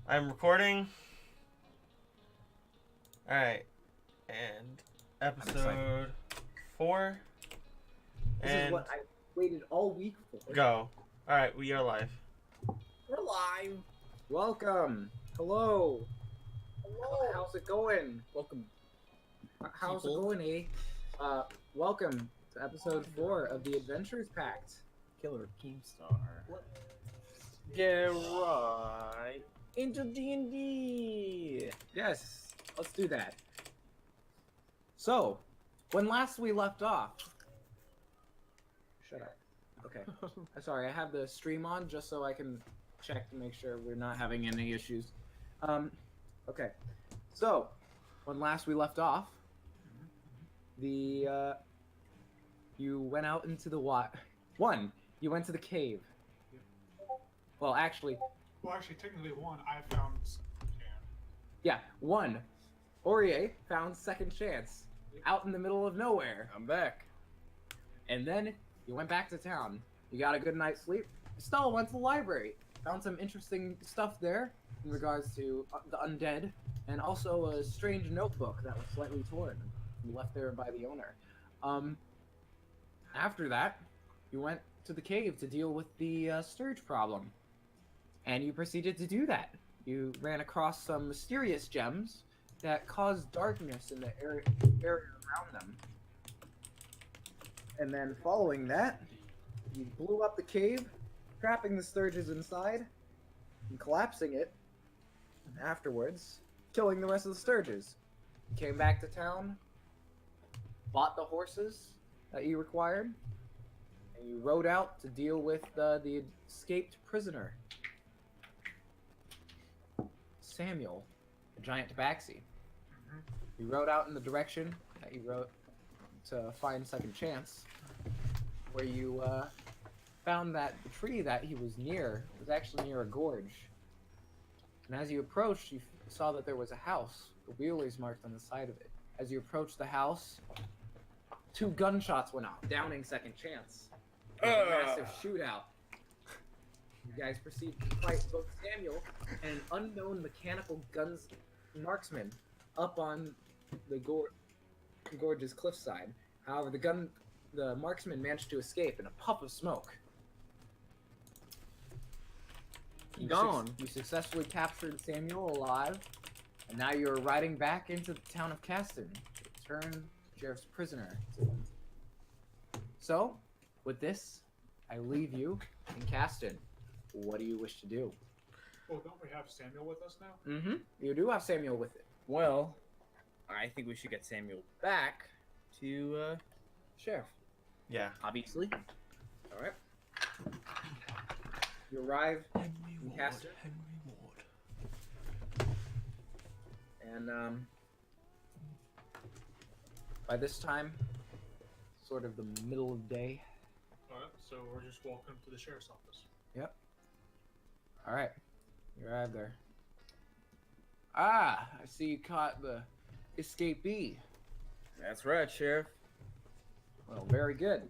I'm recording. Alright. And I'm excited. episode 4. This And is what I waited all week for. go. Alright, we are live. We're live. Welcome. Hello. Hello. How's it going? Welcome. How's it people. going, welcome to episode 4 of the Adventures Pact. Killer Keemstar. Get right into D&D. Yes, let's do that. So, when last we left off... Shut up. Okay. Sorry, I have the stream on just so I can check to make sure we're not having any issues. Okay. So, when last we left off, you went out into the you went to the cave. Well, actually, technically one. I found. yeah, one. Aurier found Second Chance out in the middle of nowhere. I'm back. And then you went back to town. You got a good night's sleep. Stella went to the library. Found some interesting stuff there in regards to the undead, and also a strange notebook that was slightly torn and left there by the owner. After that, you went to the cave to deal with the Sturge problem. And you proceeded to do that. You ran across some mysterious gems that caused darkness in the area around them. And then following that, you blew up the cave, trapping the Sturges inside, and collapsing it. And afterwards, killing the rest of the Sturges. You came back to town, bought the horses that you required, and you rode out to deal with the escaped prisoner, Samuel, the giant tabaxi. You rode out in the direction that you rode to find Second Chance, where you found that the tree that he was near was actually near a gorge. And as you approached, you saw that there was a house, the wheelies marked on the side of it. As you approached the house, 2 gunshots went off, downing Second Chance. It was a massive shootout. You guys proceed to fight both Samuel and an unknown mechanical guns marksman up on the gorge's cliffside. However, the marksman managed to escape in a puff of smoke. You successfully captured Samuel alive, and now you're riding back into the town of Caston to return Sheriff's prisoner to them. So, with this, I leave you in Caston. What do you wish to do? Oh, don't we have Samuel with us now? Mm-hmm. You do have Samuel with it. Well, I think we should get Samuel back to Sheriff. Yeah. Obviously. All right. You arrive in Caston. And by this time, sort of the middle of the day. Alright, so we're just walking to the sheriff's office. Yep. All right. You arrive there. Ah, I see you caught the escapee. That's right, Sheriff. Well, very good.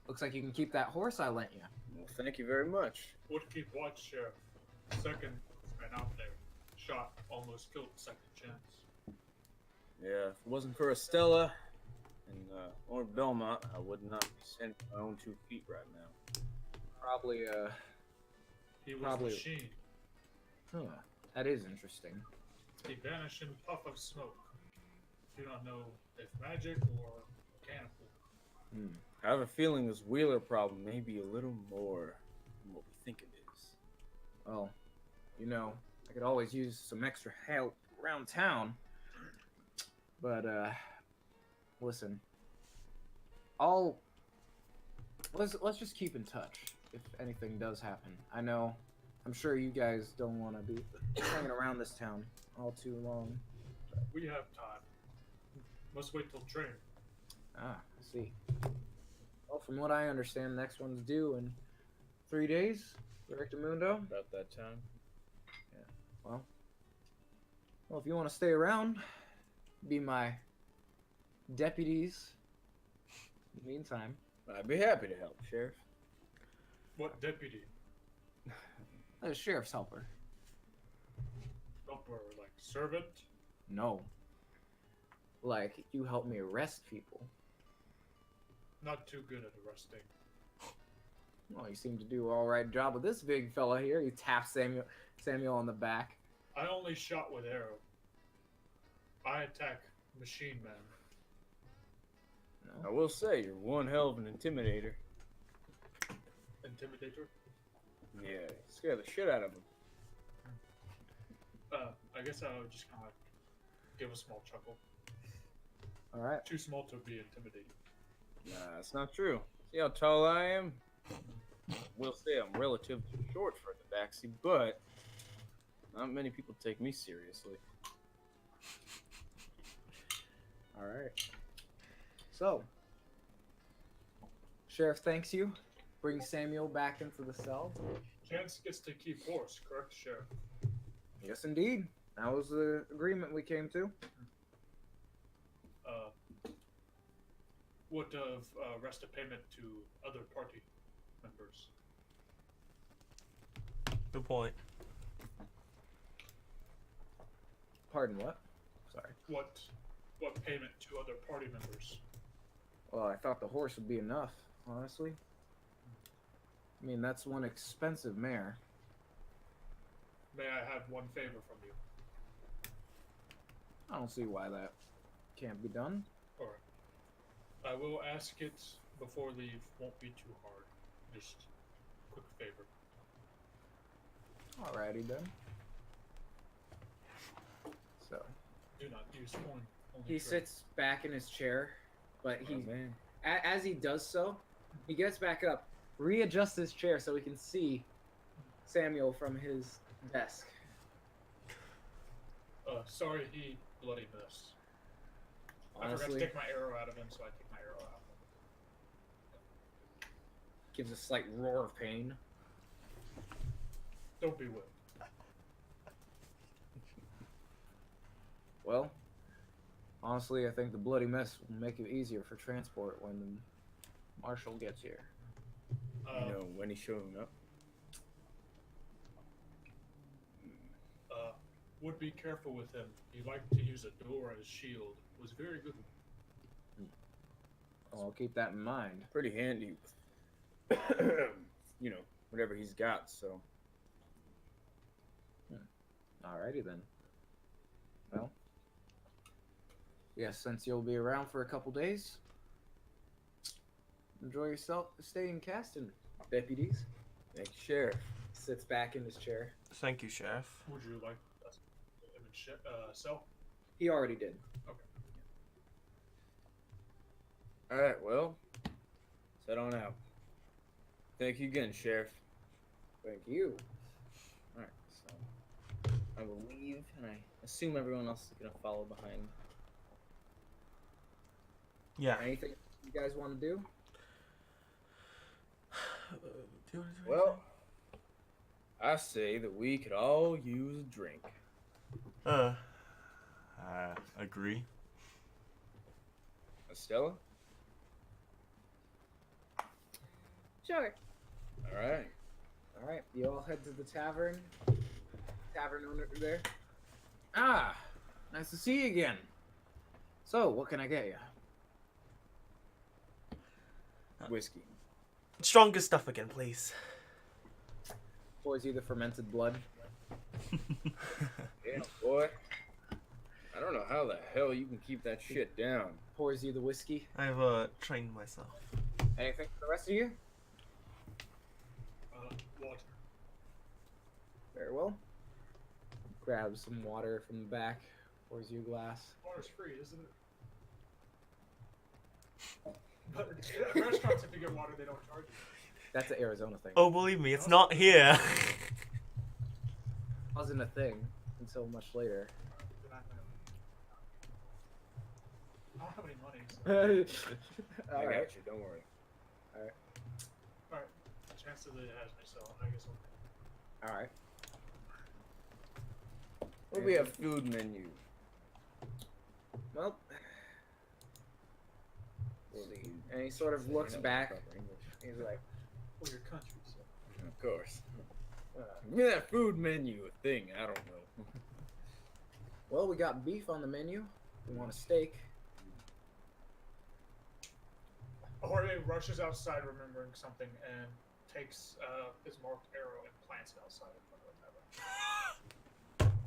Looks like you can keep that horse I lent you. Well, thank you very much. Would keep watch, Sheriff. Second man out there. Shot, almost killed Second Chance. Yeah, if it wasn't for Estella and or Belmont, I would not be standing on my own 2 feet right now. Probably, He was Probably. a machine. huh. That is interesting. He vanished in a puff of smoke. You don't know if magic or mechanical. I have a feeling this Wheeler problem may be a little more than what we think it is. Well, you know, I could always use some extra help around town. But, listen. Let's just keep in touch if anything does happen. I'm sure you guys don't want to be hanging around this town all too long. We have time. Must wait till train. Ah, I see. Well, from what I understand, the next one's due in 3 days. Mundo. About that time. Well, if you want to stay around, be my deputies in the meantime. I'd be happy to help, Sheriff. What deputy? A sheriff's helper. Servant? No. Like, you help me arrest people. Not too good at arresting. Well, you seem to do an alright job with this big fella here. You tap Samuel on the back. I only shot with arrow. I attack machine men. I will say, you're one hell of an intimidator. Intimidator? Yeah, scare the shit out of him. I guess I would just kind of give a small chuckle. Alright. Too small to be intimidating. Nah, that's not true. See how tall I am? We'll say I'm relatively short for the backseat, but not many people take me seriously. Alright. So, Sheriff thanks you. Brings Samuel back into the cell. Chance gets to keep horse, correct, Sheriff? Yes, indeed. That was the agreement we came to. What of rest of payment to other party members? Good point. Pardon, what? Sorry. What payment to other party members? Well, I thought the horse would be enough, honestly. I mean, that's one expensive mare. May I have one favor from you? I don't see why that can't be done. Alright. I will ask it before leave. Won't be too hard. Just quick favor. Alrighty then. So, Do not use one. Only he trade. sits back in his chair, but he, Oh, man. as he does so, he gets back up, readjusts his chair so he can see Samuel from his desk. Sorry he bloody missed. I forgot to Honestly, take my arrow out of him, so I take my arrow out. gives a slight roar of pain. Don't be whipped. Well, honestly, I think the bloody mess will make it easier for transport when the marshal gets here. You know, when he's showing up. Would be careful with him. He liked to use a door as shield. Was very good. I'll keep that in mind. Pretty handy with, you know, whatever he's got, so. Alrighty then. Well, yes, since you'll be around for a couple days, enjoy yourself. Stay in Caston, deputies. Thank you, Sheriff. Sits back in his chair. Thank you, Sheriff. Would you like us to sell? He already did. Alright, well, set on out. Thank you again, Sheriff. Thank you. Alright, so I will leave, and I assume everyone else is gonna follow behind. Yeah. Anything you guys want to do? Do you wanna do Well, I say that we could all use a drink. anything? I agree. Estella? Sure. Alright. Alright, you all head to the tavern. Tavern owner there. Ah, nice to see you again. So, what can I get you? Whiskey. Stronger stuff again, please. Pours you the fermented blood. Yeah, boy. I don't know how the hell you can keep that shit down. Pours you the whiskey. I've trained myself. Anything for the rest of you? Water. Very well. Grabs some water from the back. Pours you a glass. Water's free, isn't it? But restaurants, if you get water, they don't charge you. That's an Arizona thing. Oh, believe me, it's not here. Wasn't a thing until much later. I don't have any money. So. I Alright. got you, don't worry. Alright. Chance that it has me, so I guess I'll. Alright. What do we have food menu? Well, and he sort of looks back. He's like, For your country, so. Of course. Give me that food menu thing. I don't know. Well, we got beef on the menu. We want a steak. Jorge rushes outside, remembering something, and takes his marked arrow and plants it outside in front of the tavern.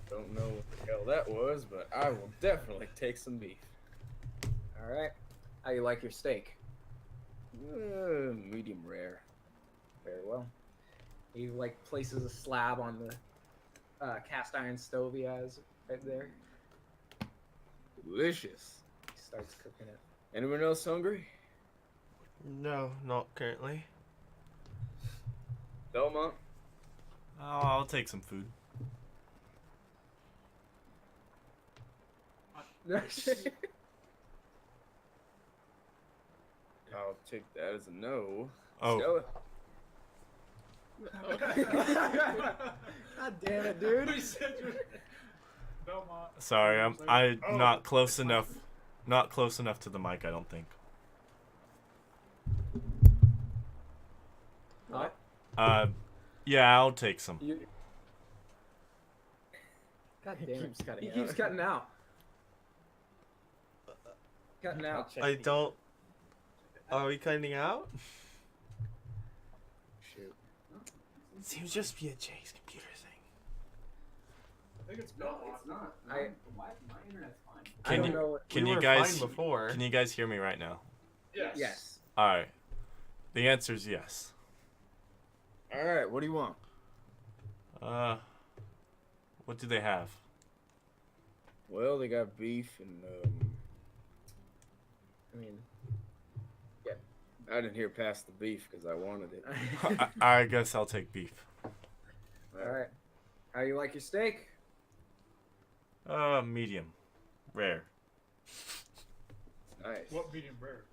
Don't know what the hell that was, but I will definitely take some beef. All right. How you like your steak? Medium rare. Very well. He like places a slab on the cast iron stove he has right there. Delicious. He starts cooking it. Anyone else hungry? No, not currently. Belmont? Oh, I'll take some food. I'll take that as a no. Oh. Stella? God damn it, dude. He said you- Belmont. Sorry, I'm Oh, not close it's fine. enough. Not close enough to the mic, I don't think. What? Yeah, I'll take some. You... God damn it. Keeps cutting He out. keeps cutting out. Cutting I'll out. check I the- don't. Are we cutting out? Shoot. Seems just be a Jay's computer thing. I think it's Belmont. not. My internet's fine. I Can don't you- know what... Can We you were guys? fine before? Can you guys hear me right now? Yes. Yes. All right. The answer is yes. Alright, what do you want? What do they have? Well, they got beef and, I mean... I didn't hear past the beef because I wanted it. I guess I'll take beef. Alright. How you like your steak? Medium, rare. Nice. What medium rare?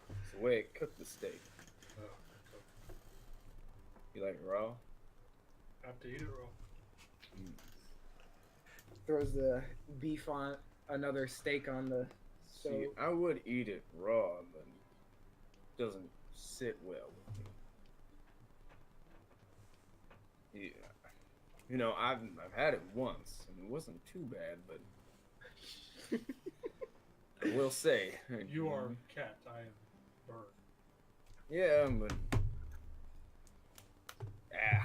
It's the way it cooked the steak. Oh, You like it raw? have to eat it raw. Throws the beef on another steak on the stove. See, I would eat it raw, but it doesn't sit well with me. Yeah. You know, I've had it once, and it wasn't too bad, but I will say, You are cat. I am bird. yeah,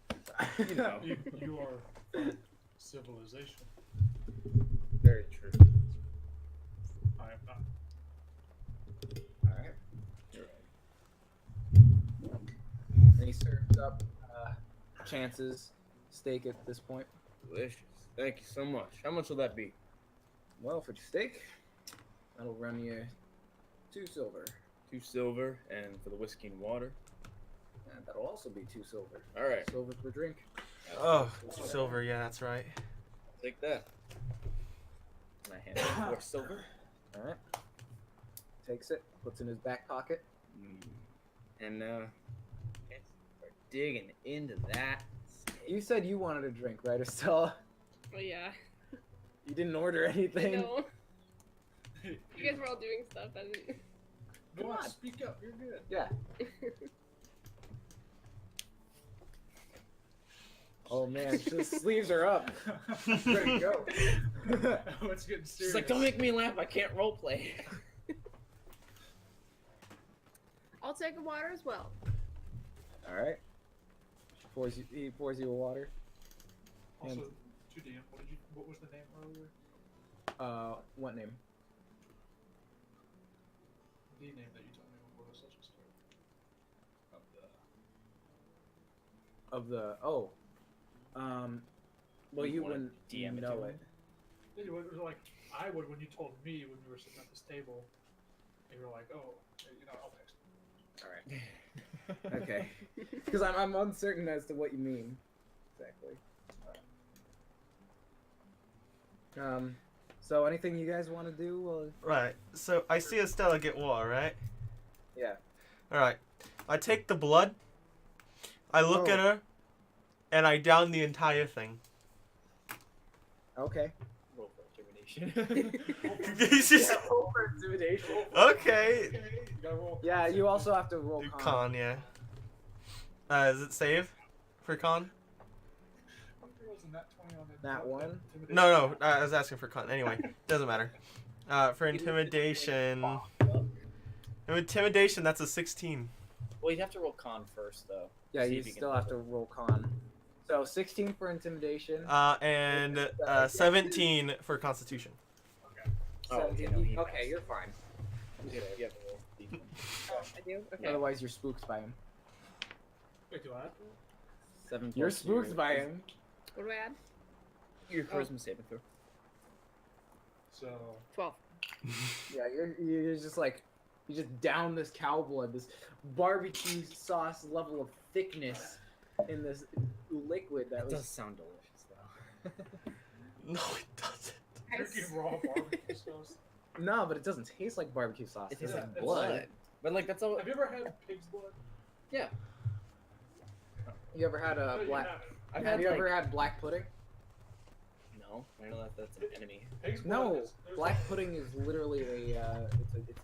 but you know, You are from civilization. very true. I am not. Alright. You're right. And he serves up Chance's steak at this point. Delicious. Thank you so much. How much will that be? Well, for your steak, that'll run you 2 silver. 2 silver, and for the whiskey and water. And that'll also be 2 silver. All right, Silver per drink. Oh, silver. Yeah, that's right. take that. And I hand him 4 silver. Alright. Takes it, puts it in his back pocket. And let's start digging into that. You said you wanted a drink, right, Estella? Oh yeah. You didn't order I anything. know. You guys were all doing stuff. I didn't. Go on. on, speak up. You're good. Yeah. Oh man, the sleeves are up. Ready to go. Oh, it's getting serious. She's like, don't make me laugh. I can't roleplay. I'll take a water as well. Alright. He pours you a water. Also, 2DM. What was the name earlier? What name? The name that you told me before was such a story. Of the. Well, you wanna wouldn't DM it know to it. It was like I would when you told me when we were sitting at this table. And you were like, oh, you know, I'll text. Alright. Okay. Because I'm uncertain as to what you mean. Exactly. So anything you guys want to do? Well, Right. So I see Estella get water, right? yeah. All right. I take the blood. I look at her, and I down the entire thing. Okay. Roll for intimidation. He's just Roll for intimidation. okay. Okay, you gotta roll. Yeah, you also have to roll con. Con, yeah. Is it save for con? What the hell's the Nat 20 on it. That one? No, I was asking for con. Anyway, doesn't matter. For intimidation, that's a 16. Well, you'd have to roll con first, though. Yeah, See you if can still do have it. to roll con. So 16 for intimidation. And 17 for constitution. Oh, okay, 17 no, he okay, passed. you're fine. Yeah, you have to roll. D10. Oh, I do? Okay. Otherwise, you're spooked by him. Wait, do I have to? 7 You're plus spooked your- by him. What do I add? Your charisma saving throw. So, 12. Yeah, you're just like, you just down this cow blood, this barbecue sauce level of thickness in this liquid that That was. does sound delicious, though. No, it doesn't. drinking raw barbecue sauce. No, but it doesn't taste like barbecue sauce. It tastes Yeah, like it's blood. like- But, like, that's all. Have you ever had pig's blood? Yeah. You ever had No, a you black? haven't. I've Have had, you like, ever had black pudding? No, I know that's an enemy. Pig's blood No, is, there's black pudding is literally it's a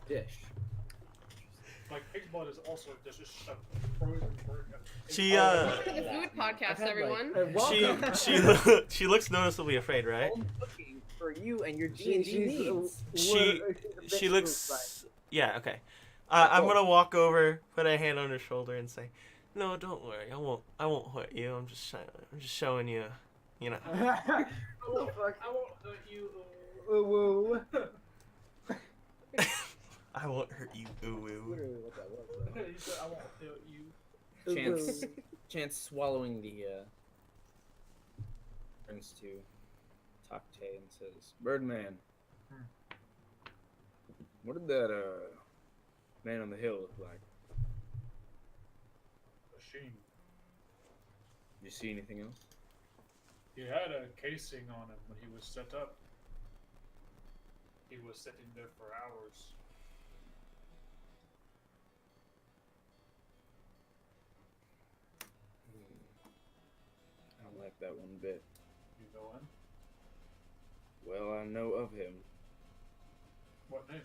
dish. like pig's blood is also just a frozen burger. She Welcome to the Yeah. food I've podcast, had, like- everyone. she looks noticeably afraid, right? I'm looking for you and your She- D&D needs. She- she's a She bit looks. spooked Yeah, okay. I'm gonna walk over, put a hand on her shoulder, and say, "No, don't worry. I won't hurt you. I'm just showing you, you know." by it. What the fuck? I won't hurt you. Woo woo. I won't hurt you. Ooh, ooh. Literally what that was. You said I won't hurt you. though. Chance, Chance swallowing the turns to Takte and says, "Birdman, Hmm. what did that man on the hill look like? Machine. Did you see anything else?" He had a casing on him when he was set up. He was sitting there for hours. I don't like that one bit. You know him? Well, I know of him. What name?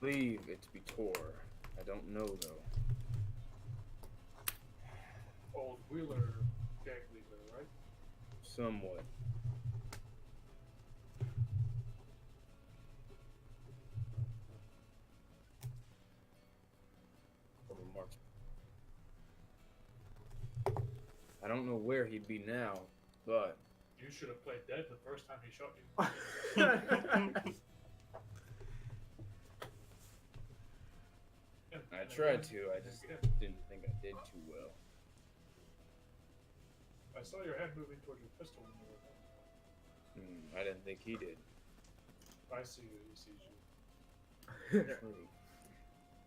Believe it to be Tor. I don't know though. Old Wheeler, Gag Wheeler, right? Somewhat. Remarks. I don't know where he'd be now, but You should have played dead the first time he shot you. I tried to. I just didn't think I did too well. I saw your head moving toward your pistol when you were done. I didn't think he did. I see you, he sees you. True.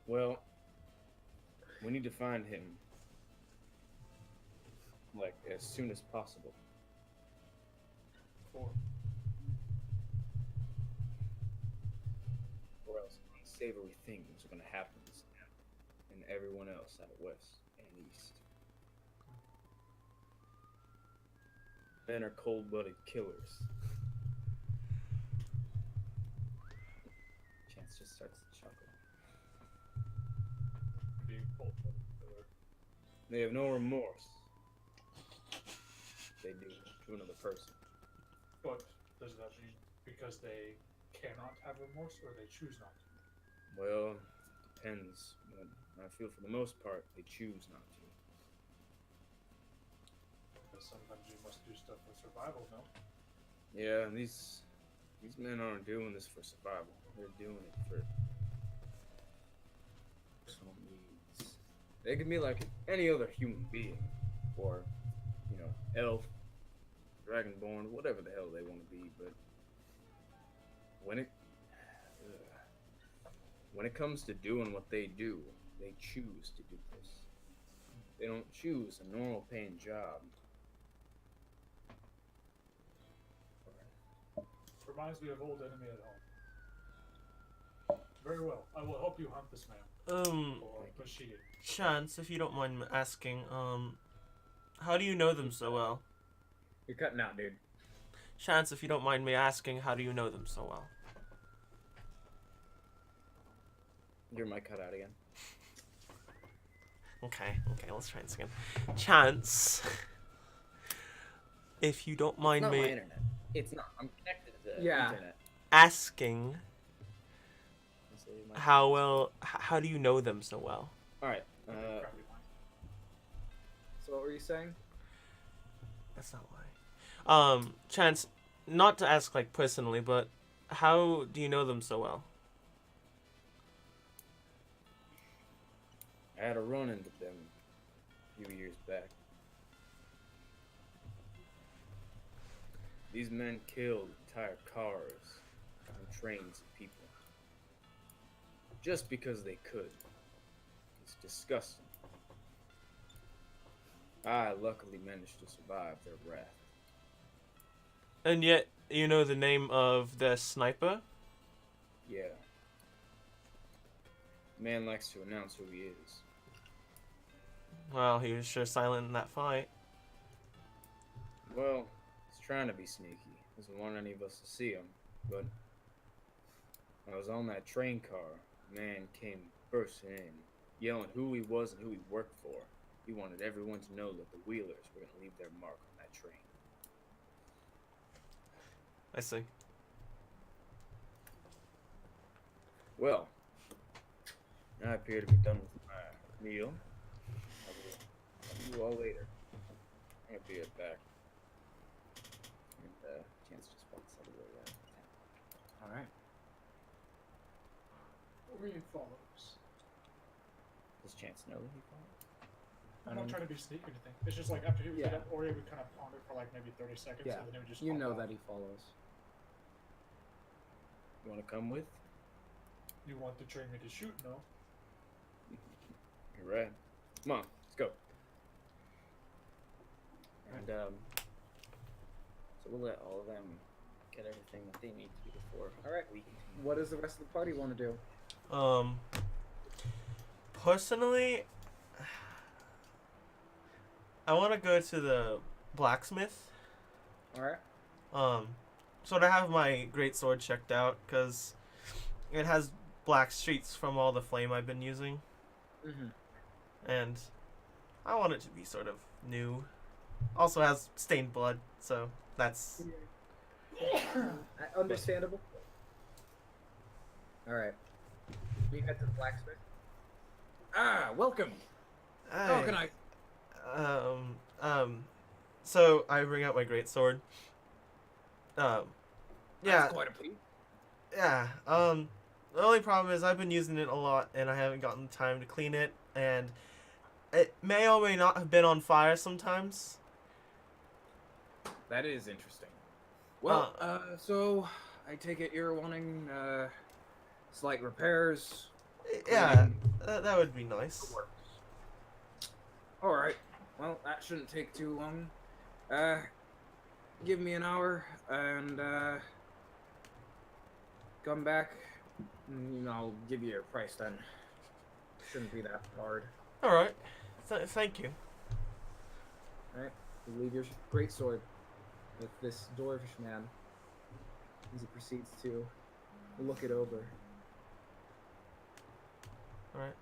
Well, we need to find him, like, as soon as possible. Four. Or else unsavory things are going to happen to Sam and everyone else out west and east. Men are cold-blooded killers. Chance just starts to chuckle. Being cold-blooded killer. They have no remorse. They do to another person. But does that mean because they cannot have remorse or they choose not to? Well, depends. But I feel for the most part they choose not to. Because sometimes you must do stuff for survival, no? Yeah, these men aren't doing this for survival. They're doing it for personal needs. They could be like any other human being, or elf, dragonborn, whatever the hell they want to be. But when it comes to doing what they do, they choose to do this. They don't choose a normal paying job. Reminds me of old enemy at home. Very well. I will help you hunt this man. Or machine. Chance, if you don't mind me asking, how do you know them so well? You're cutting out, dude. Chance, if you don't mind me asking, how do you know them so well? Your mic cut out again. Okay, let's try this again. Chance, if you don't It's mind not my me internet. It's not. I'm connected to the Yeah. internet. asking, So you might- how do you know them so well? All right. So what were you saying? That's not why. Chance, not to ask like personally, but how do you know them so well? I had a run-in with them a few years back. These men killed entire cars and trains of people just because they could. It's disgusting. I luckily managed to survive their wrath. And yet, you know the name of the sniper? Yeah. Man likes to announce who he is. Well, he was sure silent in that fight. Well, he's trying to be sneaky. Doesn't want any of us to see him. But when I was on that train car, a man came bursting in, yelling who he was and who he worked for. He wanted everyone to know that the Wheelers were going to leave their mark on that train. I see. Well, I appear to be done with my meal. I'll see you all later. I'm gonna be right back. And Chance just walks out of the town. All right. Orion follows. Does Chance know that he followed? I'm not trying to be sneaky or anything. It's just like after he would Yeah. get up, Orion would kind of ponder for like maybe 30 seconds, Yeah. and then he would just. You pop know out. that he follows. You want to come with? You want to train me to shoot? No. You're right. Come on, let's go. And so we'll let all of them get everything that they need to before. All right. We continue. What does the rest of the party want to do? Personally, I want to go to the blacksmith. All right. So to have my great sword checked out, because it has black streaks from all the flame I've been using, and I want it to be sort of new. Also has stained blood, so that's Understandable. All right. We head to the blacksmith. Ah, welcome. How can I? So I bring out my great sword. Yeah. That's quite a feat. Yeah. The only problem is I've been using it a lot and I haven't gotten time to clean it, and it may or may not have been on fire sometimes. That is interesting. Well, so I take it you're wanting slight repairs. Yeah, that would be nice. All right. Well, that shouldn't take too long. Give me an hour and come back. And I'll give you your price then. Shouldn't be that hard. All right. Thank you. All right. You leave your great sword with this dwarvish man as he proceeds to look it over. All right.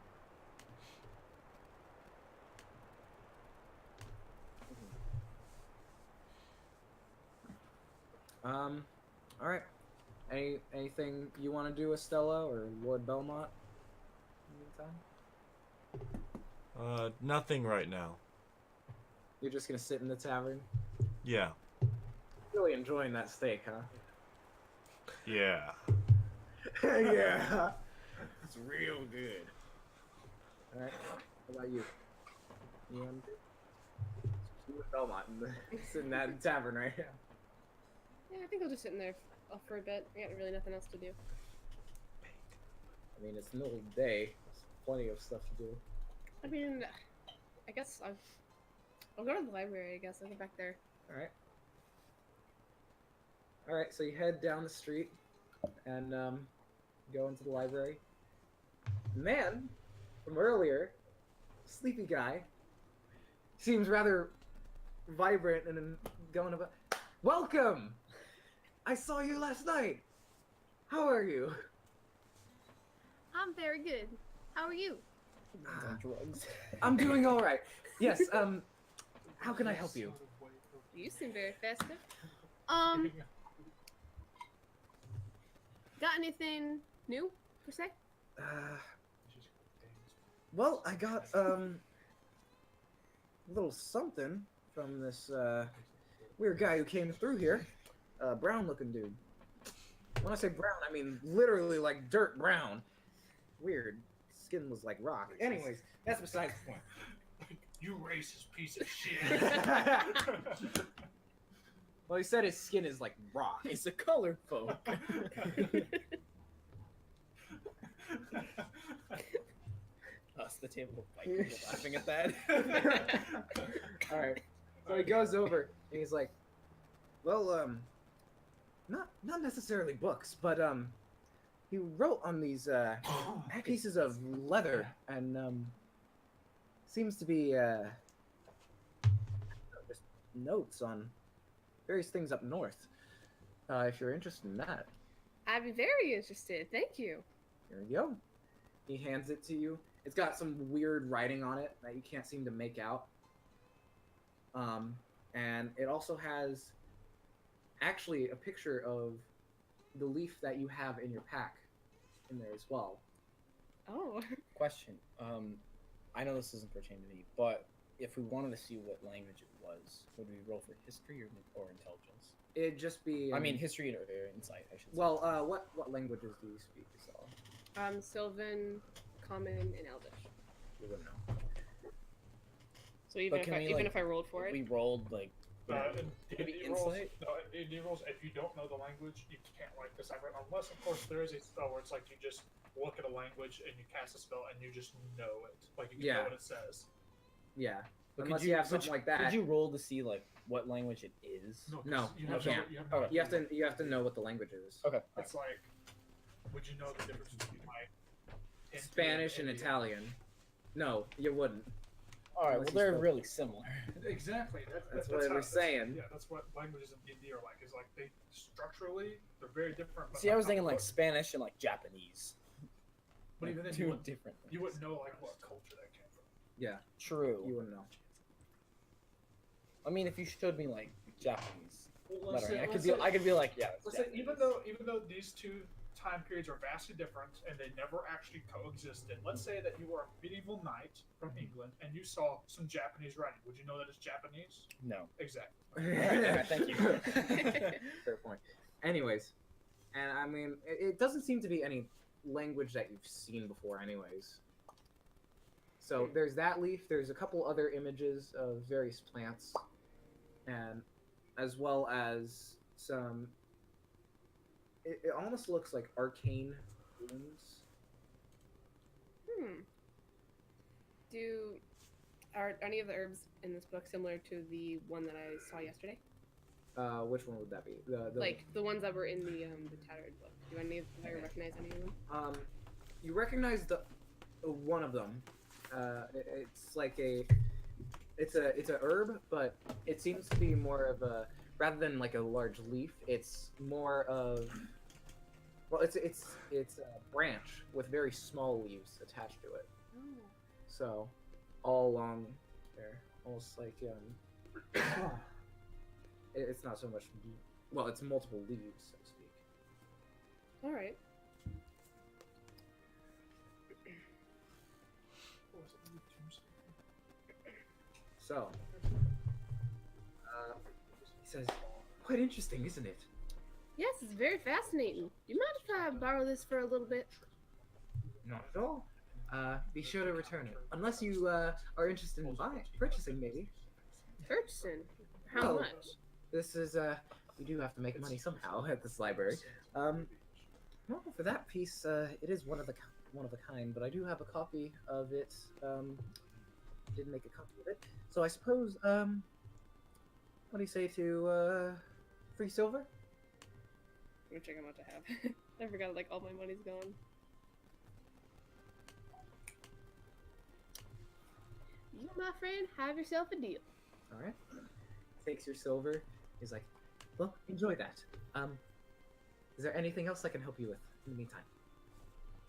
All right. Anything you want to do, Estella or Lord Belmont? In the meantime? Nothing right now. You're just gonna sit in the tavern, Yeah. really enjoying that steak, huh? Yeah. Yeah. It's real good. All right. How about you? You want to with Belmont sitting in that tavern right now? Yeah, I think I'll just sit in there for a bit. I got really nothing else to do. I mean, it's the middle of the day. There's plenty of stuff to do. I mean, I guess I'll go to the library. I guess I'll go back there. All right. All right. So you head down the street and go into the library. The man from earlier, sleepy guy, seems rather vibrant and going about. Welcome. I saw you last night. How are you? I'm very good. How are you? Man's on drugs. I'm doing all right. Yes. How can I help you? You seem very festive. Got anything new per se? Well, I got a little something from this weird guy who came through here. Brown-looking dude. When I say brown, I mean literally like dirt brown. Weird. Skin was like rock. Anyways, that's besides the point. You racist piece of shit. Well, he said his skin is like rock. He's a colored folk. Us, the table of white people laughing at that. All right. So he goes over and he's like, "Well, not necessarily books, but he wrote on these pieces of leather and seems to be just notes on various things up north. If you're interested in that, I'd be very interested. Thank you. here you go." He hands it to you. It's got some weird writing on it that you can't seem to make out. And it also has actually a picture of the leaf that you have in your pack in there as well. Oh. Question. I know this doesn't pertain to me, but if we wanted to see what language it was, would we roll for history or intelligence? It'd just be. I mean, history or insight, I should say. Well, what languages do you speak, Isal? Sylvan, Common, and Elvish. You wouldn't know. So even But if can we, like, if I rolled for it, we rolled like D&D rolls, in D rolls, if you don't know the language, you can't like decipher it unless, of course, there is a spell where it's like you just look at a language and you cast a spell and you just know it, like you can know what it says. Yeah. But Unless could you have something like that. Could you roll to see like what language it is? No, you you have can't. You have, Okay. You have to know what the language is. Okay. It's like, would you know the difference between like Spanish and Indian? Italian. No, you wouldn't. All right. Well, Unless you they're spoke- really similar. Exactly. That's what we're saying. Yeah, that's what languages in D&D are like. Is like they structurally they're very different. But See, I was how thinking they like look. Spanish and like Japanese. But Like, even then, two you wouldn't, different. you wouldn't know like what culture that came from. Yeah, True. you wouldn't know. I mean, if you showed me like Japanese Well, lettering, I could be like, yeah. it's let's say Japanese. even though these two time periods are vastly different and they never actually coexisted. Let's say that you were a medieval knight from England and you saw some Japanese writing. Would you know that it's Japanese? No. Exactly. Alright, thank you. Fair point. Anyways, and I mean, it doesn't seem to be any language that you've seen before, anyways. So there's that leaf. There's a couple other images of various plants, and as well as some. It almost looks like arcane runes. Are any of the herbs in this book similar to the one that I saw yesterday? Which one would that be? The Like the ones that were in the tattered book. Do I recognize any of them? You recognize the one of them. It's like it's a herb, but it seems to be more of a, rather than like a large leaf, it's more of, well, it's a branch with very small leaves attached to it. Oh. So all along there, almost like it's not so much, well, it's multiple leaves, so to speak. All right. So he says, quite interesting, isn't it? Yes, it's very fascinating. Do you mind if I borrow this for a little bit? Not at all. Be sure to return it, unless you are interested in purchasing, maybe. Purchasing? How Well, much? This is we do have to make money somehow at this library. Well, for that piece, it is one of a kind, but I do have a copy of it. Didn't make a copy of it, so I suppose what do you say to free silver? Let me check how much I have. I forgot, like, all my money's gone. You, my friend, have yourself a deal. All right. Takes your silver. He's like, well, enjoy that. Is there anything else I can help you with in the meantime?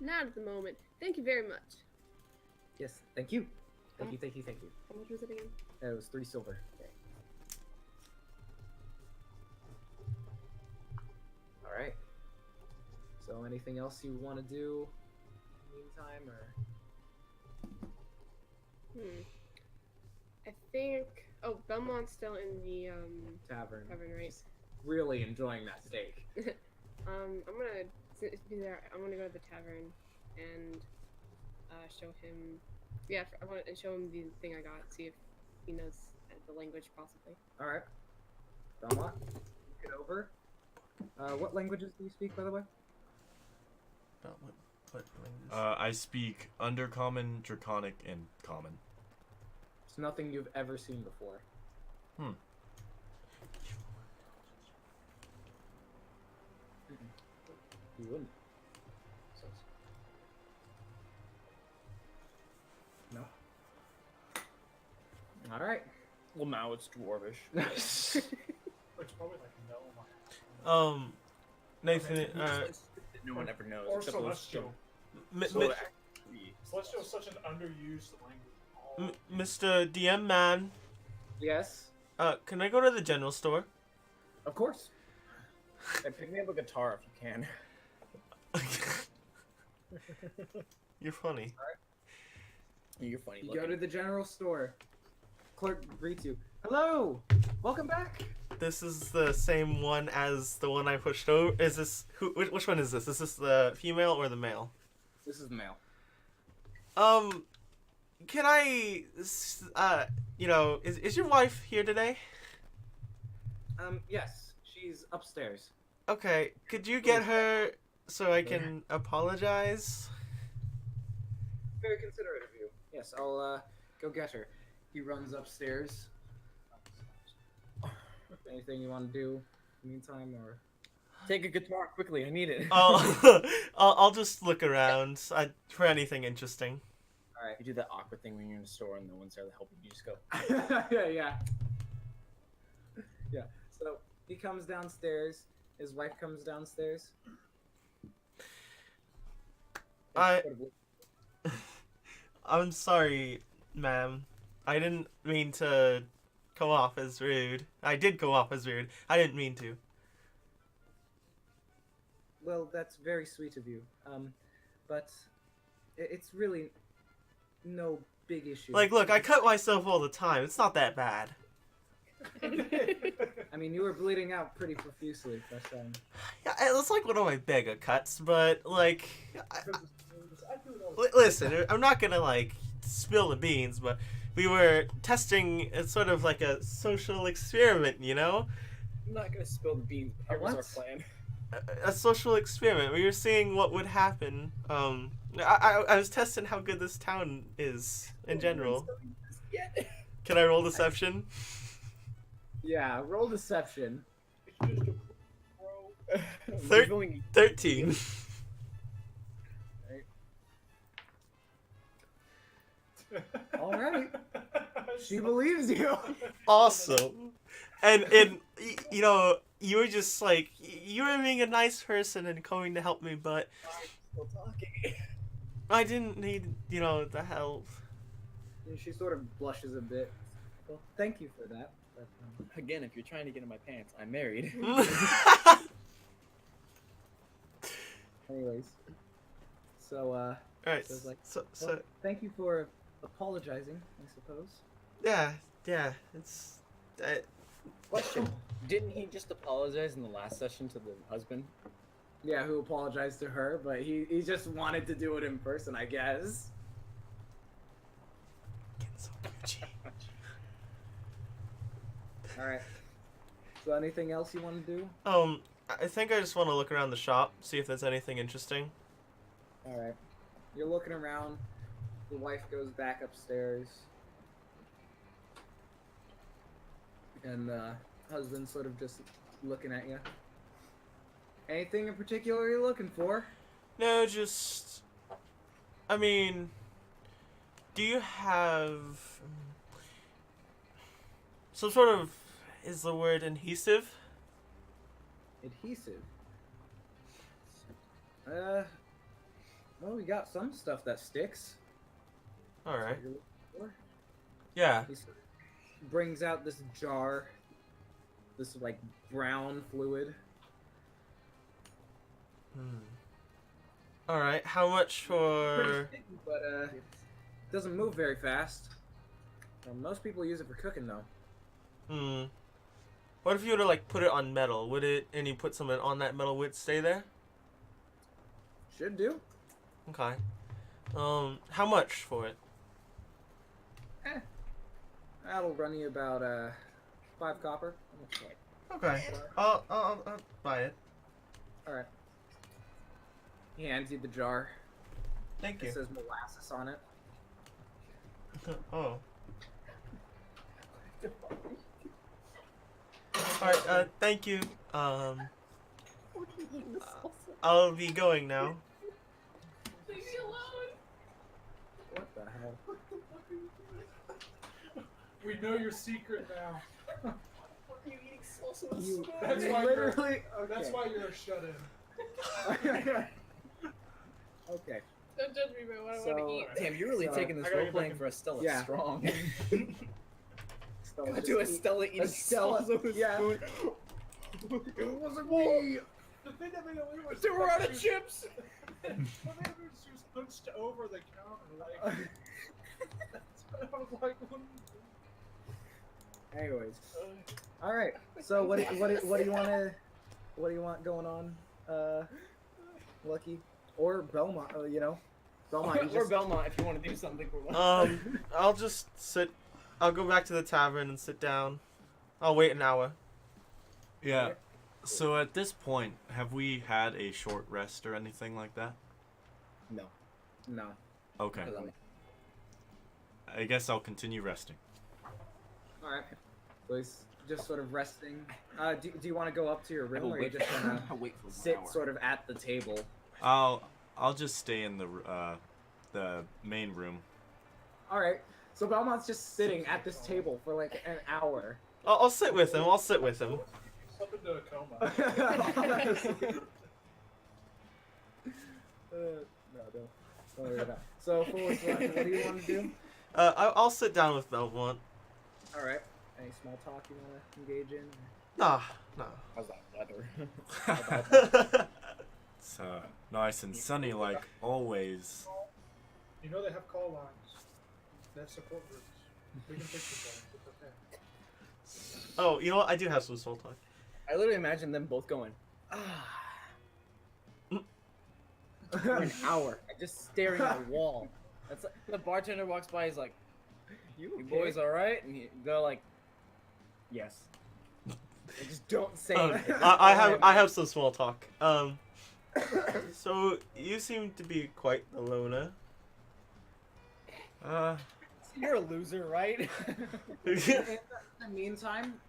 Not at the moment. Thank you very much. Yes, thank you. Thank you. How much was it again? It was 3 silver. Okay. All right. So, anything else you want to do in the meantime, or I think. Oh, Belmont's still in the tavern? tavern, right? Really enjoying that steak. I'm gonna be there. I'm gonna go to the tavern and show him. Yeah, I want to show him the thing I got. See if he knows the language, possibly. All right. Belmont, get over. What languages do you speak, by the way? What language? I speak Undercommon, Draconic, and Common. It's nothing you've ever seen before. You wouldn't. No. All right. Well, now it's dwarvish. It's probably like no. Nathan, No one ever knows. Or except those celestial. Celestial is such an underused language. Mr. DM man, Yes. can I go to the general store? Of course. Hey, pick me up a guitar if you can. You're funny. You're funny. You go to the general store. Clerk greets you. Hello. Welcome back. This is the same one as the one I pushed over. Is this which one is this? Is this the female or the male? This is male. Can I, is your wife here today? Yes. She's upstairs. Okay, could you get her so I can apologize? Very considerate of you. Yes, I'll go get her. He runs upstairs. Anything you want to do in the meantime, or? Take a guitar quickly. I need it. I'll just look around for anything interesting. All right. You do that awkward thing when you're in a store and no one's there to help you. You just go. yeah. So he comes downstairs. His wife comes downstairs. I'm sorry, ma'am. I didn't mean to go off as rude. I did go off as rude. I didn't mean to. Well, that's very sweet of you. But it's really no big issue. Like, look, I cut myself all the time. It's not that bad. I mean, you were bleeding out pretty profusely, but Yeah, it's like one of my bigger cuts, but like, listen, I'm not gonna like spill the beans, but we were testing. It's sort of like a social experiment, you know? I'm not gonna spill the beans. But here was our plan. A social experiment. We were seeing what would happen. I was testing how good this town is in general. Can I roll deception? yeah, roll deception. 13. All right. She believes you. Awesome. And you know, you were just like, you were being a nice person and going to help me, but Still talking. I didn't need, the help. And she sort of blushes a bit. Well, thank you for that. But, Again, if you're trying to get in my pants, I'm married. anyways, so All right. So it's like, So well, thank you for apologizing, I suppose. yeah. It's Question: didn't he just apologize in the last session to the husband? Yeah, who apologized to her, but he just wanted to do it in person, I guess. All right. So anything else you want to do? I think I just want to look around the shop, see if there's anything interesting. All right. You're looking around. The wife goes back upstairs. And the husband sort of just looking at you. Anything in particular you're looking for? No, just, I mean, do you have some sort of, is the word adhesive? Adhesive. Well, we got some stuff that sticks. All right. You're looking for? Yeah. He sort of brings out this jar, this like brown fluid. All right. How much Pretty for? sticky, but doesn't move very fast. Most people use it for cooking though. What if you were to like put it on metal? Would it? And you put something on that metal, would it stay there? Should do. Okay. How much for it? That'll run you about 5 copper. How much like? Okay. I'll buy it. All right. He hands you the jar. Thank It you. says molasses on it. Oh. Alright, thank you. I'll be going now. Leave me alone. What the hell? We know your secret now. You eating salsa with You spoon? That's why literally. That's why you're a shut-in. Okay. Don't judge me by what I want So- to eat. Damn, you're really So- taking this I gotta role get playing back for Estella Yeah. strong. Stella Gonna just do eat- Estella eating Estella- salsa with a yeah. spoon. It wasn't me. The thing that made it weird was They were out of chips. Well, they were just hunched over the counter, like. That's what I was like. Anyways, all right. So what do you want going on, Lucky or Belmont? You know, Belmont. You Or just, Belmont, if you want to do something for one. I'll just sit. I'll go back to the tavern and sit down. I'll wait an hour. Yeah. So at this point, have we had a short rest or anything like that? No. no. Okay. 'Cause I'm- I guess I'll continue resting. All right. So he's just sort of resting. Do you want to go up to your I room, will or you wait. just want I'll wait for to 1 sit hour. sort of at the table? I'll just stay in the main room. All right. So Belmont's just sitting at this table for like an hour. I'll sit with him. I'll sit with him. Slip into a coma. No, don't worry about it. So, Folas, what do you want to do? I'll sit down with Belmont. All right. Any small talk you want to engage in? Nah. How's that weather? It's nice and sunny like always. You know they have call lines. They have support groups. We can fix this. It's okay. Oh, you know what? I do have some small talk. I literally imagine them both going, for an hour, and just staring at a wall. That's like, the bartender walks by, he's like, "You boys all right?" And they're like, "Yes." They just don't say anything. I have some small talk. So you seem to be quite the loner. You're a loser, right? In the meantime,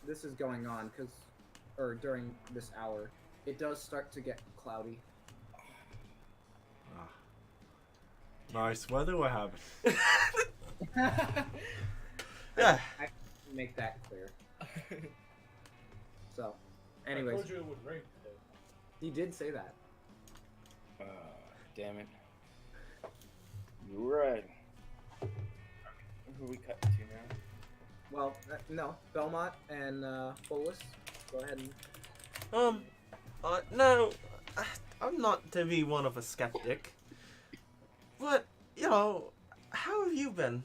this is going on or during this hour, it does start to get cloudy. Nice weather we're having. Yeah. I make that clear. So, I anyways, told you it would rain today. he did say that. Damn it. You were right. Who we cut to now? Well, no, Belmont and Folas, go ahead and. No, I'm not to be one of a skeptic, but you know, how have you been?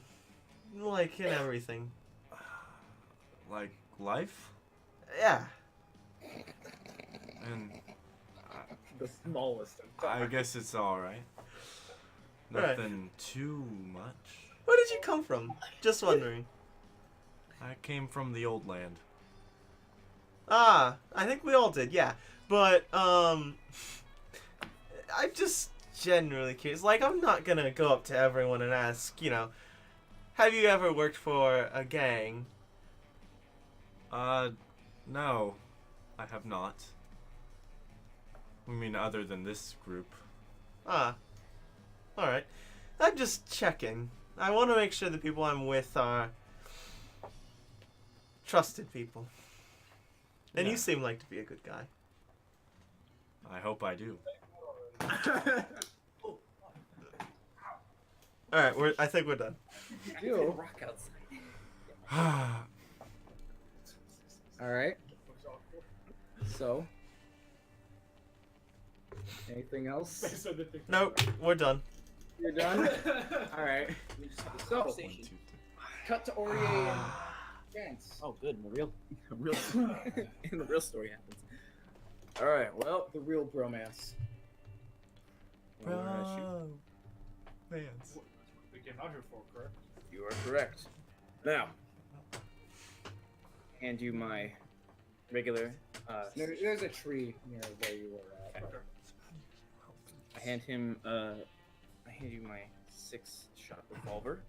Like in everything. Like life? Yeah. And The smallest of I guess it's alright. Right. Nothing too much. Where did you come from? Just wondering. I came from the old land. Ah, I think we all did, yeah. But, I'm just generally curious. Like, I'm not gonna go up to everyone and ask, you know, have you ever worked for a gang? No. I have not. I mean, other than this group. Ah. Alright. I'm just checking. I want to make sure the people I'm with are trusted people. And Yeah. you seem like to be a good guy. I hope I do. All right, I think we're done. You. Rock outside. All right. Looks awful. So. Anything else? So the thing- Nope, we're done. You're done. All right. So, Conversation. cut to Aurier and Chance. Oh, good. And the real story happens. All right. Well, The real bromance. we're gonna shoot. Man. We came out here for, correct? You are correct. Now, hand you my regular. There's a tree near where you were at. Okay. I hand him. I hand you my 6-shot revolver.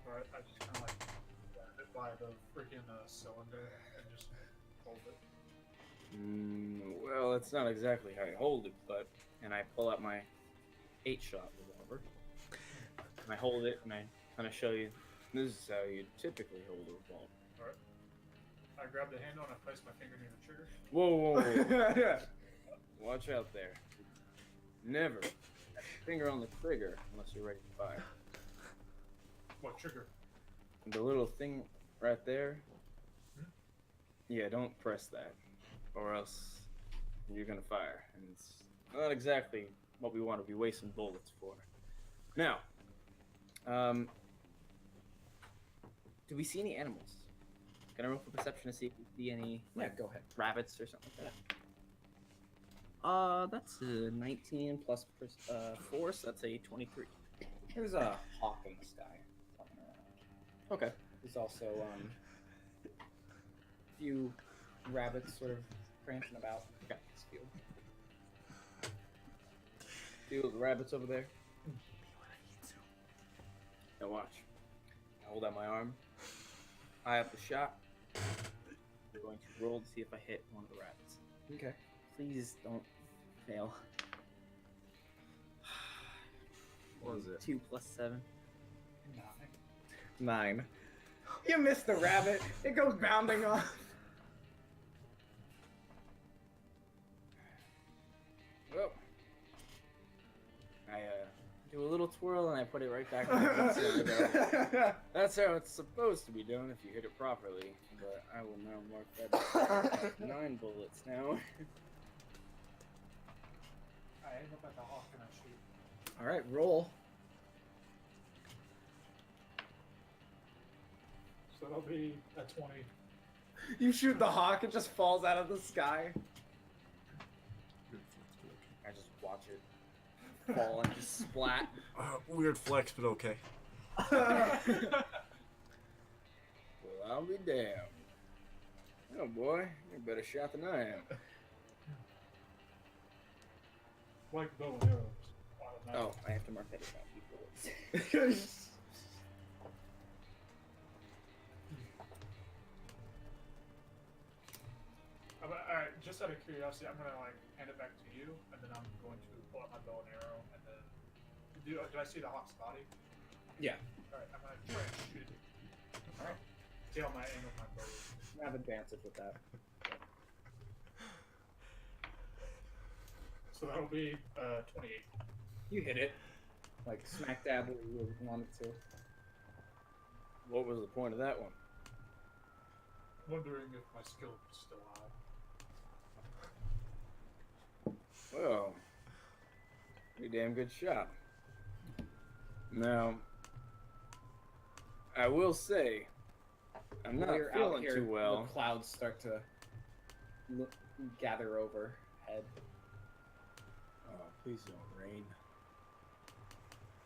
Alright, I just kind of like grab it by the freaking cylinder and just hold it. Well, that's not exactly how I hold it, but and I pull out my 8-shot revolver. And I hold it, and I kind of show you. This is how you typically hold a revolver. I grab the handle and I place my finger near the trigger. Whoa. Watch out there. Never have your finger on the trigger unless you're ready to fire. What trigger? The little thing right there. Yeah, don't press that, or else you're gonna fire, and it's not exactly what we want to be wasting bullets for. Now, do we see any animals? Can I roll for perception to see if we see any Yeah, go ahead. rabbits or something like that? That's a 19 plus force. That's a 23. There's a hawk in the sky. Flying around. Okay. There's also a few rabbits sort of prancing about this field. See those rabbits over there? Now watch. I hold out my arm. Eye up the shot. We're going to roll to see if I hit one of the rabbits. Okay. Please don't fail. What was it? 2 plus 7. 9. You missed the rabbit. It goes bounding off. Well, I do a little twirl and I put it right back. That's how it's supposed to be done if you hit it properly. But I will now mark that 9 bullets now. I aim up at the hawk and I shoot. All right, roll. So that'll be a 20. You shoot the hawk, it just falls out of the sky. I just watch it fall and just splat. Weird flex, but okay. Well, I'll be damned. Oh boy, you're a better shot than I am. Like bow and arrows. Oh, I have to mark that as 9 bullets. Alright, just out of curiosity, I'm gonna like hand it back to you, and then I'm going to pull out my bow and arrow, and then do I see the hawk's body? Yeah. Alright, I'm gonna try and shoot it. Alright. See how my aim with my bow is. Have advantage with that. So that'll be 28. You hit it. Like smack dab where you wanted to. What was the point of that one? Wondering if my skill is still high. Well, pretty damn good shot. Now, I will say, I'm not While you're out feeling here, too well. The clouds start to gather overhead. Oh, please don't rain.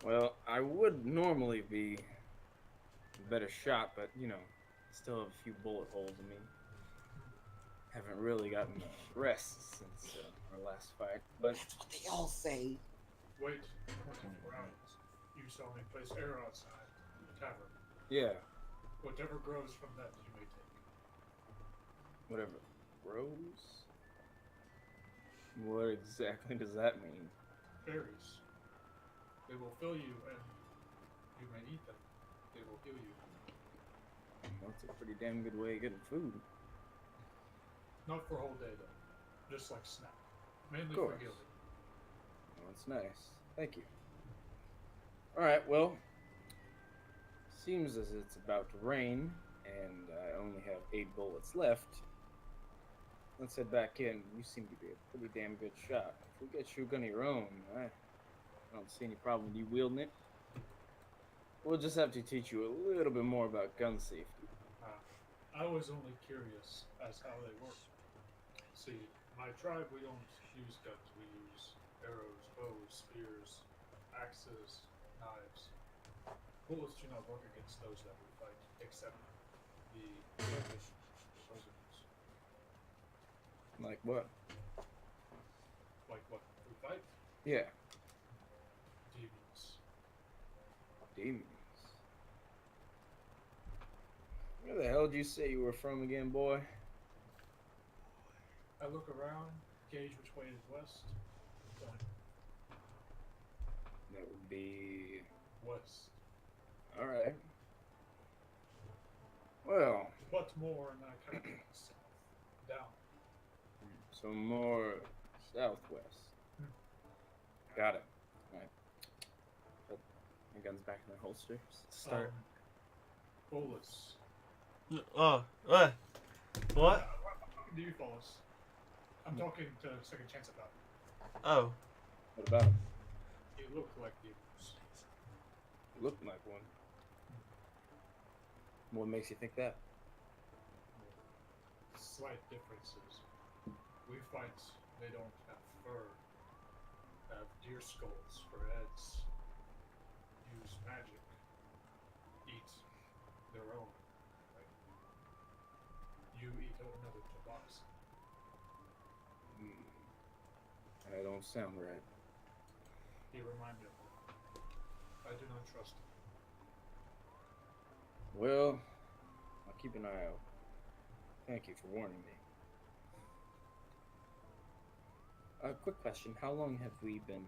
Well, I would normally be a better shot, but you know, still have a few bullet holes in me. Haven't really gotten much rest since our last fight, but That's what they all say. Wait 24 hours. You saw me place arrow outside the tavern. yeah, Whatever grows from that, you may take. whatever grows. What exactly does that mean? Berries. They will fill you, and you may eat them. They will heal you. Well, that's a pretty damn good way of getting food. Not for a whole day, though. Just like snack. Mainly Of for course. healing. Well, that's nice. Thank you. Alright, well, seems as it's about to rain, and I only have 8 bullets left. Let's head back in. You seem to be a pretty damn good shot. If we get you a gun of your own, I don't see any problem with you wielding it. We'll just have to teach you a little bit more about gun safety. I was only curious as how they work. See, my tribe, we don't use guns. We use arrows, bows, spears, axes, knives. Bullets do not work against those that we fight, except the English residents. Like what? Like what we fight? Yeah, Demons. demons. Where the hell did you say you were from again, boy? I look around, gauge which way is west. Point That would be... west. Alright. Well, But more in that kind of south. Down. so more southwest. Got it. Alright. Put my guns back in their holsters. Start. Folas. Oh, what? Do you Folas? I'm talking to Second Chance about it. Oh, What about him? You look like demons. Look like one. What makes you think that? Slight differences. We fight, they don't have fur. Have deer skulls for heads. Use magic. Eat their own. Right? You eat another tabaxi. That don't sound right. He reminded me of that. I do not trust him. Well, I'll keep an eye out. Thank you for warning me. Quick question. How long have we been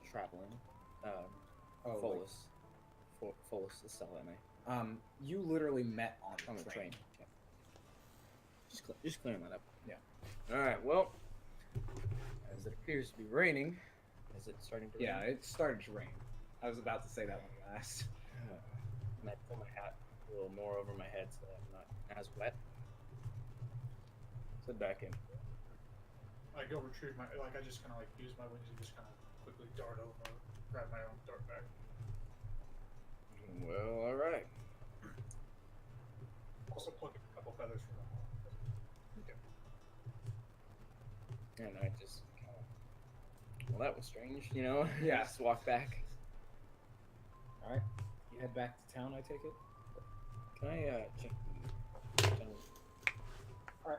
traveling? Folas. Folas is Selene. You literally met On the the train. train. Okay. Just clearing that up. Yeah. Alright, well, as it appears to be raining, is it starting to rain? Yeah, it started to rain. I was about to say that when you asked. And I pull my hat a little more over my head so that I'm not as wet. Sit back in. I go retrieve my, like, I just kind of, like, use my wings and just kind of quickly dart over, grab my own dart back. Well, alright. Also pluck a couple feathers from the hall. And I just kind of, well, that was strange, you know? Yeah. Just walk back. All right. You head back to town, I take it? Can I check the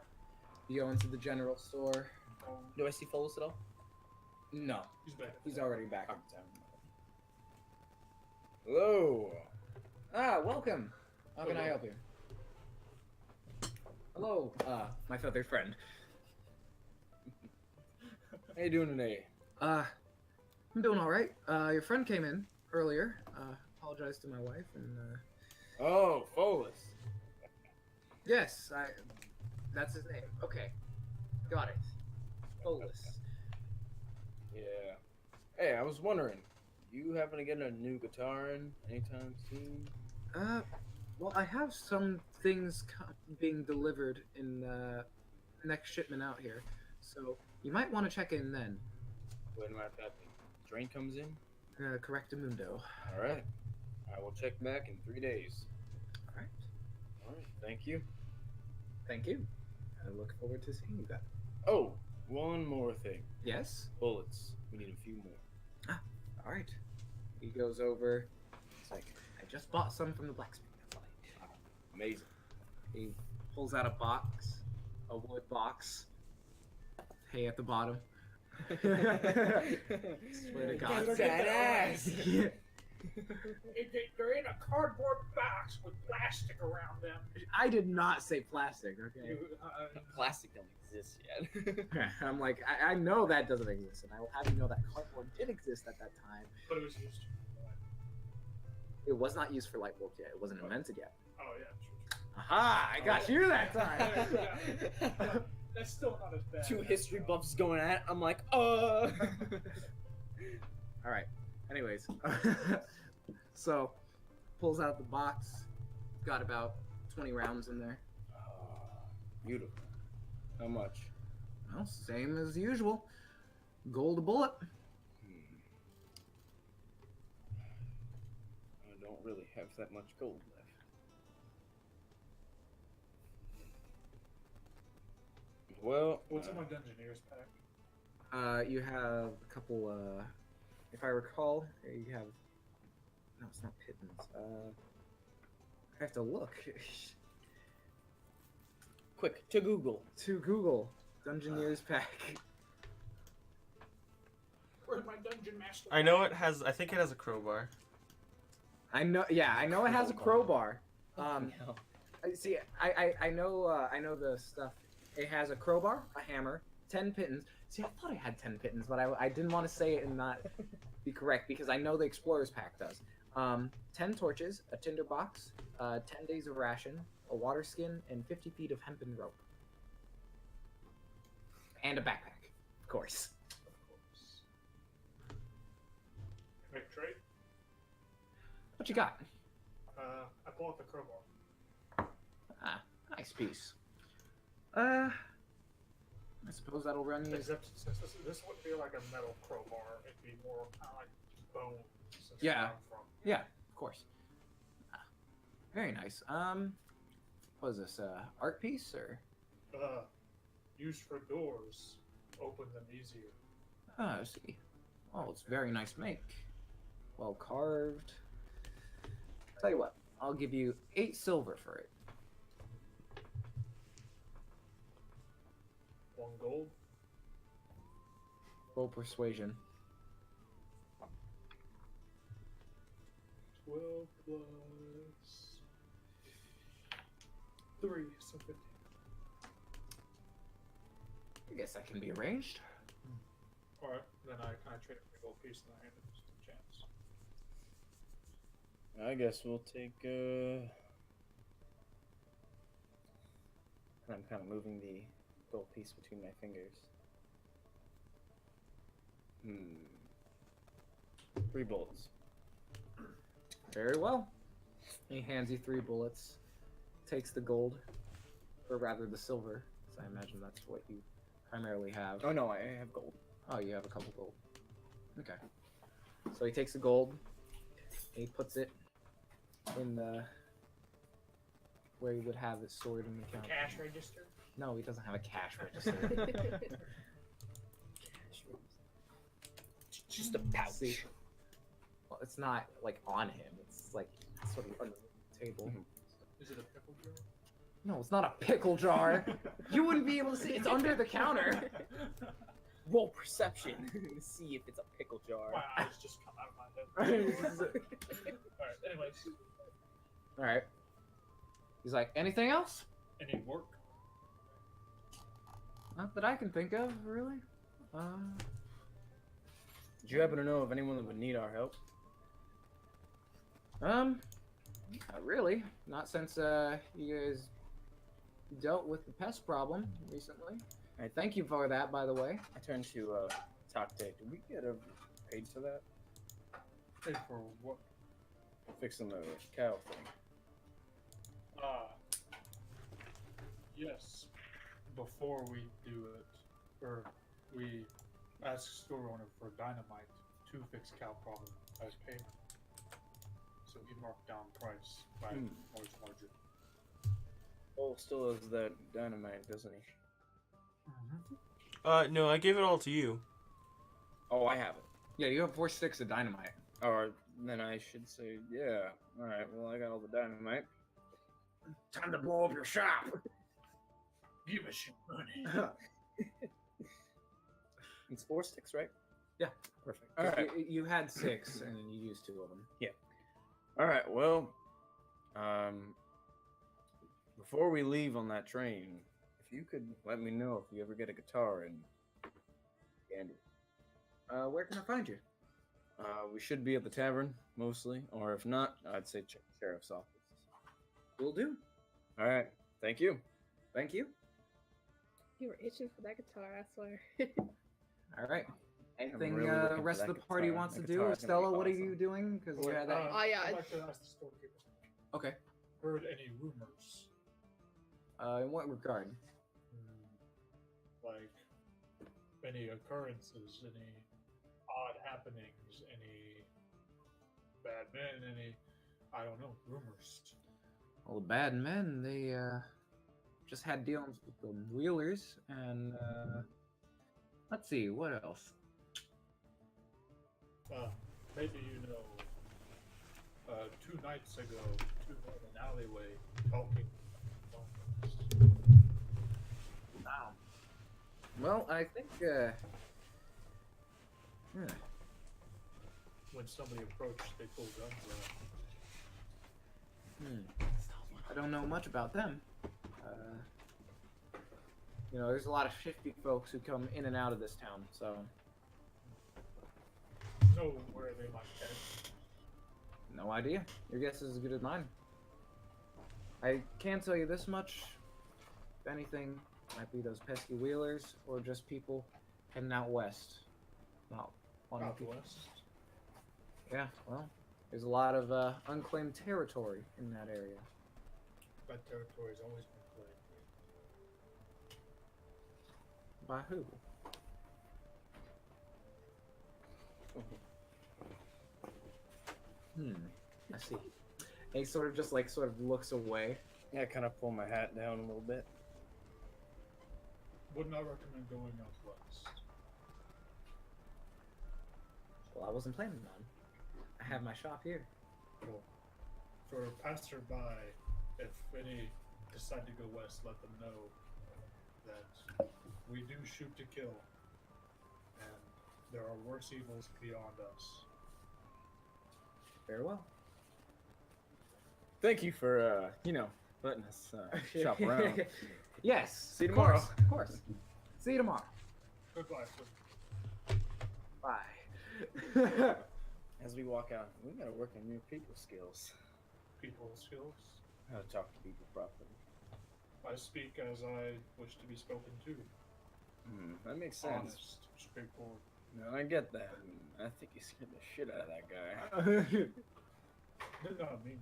You go into the general store. Do I see Folas at all? No, He's back. he's already back in town. Hello. Ah, welcome. How can I help you? Hello, my feathered friend. How you doing today? I'm doing all right. Your friend came in earlier. Apologize to my wife and Oh, Folas. yes, that's his name. Okay, got it. Folas. Yeah. Hey, I was wondering, you happen to get a new guitar in anytime soon? Well, I have some things being delivered in next shipment out here, so you might want to check in then. When might that be? Train comes in? Correctamundo. Alright. I will check back in 3 days. All right. Alright, thank you. Thank you. I look forward to seeing you then. Oh, one more thing. Yes. Bullets. We need a few more. All right. He goes over. It's like I just bought some from the blacksmith. Amazing. He pulls out a box, a wood box. Hay at the bottom. Swear to God. That's badass. Yeah. They're in a cardboard box with plastic around them. I did not say plastic. Okay. Plastic don't exist yet. I'm like, I know that doesn't exist, and I will have you know that cardboard did exist at that time. But it was used. It was not used for light bulbs yet. It wasn't invented yet. Oh yeah, true. Aha! I got you that time. That's still not as bad. Two history buffs going at it. I'm like, All right. Anyways, so pulls out the box. Got about 20 rounds in there. Beautiful. How much? Well, same as usual. Gold a bullet. I don't really have that much gold left. Well, What's in my Dungeoneer's pack? You have a couple, if I recall, you have, no, it's not pittance. I have to look. quick, to Google. To Google, Dungeoneer's pack. Where's my Dungeon Master? I know it has. I think it has a crowbar. I know it has a crowbar. See, I know the stuff. It has a crowbar, a hammer, 10 pittance. See, I thought I had 10 pittance, but I didn't want to say it and not be correct because I know the Explorer's Pack does. 10 torches, a tinder box, 10 days of ration, a water skin, and 50 feet of hempen rope. And a backpack, of course. Make a trade. What you got? I pull out the crowbar. Ah, nice piece. I suppose that'll run you. Except since this wouldn't be like a metal crowbar, it'd be more kind of like bone. Since Yeah. where I'm from. Yeah, of course. Ah, very nice. What is this? Art piece or? Used for doors. Open them easier. Ah, I see. Oh, it's very nice make. Well carved. Tell you what, I'll give you 8 silver for it. 1 gold. Roll persuasion. 12 plus 3, so 15. I guess that can be arranged. Alright, then I kind of trade it for a gold piece and I hand it to Chance. I guess we'll take. I'm kind of moving the gold piece between my fingers. 3 bullets. Very well. He hands you 3 bullets. Takes the gold, or rather the silver, because I imagine that's what you primarily have. Oh no, I have gold. Oh, you have a couple gold. Okay. So he takes the gold, and he puts it in the where he would have it stored in the The account. cash register? No, he doesn't have a cash register. Just a pouch. See, well, it's not like on him. It's like sort of under the table. Is it a pickle jar? No, it's not a pickle jar. You wouldn't be able to see. It's under the counter. Roll perception to see if it's a pickle jar. My eyes just come out of my head. Alright, anyways. All right. He's like, anything else? Any work? Not that I can think of, really. Did you happen to know of anyone that would need our help? Not really. Not since you guys dealt with the pest problem recently. Thank you for that, by the way. I turned to Takte. Did we get paid for that? Paid for what? Fixing the cow thing. Yes. Before we do it, or we ask store owner for dynamite to fix cow problem as payment. So he marked down price by large margin. Oh, still has that dynamite, doesn't he? No, I gave it all to you. Oh, I have it. Yeah, you have 4 sticks of dynamite. Or then I should say, yeah. All right. Well, I got all the dynamite. Time to blow up your shop. Give us your money. It's 4 sticks, right? Yeah. Perfect. All right. You had 6, and you used 2 of them. Yeah. All right. Well, before we leave on that train, if you could let me know if you ever get a guitar and candy. Where can I find you? We should be at the tavern mostly, or if not, I'd say check the sheriff's office. Will do. All right. Thank you. Thank you. You were itching for that guitar, I swear. All right. Anything really the looking for rest of that the party guitar. wants to That do? guitar's gonna be Stella, what are you awesome. doing? Because you had that. Oh, yeah. I'd like to ask the storekeeper. Okay. Heard any rumors? In what regard? Like any occurrences, any odd happenings, any bad men, any I don't know, rumors. Well, the bad men, they just had dealings with the Wheelers, and let's see, what else? Maybe you know. 2 nights ago, two in an alleyway talking. Wow. Well, I think When somebody approached, they pulled guns out. I don't know much about them. You know, there's a lot of shifty folks who come in and out of this town, so Know where they might head. no idea. Your guess is as good as mine. I can tell you this much. If anything, might be those pesky Wheelers or just people heading out west. Not wanting Out people. west. Yeah, well, there's a lot of unclaimed territory in that area. That territory's always been claimed. By who? I see. And he sort of just sort of looks away. Yeah, I kind of pull my hat down a little bit. Would not recommend going out west. Well, I wasn't planning on. I have my shop here. Well, for passerby, if any decide to go west, let them know that we do shoot to kill, and there are worse evils beyond us. Very well. Thank you for, letting us shop around. Yes. See you of course, tomorrow. Of course. See you tomorrow. Goodbye. Bye. As we walk out, we gotta work on your people skills. People skills. How to talk to people properly. I speak as I wish to be spoken to. That makes sense. Honest, straightforward. No, I get that. I think you scared the shit out of that guy. Did not mean to.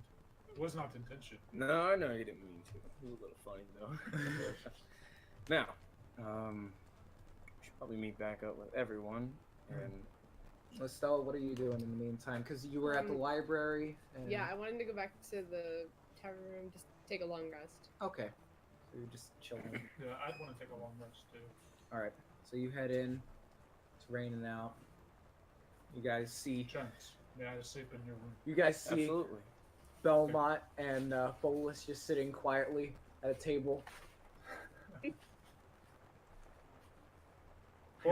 It was not intention. No, I know you didn't mean to. It was a little funny though. Now, we should probably meet back up with everyone. And Estella, what are you doing in the meantime? Because you were at the library. And... Yeah, I wanted to go back to the tavern room, just take a long rest. Okay. So you're just chilling. Yeah, I'd want to take a long rest too. All right. So you head in. It's raining out. You guys see. Chance, may I sleep in your room? You guys see absolutely. Belmont and Folas just sitting quietly at a table. Hey,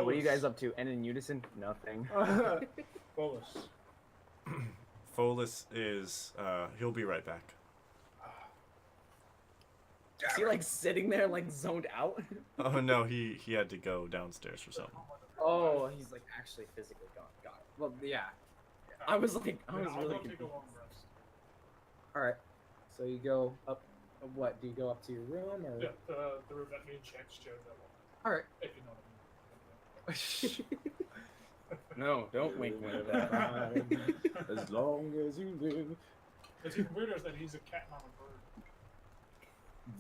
what are you guys up to? And in unison? Nothing. Folas. Folas is, he'll be right back. Is he like sitting there like zoned out? Oh no, he had to go downstairs for something. Oh, he's like actually physically gone. Got it. Well, yeah. I was really I'll go take a confused. long rest. All right. So you go up. What? Do you go up to your room or? Yeah, the room that me and Chance shared that one. All right. If you know what No, don't wink with that. As long as you live. I mean. It's even weirder is that he's a cat, not a bird.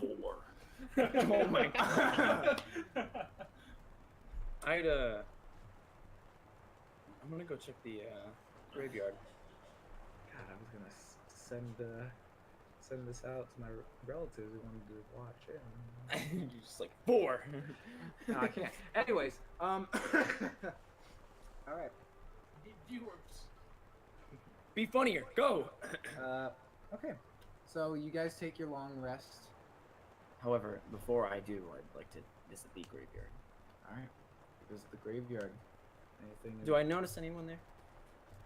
Vor. Oh my god. I'm gonna go check the graveyard. God, I was gonna send this out to my relatives who wanted to watch it. You're just like 4. No, I can't. Anyways, all right. Viewers. Be funnier. Go. Okay. So you guys take your long rest. However, before I do, I'd like to visit the graveyard. All right. Visit the graveyard. Anything? Do I notice anyone there?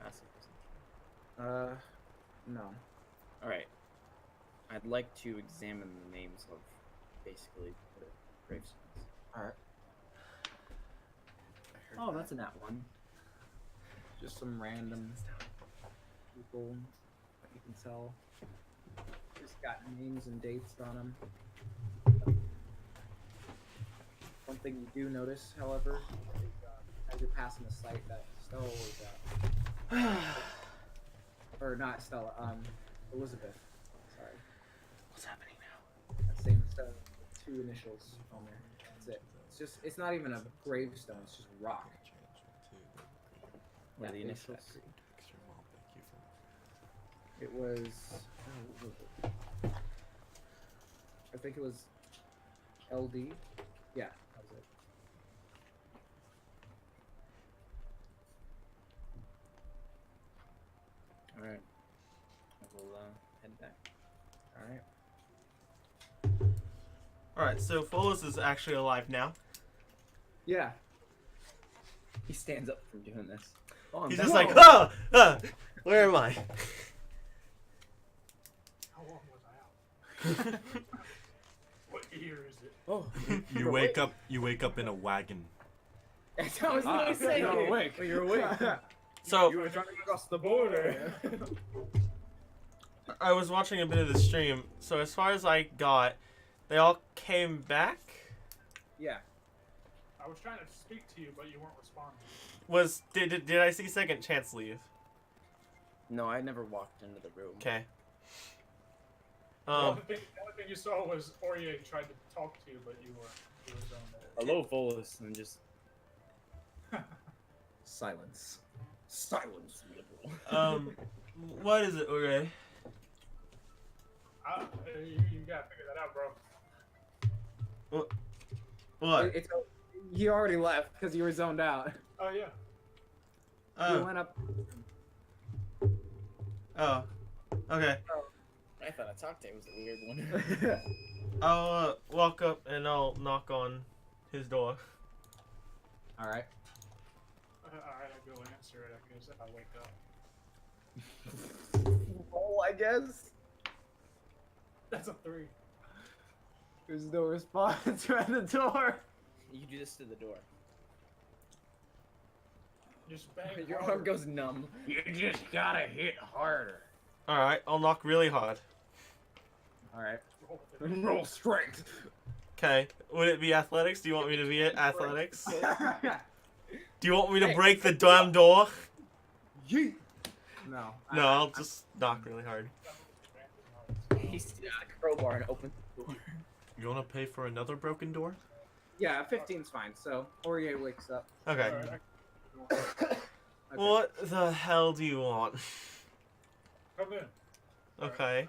Passive. No. All right. I'd like to examine the names of basically the gravestones. All right. Oh, that's a nat one. Just some random people that you can tell. Just got names and dates on them. One thing you do notice, however, is as you're passing a site that Stella was or not Stella, Elizabeth. Sorry. What's happening now? That same Stella, with 2 initials on there. That's it. It's not even a gravestone. It's just rock. What are the Yeah, initials? It was. What was it? I think it was LD. Yeah, that was it. All right. I will head back. All right. Alright, so Folas is actually alive now. Yeah. He stands up from doing this. Oh, He's just like, ah! Where am I? How long was I out? What year is it? Oh, You wake up. You wake up in a wagon. That's what I was gonna say. you're awake. You're awake. So, You were trying to cross the border. I was watching a bit of the stream, so as far as I got, they all came back? Yeah. I was trying to speak to you, but you weren't responding. Did I see Second Chance leave? No, I never walked into the room. Okay. The only thing you saw was Aurier tried to talk to you, but you were zoned out. Hello, Folas, and just Silence. silence, liberal. What is it, Ure? You gotta figure that out, bro. What? He already left because you were zoned out. Oh yeah. You went up. Oh. Okay. I thought I talked to him was a weird one. I'll walk up and I'll knock on his door. All right. Alright, I'll go answer it, I guess, if I wake up. Oh, I guess. That's a 3. There's no response at the door. You do this to the door. Just bang Your harder. arm goes numb. You just gotta hit harder. Alright, I'll knock really hard. All right. Roll with it. Roll strength. Okay. Would it be athletics? Do you want me to be at athletics? Do you want me to Hey. break the damn door? Yeet. No. No, I'll just knock really hard. He steals the crowbar and opens the door. You wanna pay for another broken door? Yeah, 15's fine. So Aurier wakes up. Okay. Alright, Okay. What the hell do you want? come in. Okay.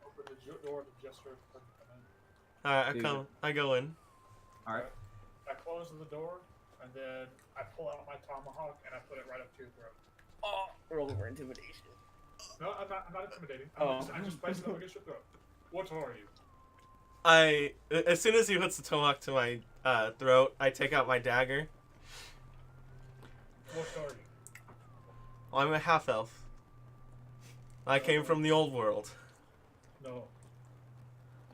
Open the door to gesture for him to come in. Alright, Dude. I go in. All right. I close the door, and then I pull out my tomahawk and I put it right up to your throat. Oh, roll for intimidation. No, I'm not intimidating. Oh. I just place it up against your throat. What are you? As soon as he puts the tomahawk to my throat, I take out my dagger. What are you? I'm a half elf. I came from the old world. No.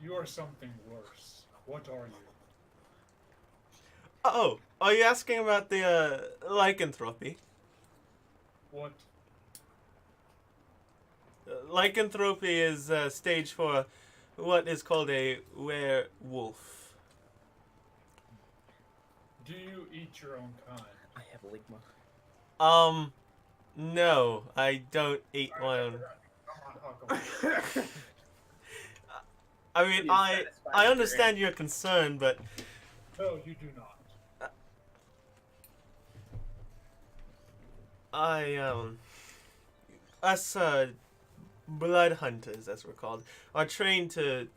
You are something worse. What are you? Oh, are you asking about the lycanthropy? What? Lycanthropy is a stage for what is called a werewolf. Do you eat your own kind? I have ligma. No, I don't eat my own. Come on, Huckle. I mean, I understand your concern, but No, you do not. us blood hunters, as we're called, are trained to.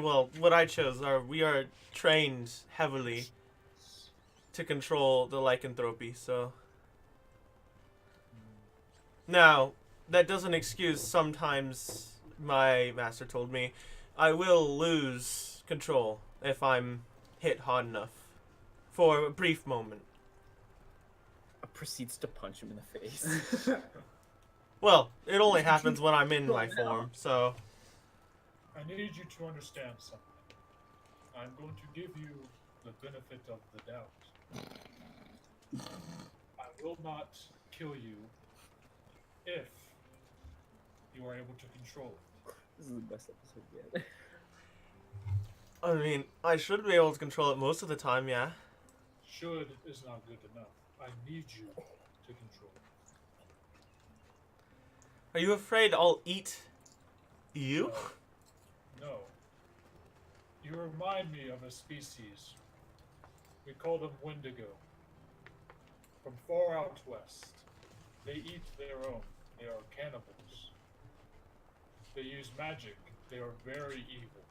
Well, what I chose we are trained heavily to control the lycanthropy. So now that doesn't excuse. Sometimes my master told me I will lose control if I'm hit hard enough for a brief moment. Proceeds to punch him in the face. Well, it only happens when I'm in my form, so. I need you to understand something. I'm going to give you the benefit of the doubt. I will not kill you if you are able to control it. This is the best episode yet. I mean, I should be able to control it most of the time, yeah. Should is not good enough. I need you to control. Are you afraid I'll eat you? No. You remind me of a species. We call them Wendigo. From far out west. They eat their own. They are cannibals. They use magic. They are very evil.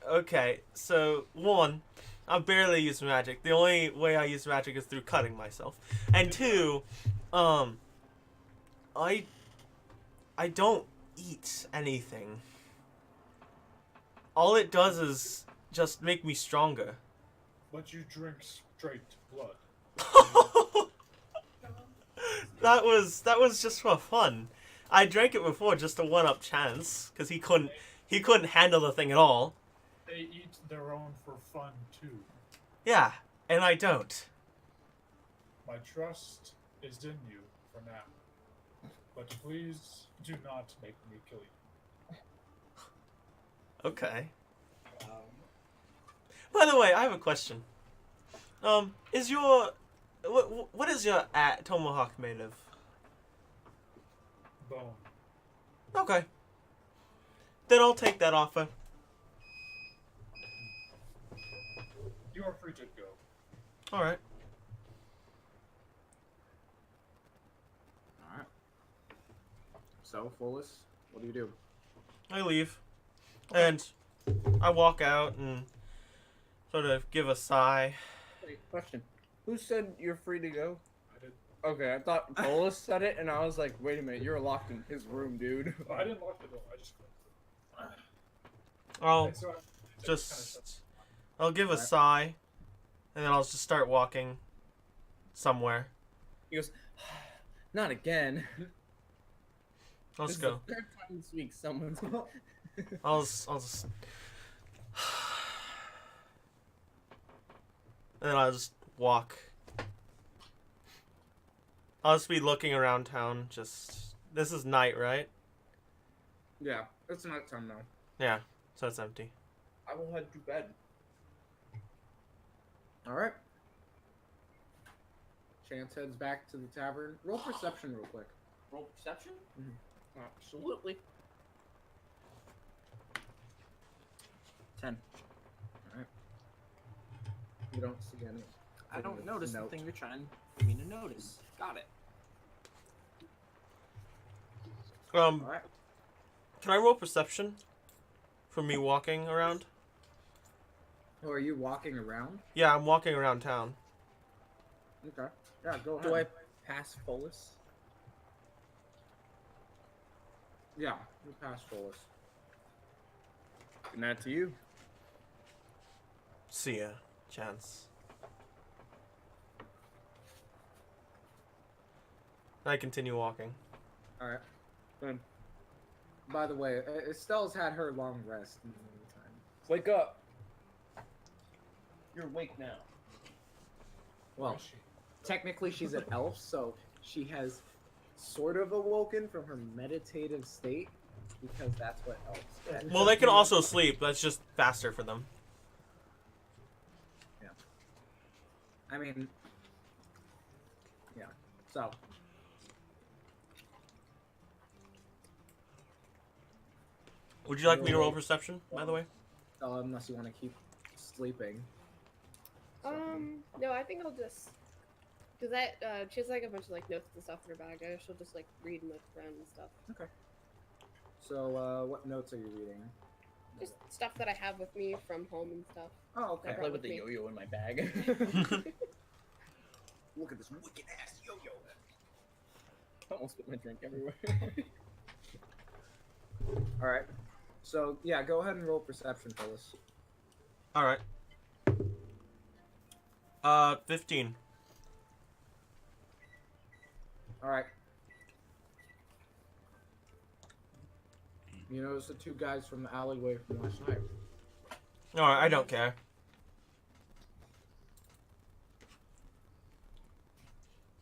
Okay, so one, I barely use magic. The only way I use magic is through cutting myself. And two, I don't eat anything. All it does is just make me stronger. But you drink straight blood. That was just for fun. I drank it before just a 1-up chance because he couldn't handle the thing at all. They eat their own for fun too. Yeah, and I don't. My trust is in you for now. But please do not make me kill you. Okay. By the way, I have a question. Is your what is your tomahawk made of? Bone. Okay. Then I'll take that offer. You are free to go. All right. All right. So, Folas, what do you do? I leave, and I walk out and sort of give a sigh. Wait, question. Who said you're free to go? I did. Okay, I thought Paulus said it, and I was like, wait a minute, you're locked in his room, dude. I didn't lock the door. I just closed it. I'll And so I'll give a sigh, and then I'll just start walking somewhere. He goes, not again. Let's This is go. the third time this week someone's. I'll just and then I'll just walk. I'll just be looking around town. This is night, right? Yeah, it's not time now. Yeah, so it's empty. I will head to bed. All right. Chance heads back to the tavern. Roll perception real quick. Roll perception? Absolutely. 10. All right. You don't see any. I don't notice the note. thing you're trying for me to notice. Got it. All right. Can I roll perception for me walking around? Oh, are you walking around? Yeah, I'm walking around town. Okay. Yeah, go ahead. Do I pass Folas? Yeah, you pass Folas. Good night to you. See ya, Chance. I continue walking. All right. Good. By the way, Estelle's had her long rest in the meantime. Wake up. You're awake now. Well, technically she's an elf, so she has sort of awoken from her meditative state because that's what elves do. Well, they can also sleep. That's just faster for them. Yeah. I mean, yeah. So, Would you like me to roll perception, by the way? unless you want to keep sleeping. No, I think I'll just. Cause that she has like a bunch of like notes and stuff in her bag. I guess she'll just like read and look around and stuff. Okay. So, what notes are you reading? Just stuff that I have with me from home and stuff. Oh, I okay. play with the yo-yo in my bag. Look at this wicked ass yo-yo. I almost put my drink everywhere. All right. So, yeah, go ahead and roll perception, Phyllis. All right. 15. All right. You notice the two guys from the alleyway from last night. All right, I don't care.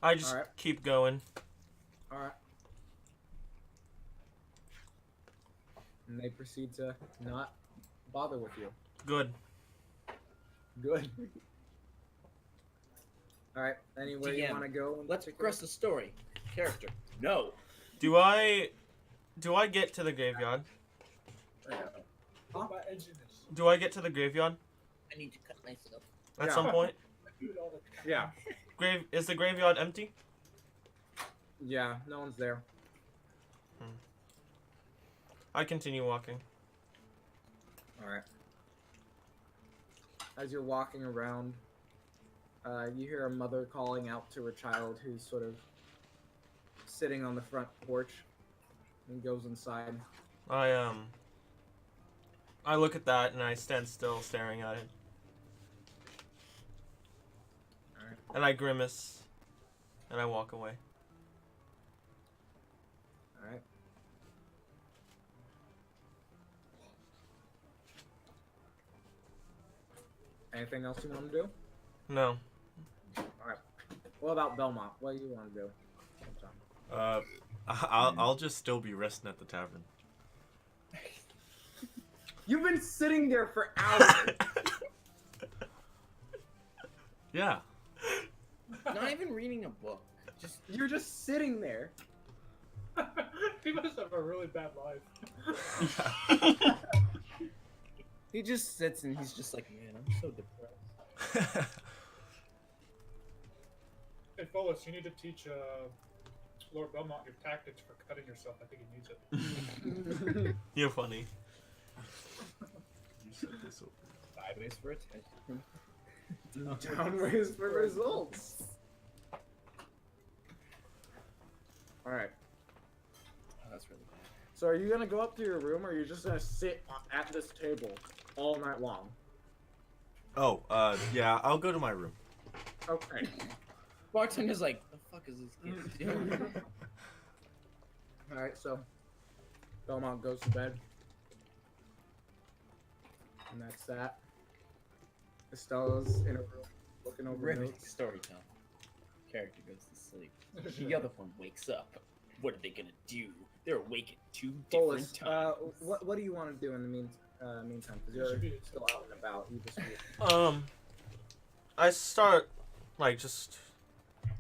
I just All right. keep going. All right. And they proceed to not bother with you. Good. Good. All right. Anywhere you DM, want to go? Let's progress the story. Character. No. Do I get to the graveyard? My engine is. Do I get to the graveyard I need to cut myself. at Yeah. some point? I do it all the time. Yeah. Is the graveyard empty? Yeah. No one's there. I continue walking. All right. As you're walking around, you hear a mother calling out to her child, who's sort of sitting on the front porch, and goes inside. I look at that and I stand still, staring at it. All right. And I grimace, and I walk away. All right. Anything else you want to do? No. All right. What about Belmont? What do you want to do? I'll just still be resting at the tavern. You've been sitting there for hours. Yeah. Not even reading a book. You're just sitting there. He must have a really bad life. He just sits and he's just like, man, I'm so depressed. Hey, Folas, you need to teach Lord Belmont your tactics for cutting yourself. I think he needs it. You're funny. You said this over. Sideways for attention. Downways for results. All right. Oh, that's really bad. So are you gonna go up to your room, or are you just gonna sit at this table all night long? Oh, yeah, I'll go to my room. Okay. Bartender's like, the fuck is this kid doing? All right. So Belmont goes to bed, and that's that. Estella's in a room looking over Riveting notes. story time. Character goes to sleep. The other one wakes up. What are they gonna do? They're awake at two different Folas, times. what do you want to do in the meantime? Because you're still out and about. You just I start,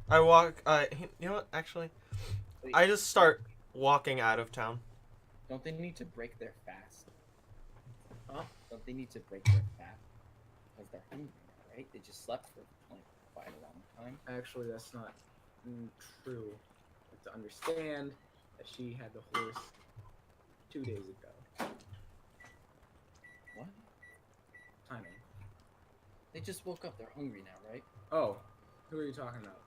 I walk, you know what, actually, I just start walking out of town. Don't they need to break their fast? Huh? Don't they need to break their fast? Because they're hungry now, right? They just slept for like quite a long time. Actually, that's not true. You have to understand that she had the horse 2 days ago. What? Timing. They just woke up. They're hungry now, right? Oh, who are you talking about?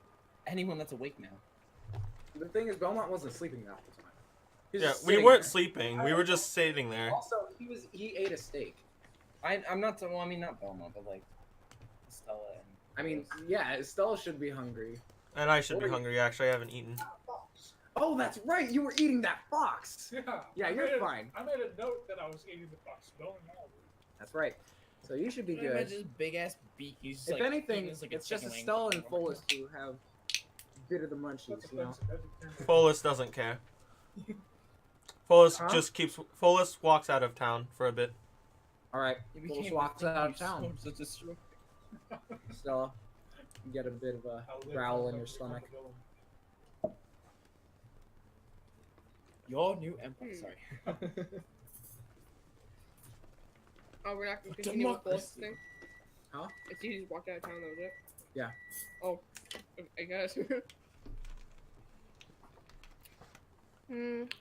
Anyone that's awake now. The thing is, Belmont wasn't sleeping half the time. He was Yeah, just we sitting weren't there. sleeping. We were just sitting there. Also, he ate a steak. I'm not. Well, I mean, not Belmont, but like Stella and. I mean, yeah, Estella should be hungry. And I should What be are you- hungry, actually. I haven't eaten. Fox. Oh, that's right. You were eating that fox. Yeah. Yeah, I you're made fine. I made a note that I was eating the fox. No one knows. That's right. So you should be Can you imagine good. this big ass beak? He's just, If like, anything, eating this like a it's just chicken wing. Estella and Folas who have bit of the munchies, That's you know. offensive. Folas doesn't care. Folas Huh? just keeps. Folas walks out of town for a bit. All right, He Folas became walks out of town. Such a destroyer. Stella, you get a bit of a I'll live growl on in your the stomach. villain. Your new empire. Sorry. Oh, we're not gonna continue with this Democracy. thing? Huh? If you just walked out of town, that was it? Yeah. Oh, I guess.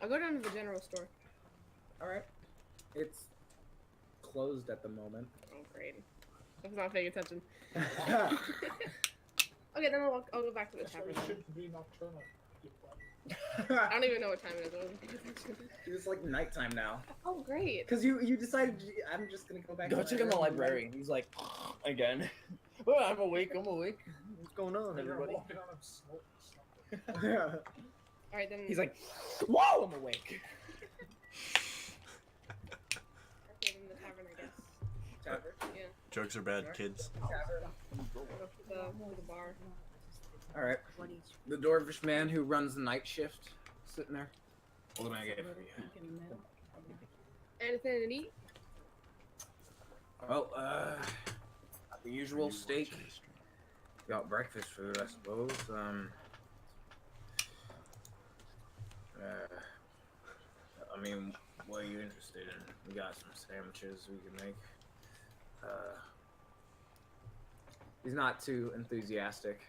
I'll go down to the general store. All right. It's closed at the moment. Oh, great. I was not paying attention. Okay, then I'll go back to the That's why tavern. you shouldn't be nocturnal. You play. I don't even know what time it is. I wasn't paying attention. It's like nighttime now. Oh, great. Cause you decided I'm just gonna go back. Go to check in the room. library. He's like, again. Well, I'm awake. I'm awake. What's going on, You're everybody? walking on and smoking something. Yeah. Alright, then. He's like, whoa, I'm awake. Okay, then the tavern, I guess. Tavern. Yeah. Jokes are bad, kids. Tavern. Go to the bar. All right. The dwarvish man who runs the night shift sitting there. What am I getting for you? Anything to eat? Well, the usual steak, Got breakfast food, I suppose. I mean, what are you interested in? We got some sandwiches we can make. He's not too enthusiastic.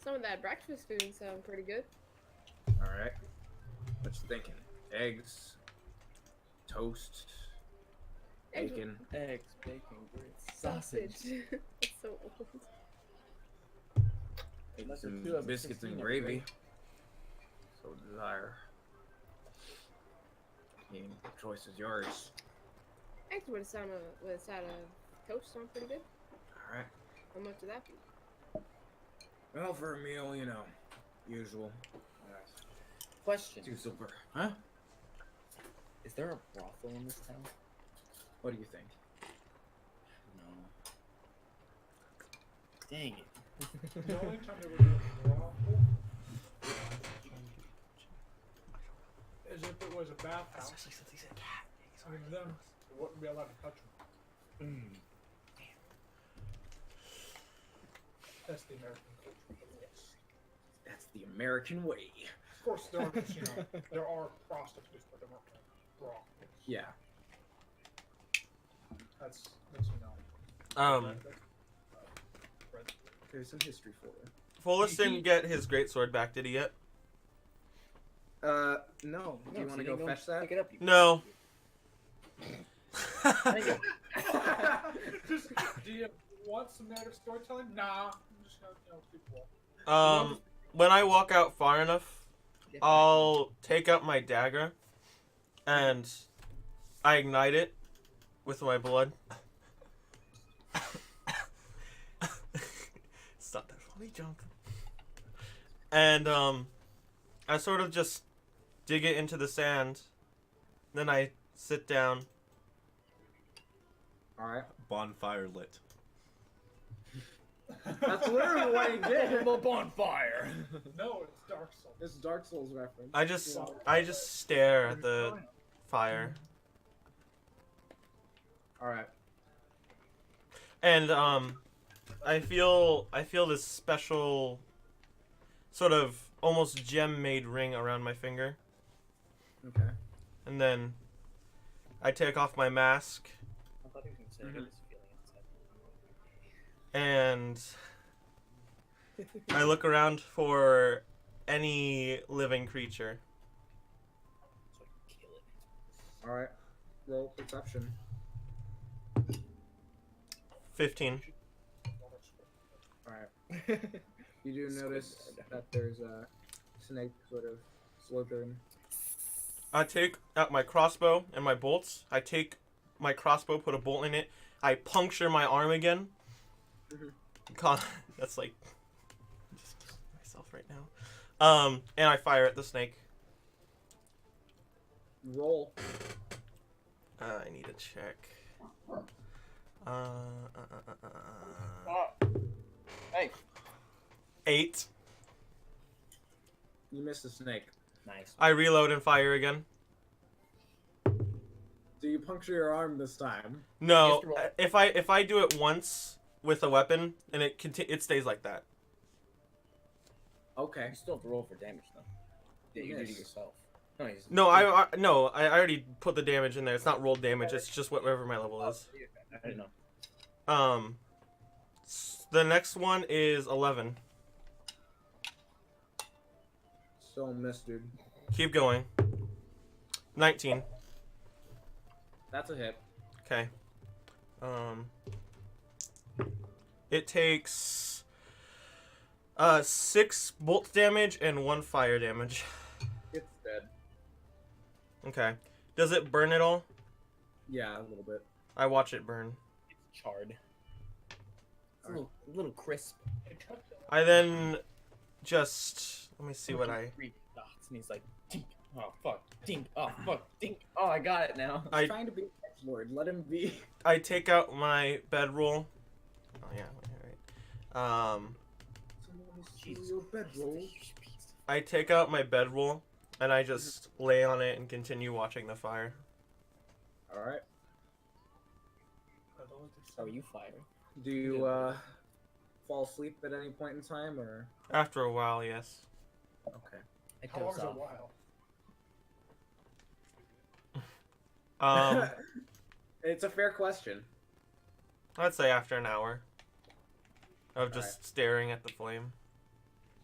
Some of that breakfast food sound pretty good. All right. What you thinking? Eggs, toast, Eggs- bacon. Eggs, bacon, grits, Sausage. That's so old. Maybe Unless some it's 2016 biscuits and every gravy. day. So desire. I mean, choice is yours. Eggs with a side of toast sound pretty good. All right. How much would that be? Well, for a meal, you know, usual. Question: 2 silver. Huh? Is there a brothel in this town? What do you think? No. Dang it. The only time there would be a brothel is if it was a bathhouse. Especially since he's a cat. He's I mean, then we wouldn't be allowed to touch them. That's the American culture. Yes. That's the American way. Of course, there are, there are prostitutes, but they're not brothels. Yeah. That's you know. Um, There's some history for you. Folas didn't get his greatsword back, did he yet? No. Do you want to go fetch that? Pick it up. You No. Just, do you want some narrative storytelling? Nah. I'm just gonna, people. When I walk out far enough, I'll take out my dagger, and I ignite it with my blood. It's not that funny, Jonathan. And I sort of just dig it into the sand. Then I sit down. All right. Bonfire lit. That's literally what he did. the bonfire. No, it's Dark Souls. This is Dark Souls reference. I just stare at the fire. All right. And I feel this special sort of almost gem-made ring around my finger. Okay. And then I take off my mask I thought he was gonna say Mhm. his feeling inside. and I look around for any living creature. So I can kill it. All right. Roll perception. 15. All right. You do notice that there's a snake sort of slithering. I take out my crossbow and my bolts. I take my crossbow, put a bolt in it. I puncture my arm again. God, that's like just myself right now. And I fire at the snake. Roll. I need to check. Hey. 8. You missed the snake. Nice. I reload and fire again. Do you puncture your arm this time? No, Just roll. if I do it once with a weapon and it stays like that. Okay. You still have to roll for damage though. Yeah, you do Yes. to yourself. No, No, I already put the damage in there. It's not rolled damage. It's just whatever my level is. I didn't know. The next one is 11. Still missed, dude. Keep going. 19. That's a hit. Okay. It takes 6 bolt damage and 1 fire damage. It's dead. Okay. Does it burn at all? Yeah, a little bit. I watch it burn. It's charred. It's a little crisp. I then just let me see what I 3 dots, and he's like, dink. Oh fuck, dink. Oh fuck, dink. Oh, I got it now. He's trying to be an edgelord. Let him be. I take out my bedroll. Oh yeah, right. Jesus Your bedroll. I take out my bedroll and I just lay on it and continue watching the fire. All right. Oh, you fire. Do you fall asleep at any point in time, or After a while, yes. okay? It How long goes is a off. while? It's a fair question. I'd say after an hour of just Alright. staring at the flame.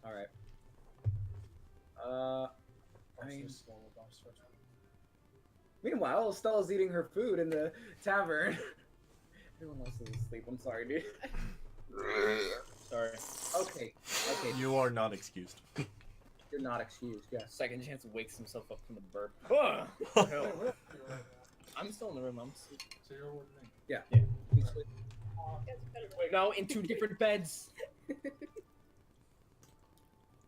All right. I mean, meanwhile, Stella's eating her food in the tavern. Everyone else is asleep. I'm sorry, dude. Sorry. Okay. Okay. You are not excused. You're not excused. Yes. Second chance wakes himself up from the burp. Hell. I'm still in the room. I'm asleep. So you're with me. Yeah. Yeah. He's asleep. Wait, No, in 2 different beds. yeah,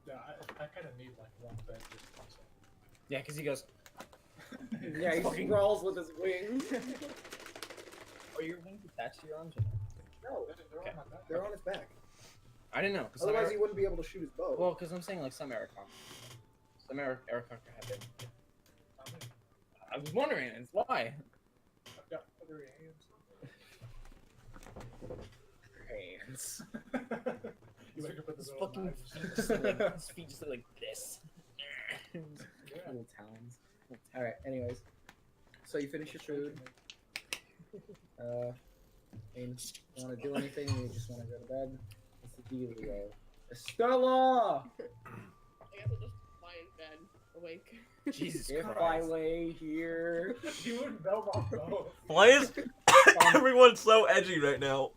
I kind of need like one bed just to myself. Yeah, because he goes. Yeah, he Fucking- sprawls with his wings. Are your wings attached to your arms? Or no? No, They're Okay. on my back. they're on his back. I didn't know. 'Cause some Otherwise, Eric- he wouldn't be able to shoot his bow. well, because I'm saying like some Aircock. Some Aircock have it. I'm in. I was wondering, it's why. I've got other hands. Hands. You wake up at the His middle of the fucking night, feet just look like, his feet just look like this. yeah. Little talons. All right. Anyways, so you finish your food. And you want to do anything? Or you just want to go to bed? What's the dealio? Estella! I guess I'll just lie in bed, awake. Jesus If I Christ. lay here. You and Belmont both. Why is everyone so edgy right now?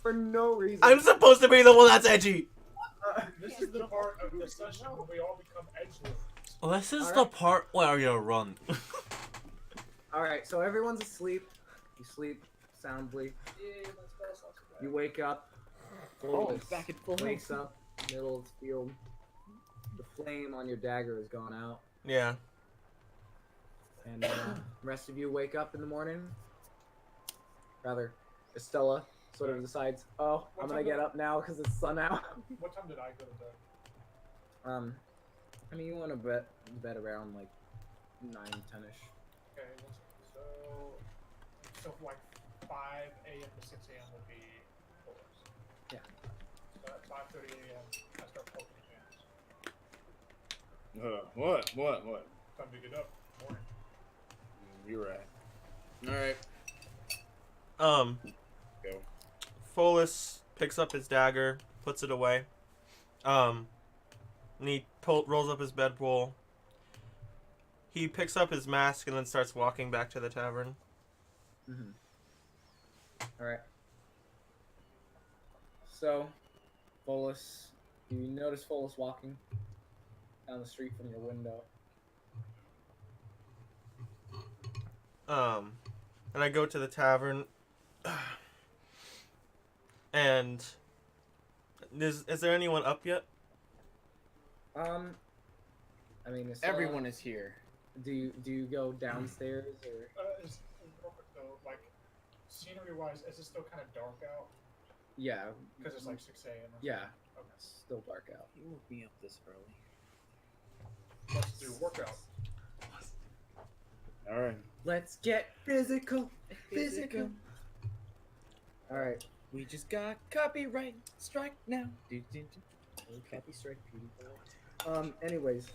For no reason. I'm supposed to be the one that's edgy. This is the part of the session when we all become edgelords. Well, this is Alright. the part where you run. Alright, so everyone's asleep. You sleep soundly. You wake up. Oh, Folas it's back at full wakes health. up, middle of the field. The flame on your dagger has gone out. Yeah. And the rest of you wake up in the morning. Rather, Estella sort of decides, oh, I'm gonna get up now because it's sun out. What time did I go to bed? I mean, you want to bet around like 9-10ish. Okay, so like 5 a.m. to 6 a.m. would be Folas. Yeah. So at 5:30 a.m. I start poking hands. What? Time to get up. Morning. You're right. Alright. Go. Folas picks up his dagger, puts it away. And he rolls up his bedroll. He picks up his mask and then starts walking back to the tavern. Mm-hmm. Alright. So, Folas, you notice Folas walking down the street from your window. And I go to the tavern. And is there anyone up yet? I mean, Everyone is here. Do you go downstairs or? Is real quick though, like scenery-wise, is it still kind of dark out? Yeah. Because it's like 6 a.m. or Yeah. something? Okay. It's still dark out. You woke me up this early. Let's do workout. Alright. Let's get physical. Physical. All right. We just got copyright strike now. Copy strike, beautiful. Anyways.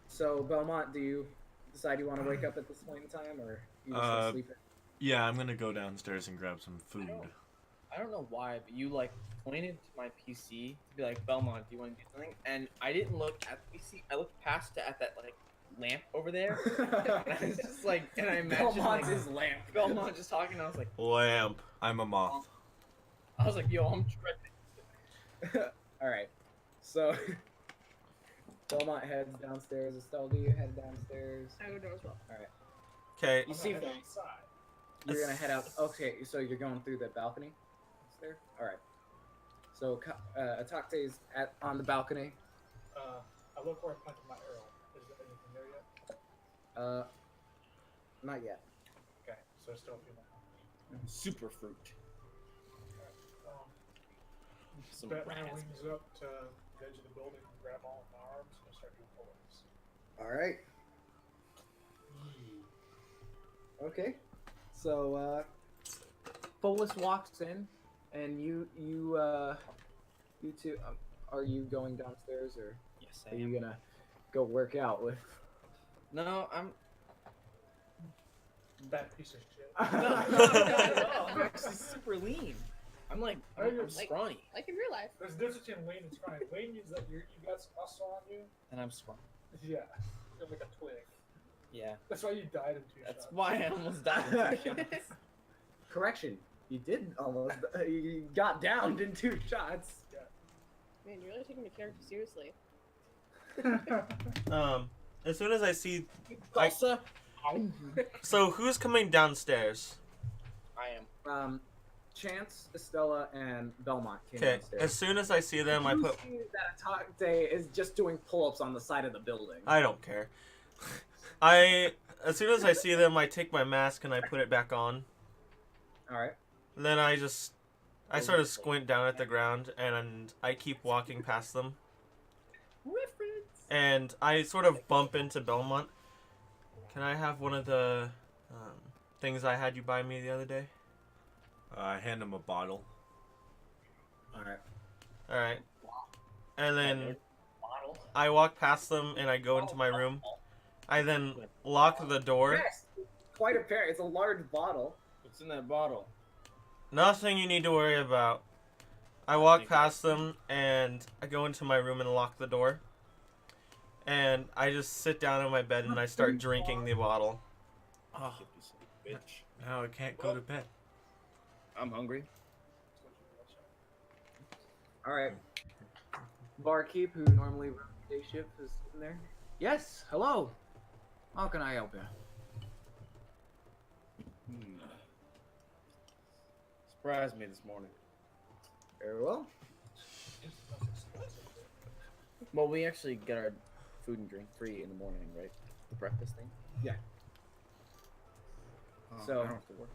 So Belmont, do you decide you want to wake up at this point in time, or you just gonna sleep? Yeah, I'm gonna go downstairs and grab some food. I don't know why, but you like pointed to my PC to be like, Belmont, do you want to do something? And I didn't look at the PC. I looked past it at that like lamp over there. And I was just like, and I imagined Belmont's like, his lamp. Belmont just talking. And I was like, Lamp. I'm a moth. yo, I'm tripping. All right. So Belmont heads downstairs. Estelle, do you head downstairs? I would know as well. Okay. You I'm see, gonna head outside. you're gonna head out. Okay, so you're going through the balcony. There. All right. So Atakte's on the balcony. I look where I planted my arrow. Is there anything there yet? Not yet. Okay, so still a few more. Super fruit. Some Bet my raspberry. wings up to the edge of the building and grab all of my arms and start doing pull-ups. All right. Okay. So Folas walks in, and you two, are you going downstairs, or Yes, are you gonna go work out with? No, I'm. That piece of shit. I'm actually super lean. I'm like, I'm Like- scrawny. Like in real life. There's a difference between lean and scrawny. Lean means that you got some muscle on you. And I'm scrawny. Yeah. You're like a twig. Yeah. That's why you died in 2 That's shots. why I almost died in 2 shots. Correction, you did almost. You got downed in 2 shots. Man, you're really taking the character seriously. As soon as I see, Salsa? so who's coming downstairs? I am. Chance, Estella, and Belmont came Okay, downstairs. as soon as I see them, I You put. see that Atate is just doing pull-ups on the side of the building. I don't care. As soon as I see them, I take my mask and I put it back on. All right. Then I sort of squint down at the ground and I keep walking past them. Reference. And I sort of bump into Belmont. Can I have one of the things I had you buy me the other day? I hand him a bottle. All right. Alright. And then Bottle. I walk past them and I go into my room. I then lock the door. Yes. Quite apparent. It's a large bottle. What's in that bottle? Nothing you need to worry about. I walk past them and I go into my room and lock the door. And I just sit down in my bed and I start drinking the bottle. Oh, Bitch. now I can't go to bed. I'm hungry. All right. Barkeep, who normally runs the day shift, is in there. Yes. Hello. How can I help you? Surprised me this morning. Very well. Well, we actually get our food and drink free in the morning, right? The breakfast thing. Yeah. Oh, So- I don't have to work.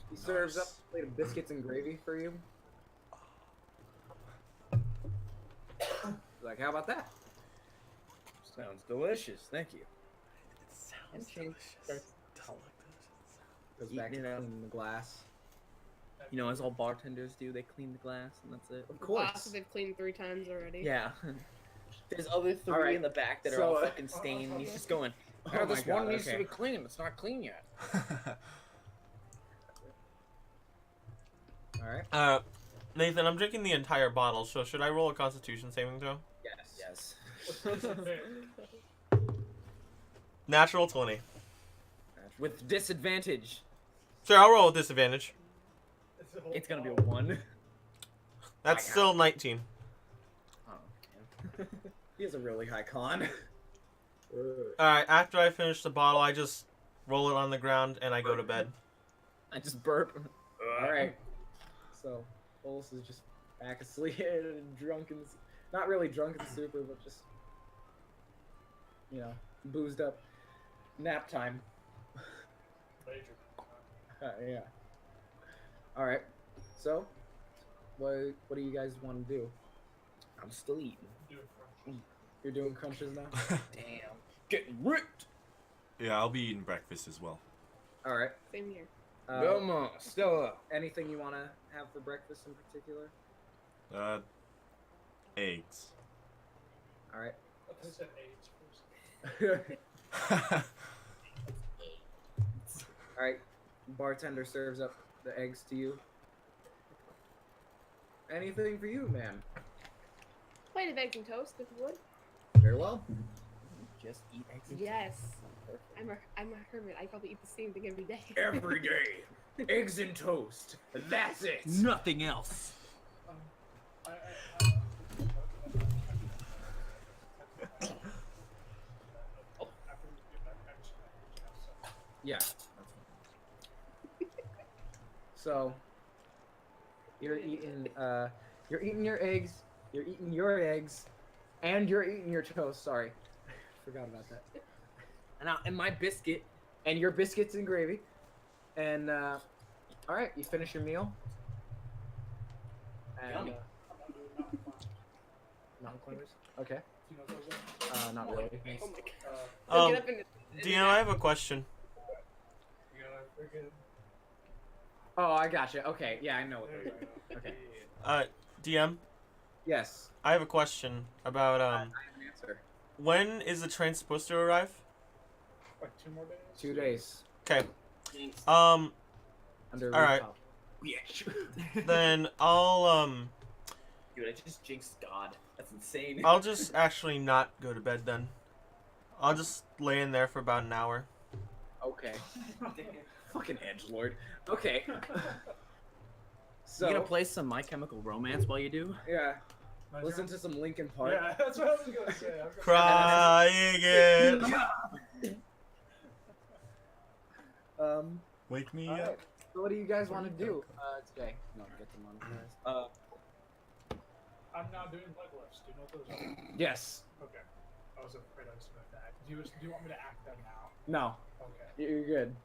He serves up a plate of biscuits and gravy for you. Like, how about that? Sounds delicious. Thank you. It sounds And change delicious. starts Doesn't look Goes Eating back to it up. cleaning the glass. You know, as all bartenders do, they clean the glass and that's it. Of Glasses course. they've cleaned 3 times already. Yeah. There's other 3 All right. in the back that are So, all fucking stained. And he's just going, Oh "Oh, this my one God, needs to okay. be clean. It's not clean yet." delicious. All right. Nathan, I'm drinking the entire bottle, so should I roll a Constitution saving throw? Yes. Yes. Natural 20. With disadvantage. Sure, I'll roll with disadvantage. It's gonna be a 1. That's still 19. Oh, okay. He has a really high con. Alright, after I finish the bottle, I just roll it on the ground and I go to bed. I just burp. All right. So, Bolus is just back asleep, drunk and not really drunk and super, but just boozed up. Nap time. Yeah. All right. So, what do you guys want to do? I'm still eating. You're doing crunches now. Damn. Getting ripped. Yeah, I'll be eating breakfast as well. All right. Same here. Come on, Stella. Anything you want to have for breakfast in particular? Eggs. All right. I said AIDS first. All right. Bartender serves up the eggs to you. Anything for you, man? Plate of eggs and toast, if you would. Very well. Just eat eggs. and Yes. toast. I'm a hermit. I probably eat the same thing every day. Every day, eggs and toast. That's it. Nothing else. Yeah. So you're eating your eggs, and you're eating your toast. Sorry, forgot about that. And my biscuit. And your biscuits and gravy. And all right, you finish your meal. And, Yummy. non-climbers. Okay. Not really. Oh my god. Um, Get up and Dino, I have a question. Oh, I gotcha. Okay, yeah, I know what those are. Okay. DM, Yes. I have a question about I have an answer. when is the train supposed to arrive? Like 2 more days. 2 days. Okay. Jinx. Under All right. rooftop. Yeah. Then I'll Dude, I just jinxed God. That's insane. I'll just actually not go to bed then. I'll just lay in there for about an hour. Okay. Fucking edgelord. Okay. So You gonna play some My Chemical Romance while you do? yeah, My listen turn? to some Linkin Park. Yeah, that's what I was gonna say. I was gonna Crying it. Wake me All up. right. So what do you guys want to do today? No, get them on. I'm not doing leg lifts. Do you know what those are? Yes. Okay. I was afraid I was going to act. Do you want me to act them now? No. Okay. You're good.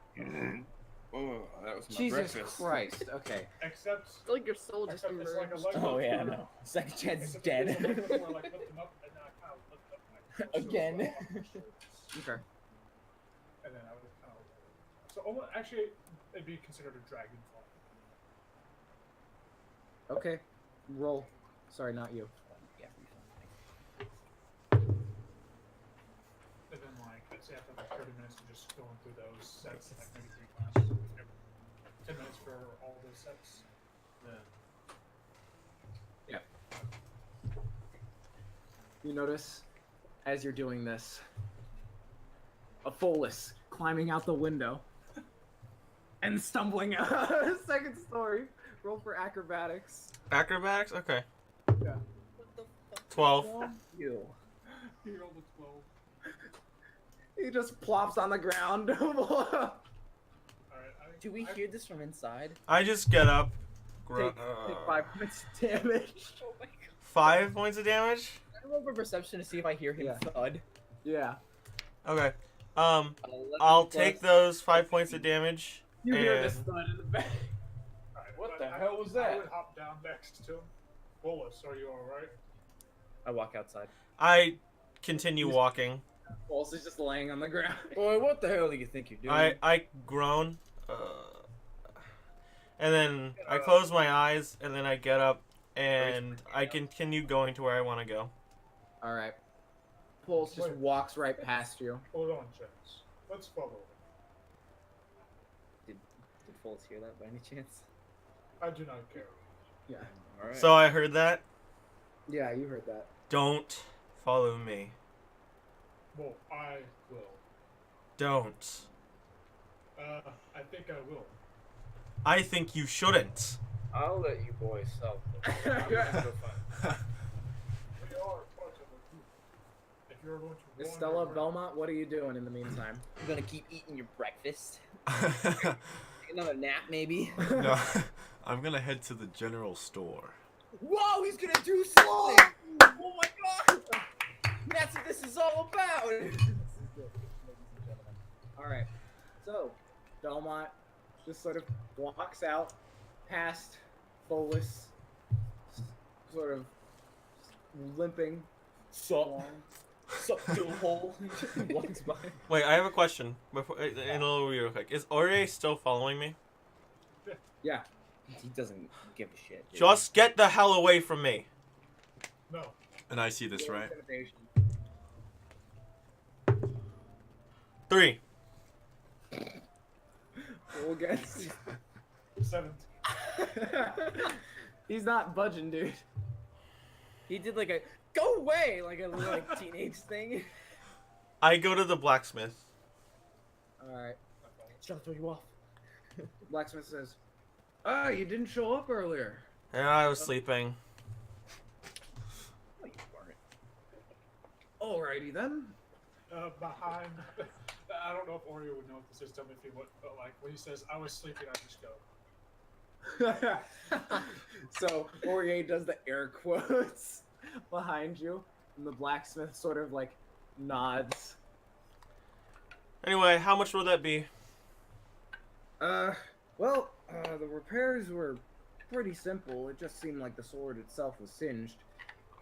Oh, that was my Jesus breakfast. Christ. Okay. Except I feel like your soul just except it's like a emerged. leg Oh lift yeah, where- no. Second chance is except dead. it's a leg lift where I, like lift them up and then I kind of lift up my shoulders Again. up on my shoulders. Okay. And then I would kind of so almost, actually it'd be considered a dragon fall. Okay. Roll. Sorry, not you. Yeah, And then like I'd say after like 30 minutes of just going through those sets, like maybe 3 classes, 10 minutes for all those sets. You notice, as you're doing this, a Folas climbing out the window and stumbling out a second story. Roll for acrobatics. Acrobatics? Okay. Yeah. 12. You. He rolled a 12. He just plops on the ground. Alright, Do we hear this from inside? I just get up. take 5 points of damage. Oh my god. 5 points of damage? I roll for perception to see if I hear him Yeah. thud. Yeah. Okay. 11 I'll plus- take those 5 points of damage. You hear And- this thud in the back. Alright, What but the hell was that? I would hop down next to him. Bolus, are you alright? I walk outside. I continue walking. Folas is just laying on the ground. Boy, what the hell do you think you're doing? I groan. And then I close my eyes, and then I get up, and I continue going to where I want to go. Alright. Folas just walks right past you. Hold on, gents. Let's follow. Did Foles hear that by any chance? I do not care. Yeah. All right. So I heard that. Yeah, you heard that. Don't follow me. Well, I will. Don't. I think I will. I think you shouldn't. I'll let you boys solve this. I'm gonna go find. We are part of a group. If you're going to Miss wander Stella around- Belmont, what are you doing in the meantime? I'm gonna keep eating your breakfast. Take another nap, maybe. No, I'm gonna head to the general store. Whoa, he's gonna do something! Oh my god! That's what this is all about! Alright. So, Belmont just sort of walks out past Folas, sort of limping along. Sup, dual hole. Walks by. Wait, I have a question. Before, in a little real quick, is Ore still following me? Yeah. He doesn't give a shit. Dude. Just get the hell away from me. No. And I see this, right? Intimidation. 3. Roll against. 17. He's not budging, dude. He did like a go away, like a little like teenage thing. I go to the blacksmith. Alright. He's trying to throw you off. Blacksmith says, you didn't show up earlier. Yeah, I was sleeping. No, you weren't. Alrighty then. Behind. I don't know if Oreo would know what this is. Tell me if he would. But like when he says, "I was sleeping," I just go. So Aurier does the air quotes behind you, and the blacksmith sort of like nods. Anyway, how much will that be? Well, the repairs were pretty simple. It just seemed like the sword itself was singed,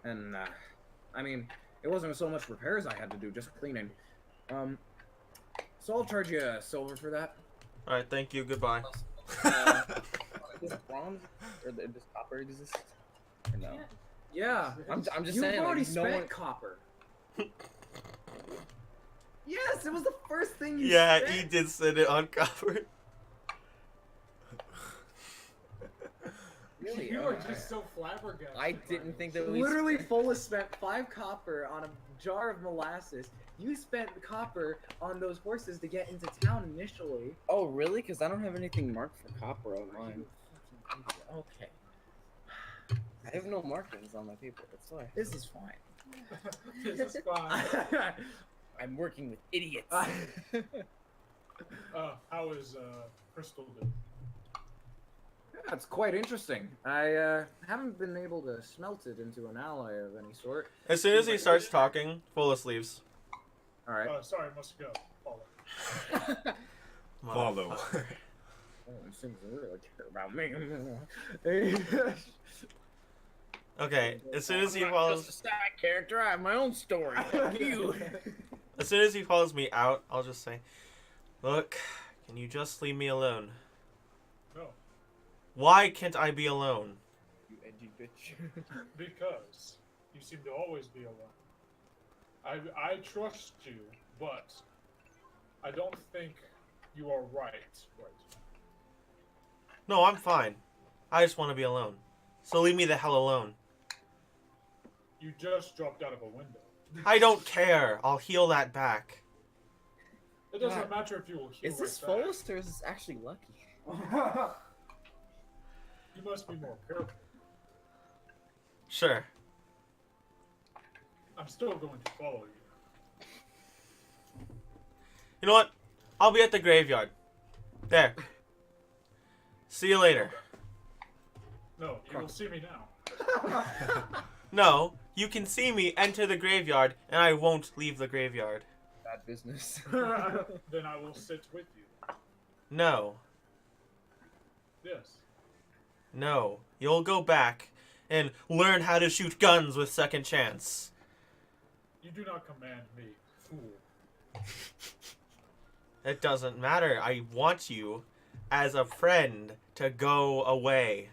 and I mean, it wasn't so much repairs I had to do, just cleaning. So I'll charge you a silver for that. Alright, thank you, goodbye. this bronze or this copper exist? Or no. Yeah. I'm just You've saying. already Like, no spent one. copper. Yes, it was the first thing you Yeah, spent. he did send it on copper. Really? You are just so flabbergasted. I by didn't this. think that we. Literally, Folas spent 5 copper on a jar of molasses. You spent copper on those horses to get into town initially. Oh, really? Because I don't have anything marked for copper on mine. Okay, I have no markings on my paper. That's why. this is fine. This is fine. I'm working with idiots. How is Crystal doing? That's quite interesting. I haven't been able to smelt it into an alloy of any sort. As soon as he starts talking, Folas leaves. All right. Sorry, must go. Follow. Follow. Oh, it seems to really care about me. Okay, as soon as he I'm not follows, just a side character. I have my own story. Fuck you. as soon as he follows me out, I'll just say, "Look, can you just leave me alone? No, Why can't I be alone?" You edgy bitch. because you seem to always be alone. I trust you, but I don't think you are right. No, I'm fine. I just want to be alone. So leave me the hell alone. You just dropped out of a window. I don't care. I'll heal that back. It doesn't matter if you will heal. Is this right back. Folas or is this actually Lucky? You must be more careful. Sure. I'm still going to follow you. You know what? I'll be at the graveyard. There. See you later. No, you will see me now. No, you can see me enter the graveyard, and I won't leave the graveyard. Bad business. Then I will sit with you. No. Yes. No. You'll go back and learn how to shoot guns with second chance. You do not command me, fool. It doesn't matter. I want you, as a friend, to go away.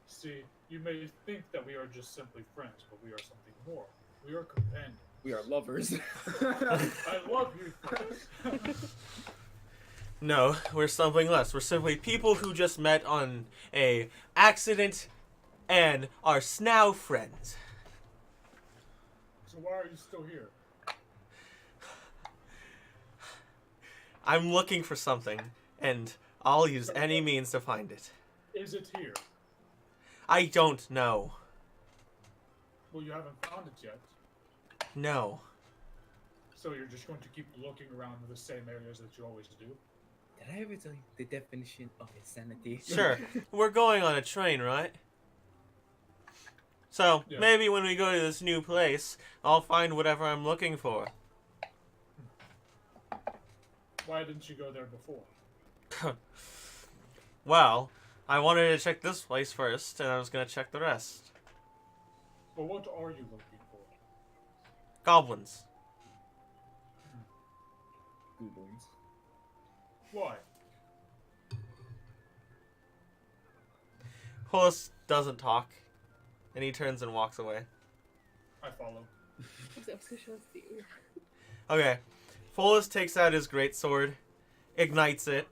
See, you may think that we are just simply friends, but we are something more. We are companions. We are lovers. I love you, friends. No, we're something less. We're simply people who just met on a accident and are now friends. So why are you still here? I'm looking for something, and I'll use any means to find it. Is it here? I don't know. Well, you haven't found it yet. No. So you're just going to keep looking around the same areas that you always do? Did I ever tell you the definition of insanity? Sure. We're going on a train, right? So, Yeah. maybe when we go to this new place, I'll find whatever I'm looking for. Why didn't you go there before? Well, I wanted to check this place first, and I was going to check the rest. Well, what are you looking for? Goblins. Goblins. Why? Folas doesn't talk, and he turns and walks away. I follow. So social esteem. Okay. Folas takes out his greatsword, ignites it.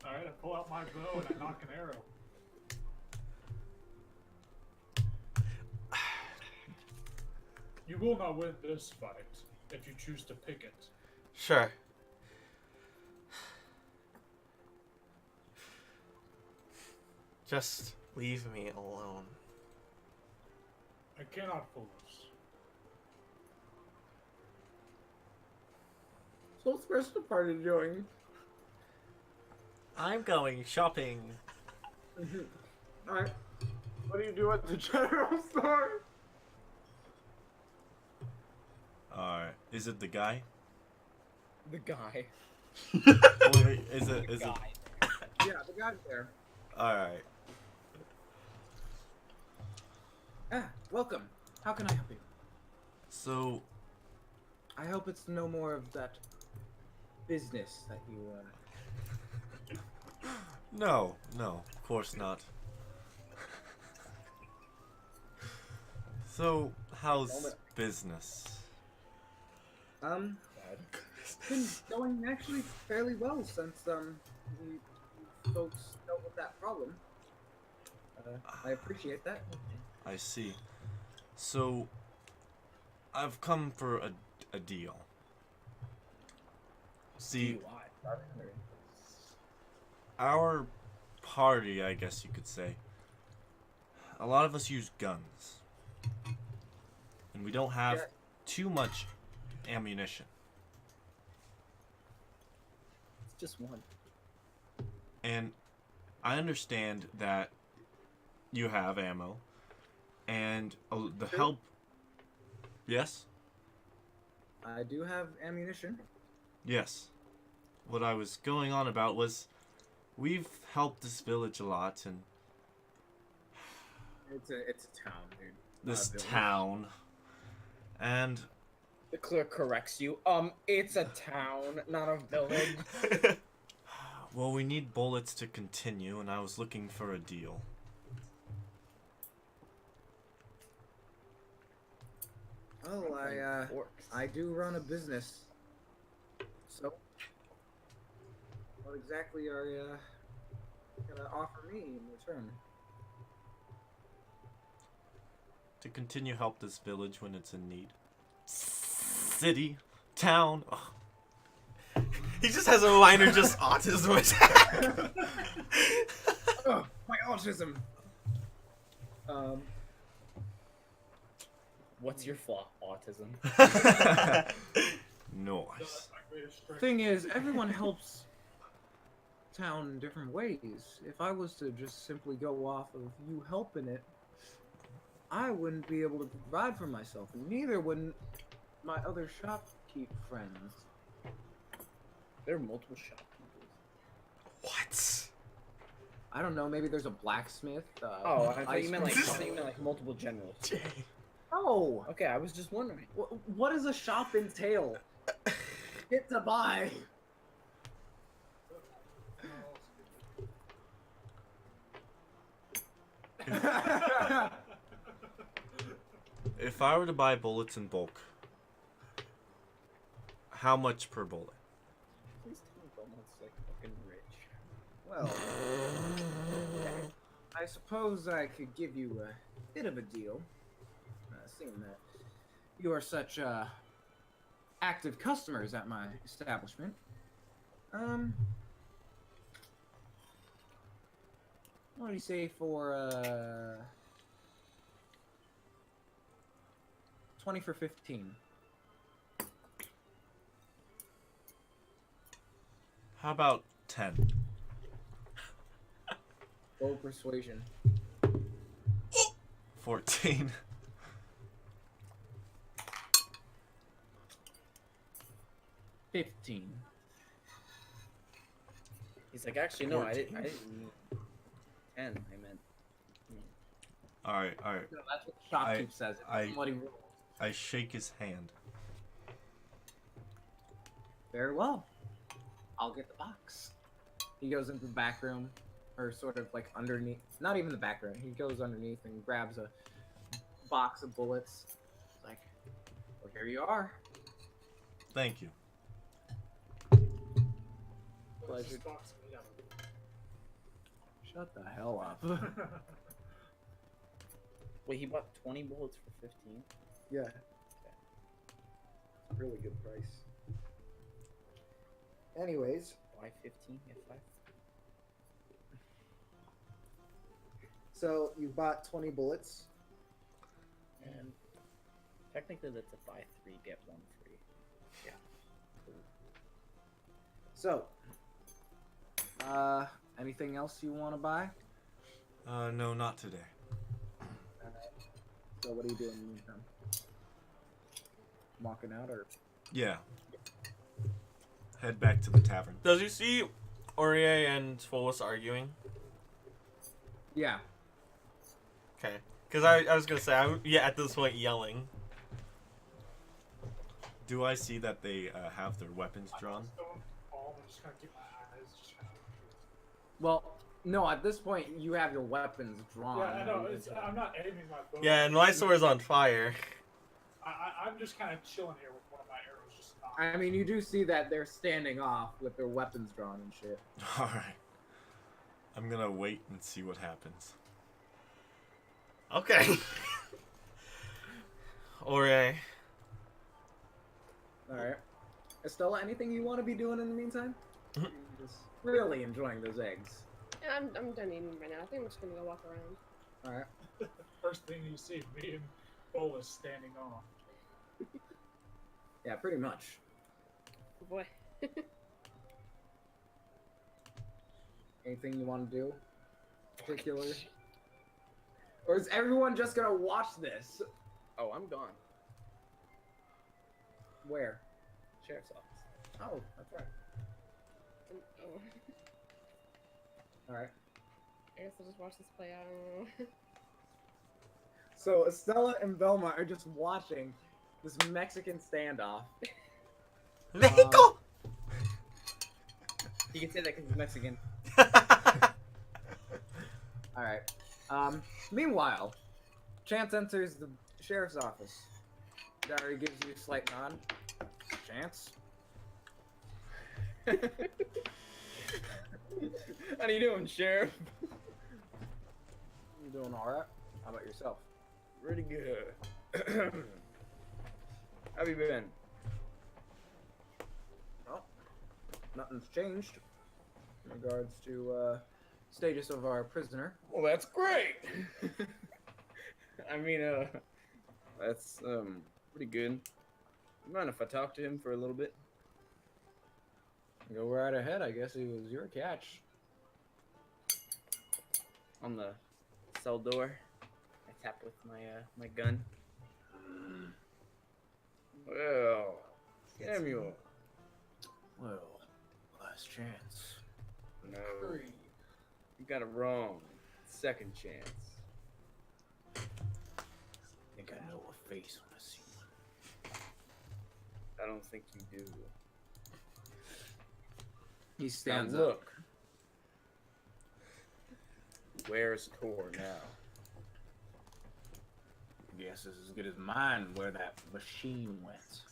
Alright, I pull out my bow and I knock an arrow. You will not win this fight if you choose to pick it. Sure. Just leave me alone. I cannot fool us. So what's the rest of the party doing? I'm going shopping. Alright. What do you do at the general store? Alright. Is it the guy? The guy. Wait, is it? Is it? Guy. Yeah, the guy's there. Alright. Ah, welcome. How can I help you? So, I hope it's no more of that business that you, No, of course not. So, how's business? It's been going actually fairly well since you folks dealt with that problem. I appreciate that. I see. So, I've come for a deal. See, our party, I guess you could say, a lot of us use guns. And we don't have too much ammunition. It's just one. And I understand that you have ammo. And the help... Yes? I do have ammunition. Yes. What I was going on about was we've helped this village a lot, and It's a town, dude. this town, and The clerk corrects you. It's a town, not a village. well, we need bullets to continue, and I was looking for a deal. Oh, I do run a business. So, what exactly are you gonna offer me in return? To continue help this village when it's in need. City, town. Ugh. He just has a minor just autism attack. Oh, my autism. What's your flaw? Autism. Nice. Thing is, everyone helps town in different ways. If I was to just simply go off of you helping it, I wouldn't be able to provide for myself, and neither wouldn't my other shopkeep friends. There are multiple shopkeepers. What? I don't know, maybe there's a blacksmith. Oh, I thought you meant ice- like multiple generals. No! Okay, I was just wondering. What does a shop entail? Get to buy. If I were to buy bullets in bulk, how much per bullet? Please tell me Belmont's like fucking rich. Well, I suppose I could give you a bit of a deal, seeing that you are such active customers at my establishment. What do you say for 20 for 15? How about 10? Roll persuasion. 14. $15. He's like, actually, no, I didn't mean 10. I meant. Alright. No, that's what the shopkeep says. It's what he rolled. I shake his hand. Very well. I'll get the box. He goes into the back room, or sort of like underneath. Not even the back room. He goes underneath and grabs a box of bullets. It's like, well, here you are. Thank you. Pleasure. Shut the hell up. Wait, he bought 20 bullets for 15? Yeah. Really good price. Anyways. Why 15 if 5? So you bought 20 bullets. And technically that's a buy 3, get 1 free. Yeah. So, anything else you want to buy? No, not today. So what are you doing in the meantime? Walking out or? Yeah. Head back to the tavern. Does you see Aurier and Folas arguing? Yeah. Okay. Because I was going to say, at this point, yelling. Do I see that they have their weapons drawn? I'm just gonna keep my eyes just kind of... Well, No, at this point, you have your weapons drawn. Yeah, I know. I'm not aiming my bow. Yeah, and my sword's on fire. I'm just kind of chilling here with one of my arrows just not. I mean, you do see that they're standing off with their weapons drawn and shit. Alright. I'm gonna wait and see what happens. Okay. Alright. Alright. Estella, anything you want to be doing in the meantime? Mhm. You're just really enjoying those eggs. Yeah, I'm done eating right now. I think I'm just gonna go walk around. Alright. First thing you see, me and Folas standing off. Yeah, pretty much. Boy. Anything you want to do? Particular? Or is everyone just gonna watch this? Oh, I'm gone. Where? Sheriff's office. Oh, that's right. Oh. Alright. I guess I'll just watch this play out. I don't know. So Estella and Velma are just watching this Mexican standoff. Mexico! You can say that because he's Mexican. Alright. Meanwhile, Chance enters the sheriff's office. Diary gives you a slight nod. Chance? How you doing, Sheriff? You doing alright? How about yourself? Pretty good. How you been? Well, nothing's changed in regards to status of our prisoner. Well, that's great. I mean, that's pretty good. You mind if I talk to him for a little bit? Go right ahead. I guess it was your catch. On the cell door, I tap with my my gun. Well, Samuel. Well, last chance. No, you got it wrong. Second chance. Think I know a face when I see one. I don't think you do. He stands now up. look. Where's Tor now? Guess it's as good as mine where that machine went.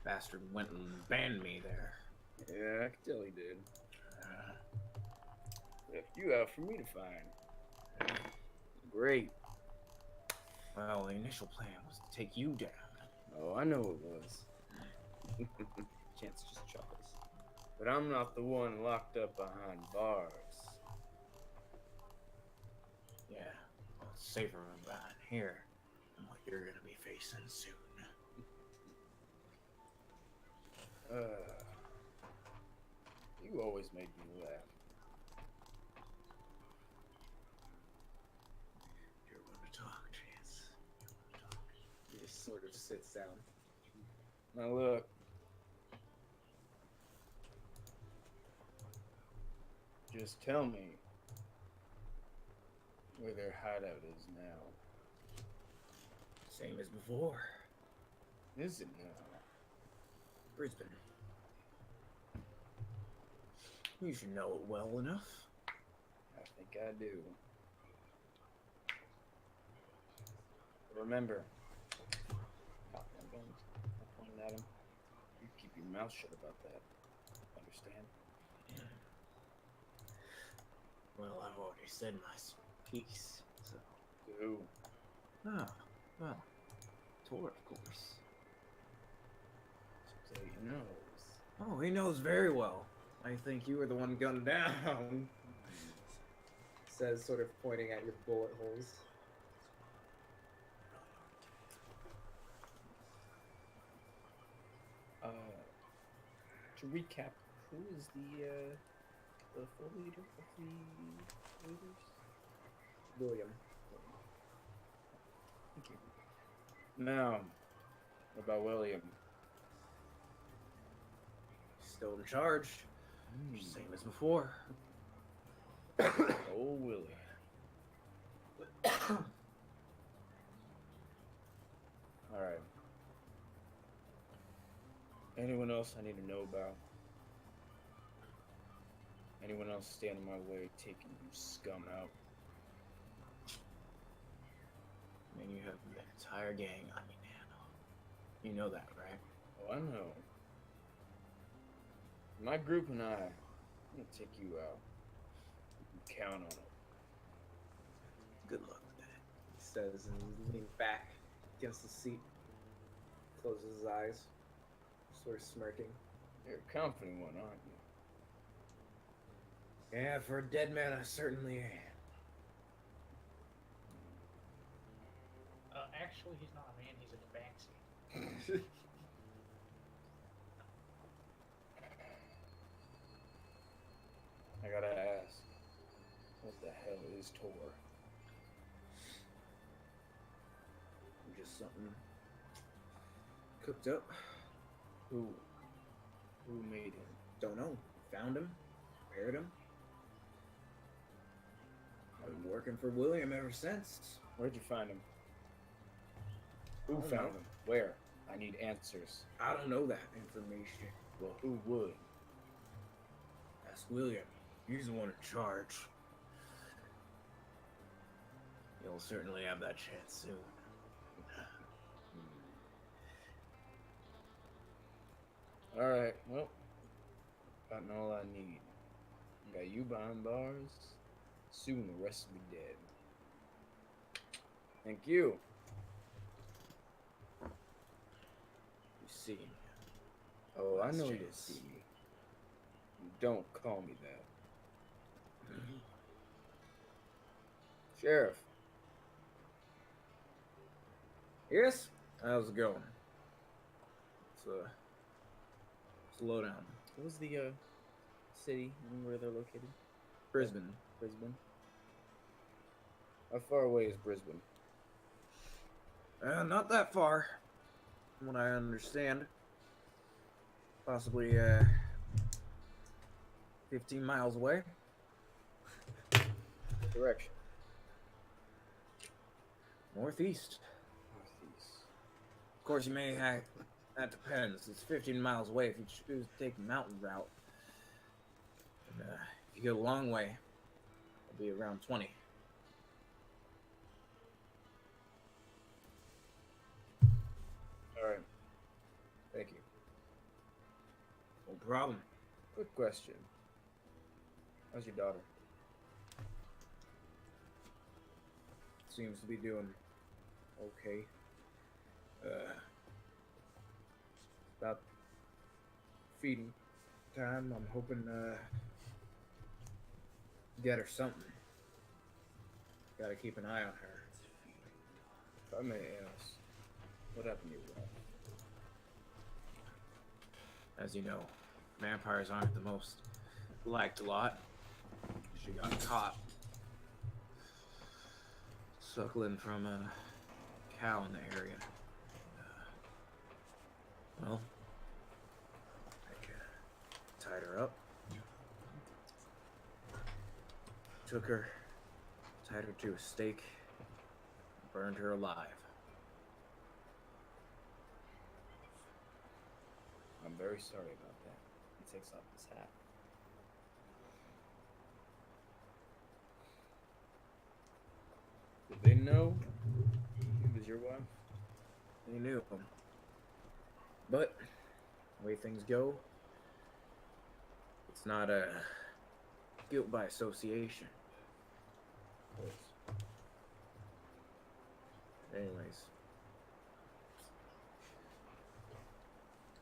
Bastard went and banned me there. Yeah, I can tell he did. Left you out for me to find. Great. Well, the initial plan was to take you down. Oh, I know it was. Chance just chuckles. But I'm not the one locked up behind bars. Yeah, well, it's safer behind here than what you're gonna be facing soon. You always make me laugh. You're going to talk, Chance. He just sort of sits down. Now look. Just tell me where their hideout is now. Same as before. Is it now? Brisbane. You should know it well enough. I think I do. But remember, pop my guns. I'm pointing at him. You keep your mouth shut about that. Understand? Well, I've already said my piece, so. Do. Oh, well. Tor, of course. So he knows. Oh, he knows very well. I think you were the one gunned down. Says, sort of pointing at your bullet holes. To recap, who is the full leader of the leaders? William. Thank you. Now, what about William? Still in charge. Same as before. Oh, Willie. Alright. Anyone else I need to know about? Anyone else stand in my way, taking you scum out. I mean, you have the entire gang on you, man. You know that, right? Oh, I know. My group and I'm gonna take you out. You can count on it. Good luck with that, he says, and he leans back against the seat, closes his eyes, sort of smirking. You're a confident one, aren't you? Yeah, for a dead man, I certainly am. Actually, he's not a man, he's a debaxi. I gotta ask, what the hell is Tor? Just something cooked up. Who made him? Don't know. Found him, prepared him. I've been working for William ever since. Where'd you find him? Who I don't found know. him? Where? I need answers. I don't know that information. Well, who would? Ask William. He's the one in charge. You'll certainly have that chance soon. Alright, well, gotten all I need. Got you behind bars. Soon the rest will be dead. Thank you. You see me. Oh, I Last know you chance. see me. Don't call me that. Sheriff. Yes? How's it going? Slow down. What was the city and where they're located? Brisbane. Brisbane. How far away is Brisbane? Not that far, from what I understand. Possibly, 15 miles away. Direction. Northeast. Northeast. Of course, you may have... That depends. It's 15 miles away if you choose to take the mountain route. And, if you go the long way, it'll be around 20. Alright. Thank you. No problem. Quick question. How's your daughter? Seems to be doing okay. About feeding time. I'm hoping get her something. Gotta keep an eye on her. If I may ask, what happened to your wife? As you know, vampires aren't the most liked lot. She got caught suckling from a cow in the area. Well, I tied her up, took her, tied her to a stake, burned her alive. I'm very sorry about that. He takes off his hat. Did they know he was your wife? They knew him. But, the way things go, it's not a guilt by association. Of course. Anyways,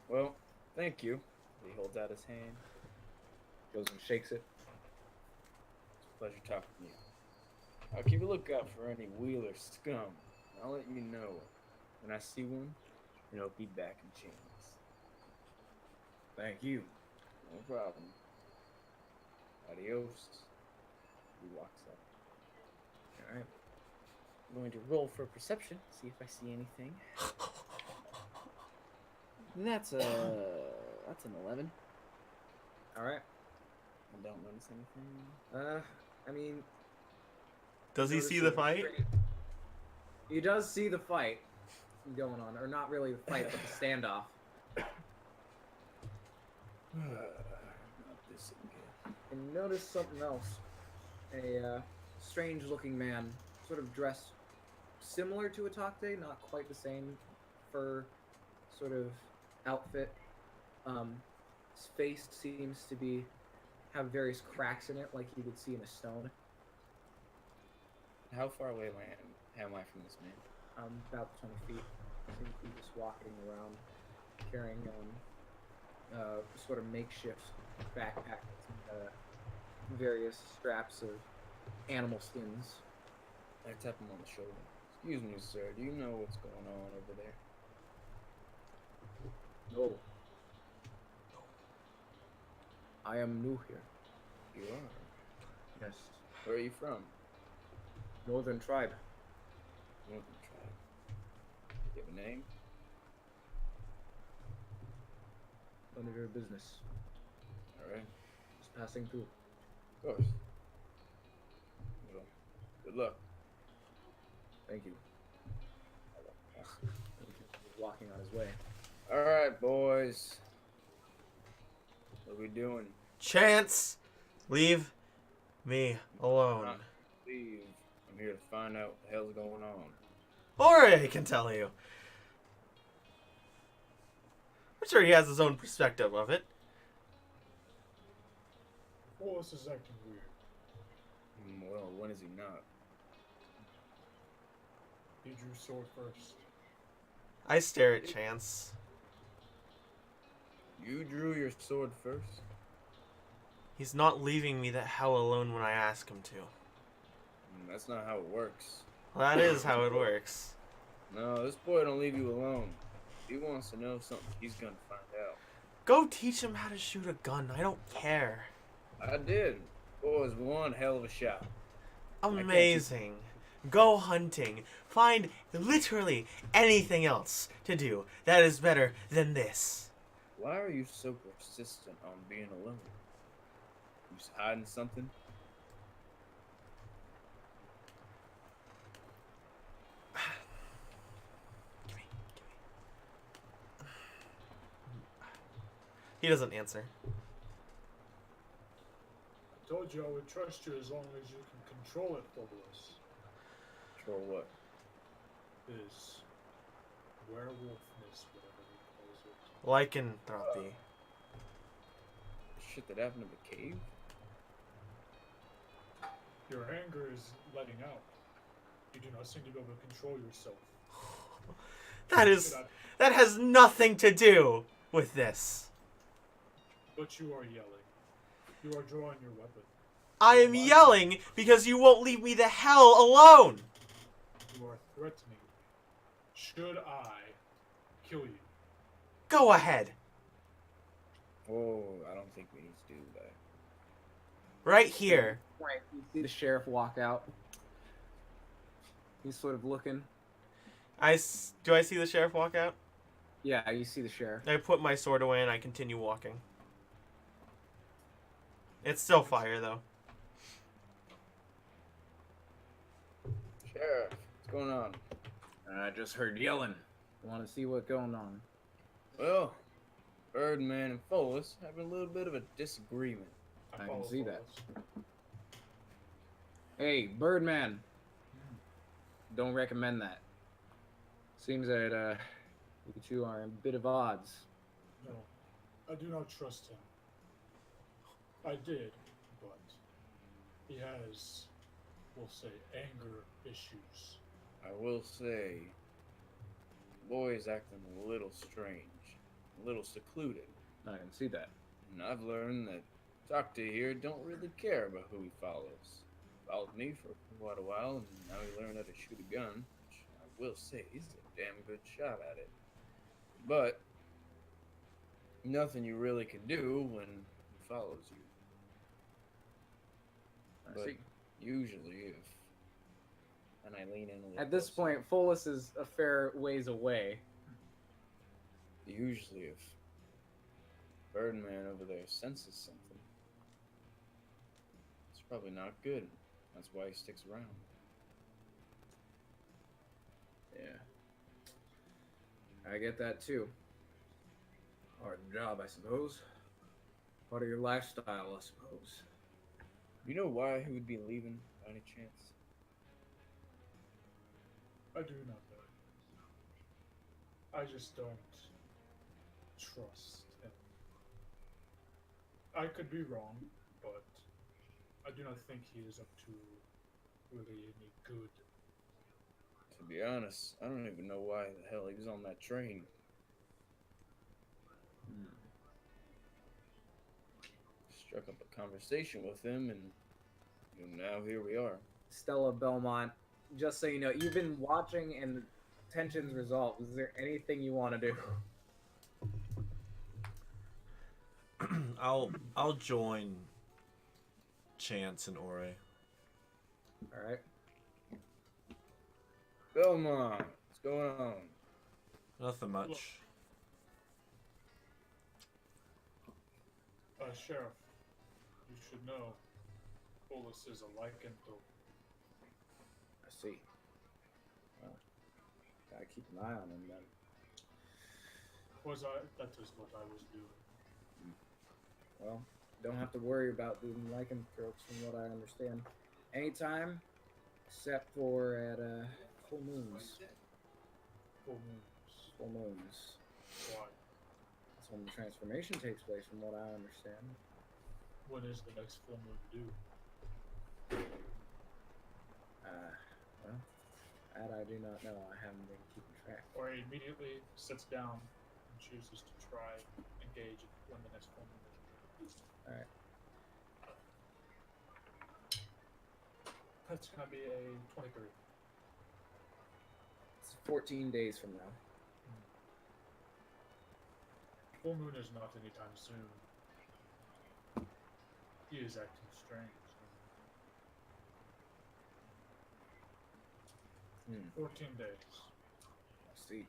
Well, thank you. He holds out his hand. goes and shakes it. It's a pleasure talking to you. I'll keep a lookout for any Wheeler scum. I'll let you know when I see one, and I'll be back in chains. Thank you. No problem. Adios. He walks up. Alright. I'm going to roll for perception, see if I see anything. And that's an 11. Alright. I don't notice anything. I mean... Does he see the fight? He does see the fight going on. Or not really the fight, but the standoff. Not this again. And you notice something else. A strange-looking man, sort of dressed similar to a Takte, not quite the same fur sort of outfit. His face seems to have various cracks in it, like you would see in a stone. How far away am I from this man? About 20 feet. Seems to be just walking around, carrying sort of makeshift backpack with various straps of animal skins. I tap him on the shoulder. Excuse me, sir. Do you know what's going on over there? No. I am new here. You are. Yes. Where are you from? Northern tribe. Northern tribe. Do you have a name? None of your business. All right. Just passing through. Of course. Well, good luck. Thank you. He's walking on his way. All right, boys. What are we doing? Chance, leave me alone. Leave. I'm here to find out what the hell's going on. Or I can tell you. I'm sure he has his own perspective of it. Folas is acting weird. Well, when is he not? He drew sword first. I stare at Chance. You drew your sword first? He's not leaving me the hell alone when I ask him to. That's not how it works. Well, that is how it works. No, this boy don't leave you alone. If he wants to know something, he's gonna find out. Go teach him how to shoot a gun. I don't care. I did. Boy's one hell of a shot. Amazing. Go hunting. Find literally anything else to do that is better than this. Why are you so persistent on being alone? You just hiding something? He doesn't answer. I told you I would trust you as long as you can control it, Folas. Control what? His werewolfness, whatever he calls it. Lycanthropy. Shit that happened in the cave? Your anger is letting out. You do not seem to be able to control yourself. That has nothing to do with this. But you are yelling. You are drawing your weapon. I am yelling because you won't leave me the hell alone. You are threatening me. Should I kill you? Go ahead. Oh, I don't think we need to do that. Right here. Right. You see the sheriff walk out. He's sort of looking. Do I see the sheriff walk out? Yeah, you see the sheriff. I put my sword away and I continue walking. It's still fire though. Sheriff, what's going on? I just heard yelling. Want to see what's going on? Well, Birdman and Folas having a little bit of a disagreement. I can follow see that. Folas. Hey, Birdman. Don't recommend that. Seems that you two are in a bit of odds. No, I do not trust him. I did, but he has, we'll say, anger issues. I will say, the boy is acting a little strange, a little secluded. I can see that. And I've learned that Doctor here don't really care about who he follows. Followed me for quite a while, and now he learned how to shoot a gun, which I will say he's a damn good shot at it. But nothing you really can do when he follows you. I see. Usually, and I lean in a little. At this closer. point, Folas is a fair ways away. Usually, if Birdman over there senses something, it's probably not good. That's why he sticks around. Yeah. I get that too. Hard job, I suppose. Part of your lifestyle, I suppose. You know why he would be leaving by any chance? I do not know. I just don't trust him. I could be wrong, but I do not think he is up to really any good. To be honest, I don't even know why the hell he was on that train. Struck up a conversation with him, and now here we are. Stella Belmont, just so you know, you've been watching and tensions resolved. Is there anything you want to do? I'll join Chance and Ore. All right. Belmont, what's going on? Nothing much. Sheriff, you should know, Folas is a lycanthrope. I see. Well, gotta keep an eye on him then. That is what I was doing. Well, don't have to worry about doing lycanthropes from what I understand. Anytime, except for at full moons. Full moons. Full moons. Why? That's when the transformation takes place, from what I understand. When is the next full moon due? Well, that I do not know. I haven't been keeping track. Or he immediately sits down and chooses to try engage when the next full moon is due. Alright. That's gonna be a 23. It's 14 days from now. Full moon is not anytime soon. He is acting strange. 14 days. I see.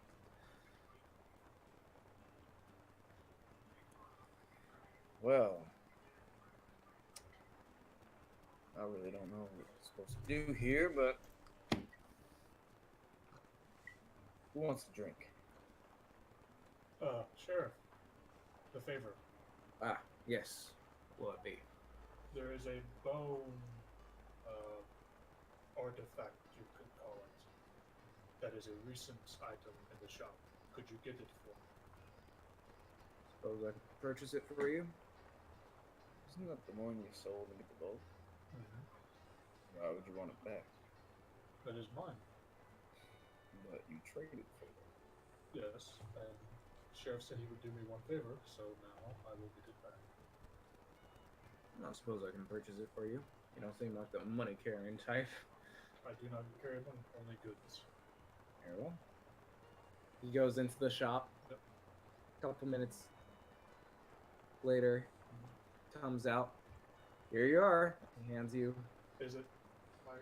Well, I really don't know what we're supposed to do here, but who wants to drink? Sheriff, the favor. Ah, yes. Will it be? There is a bone artifact, you could call it, that is a recent item in the shop. Could you get it for me? Suppose I could purchase it for you? Isn't that the one you sold in the boat? Why would you want it back? That is mine. But you traded for it. Yes, and Sheriff said he would do me one favor, so now I will get it back. I suppose I can purchase it for you. You don't seem like the money carrying type. I do not carry money, only goods. Very well. He goes into the shop. Yep. A couple minutes later, comes out. Here you are. He hands you. Is it my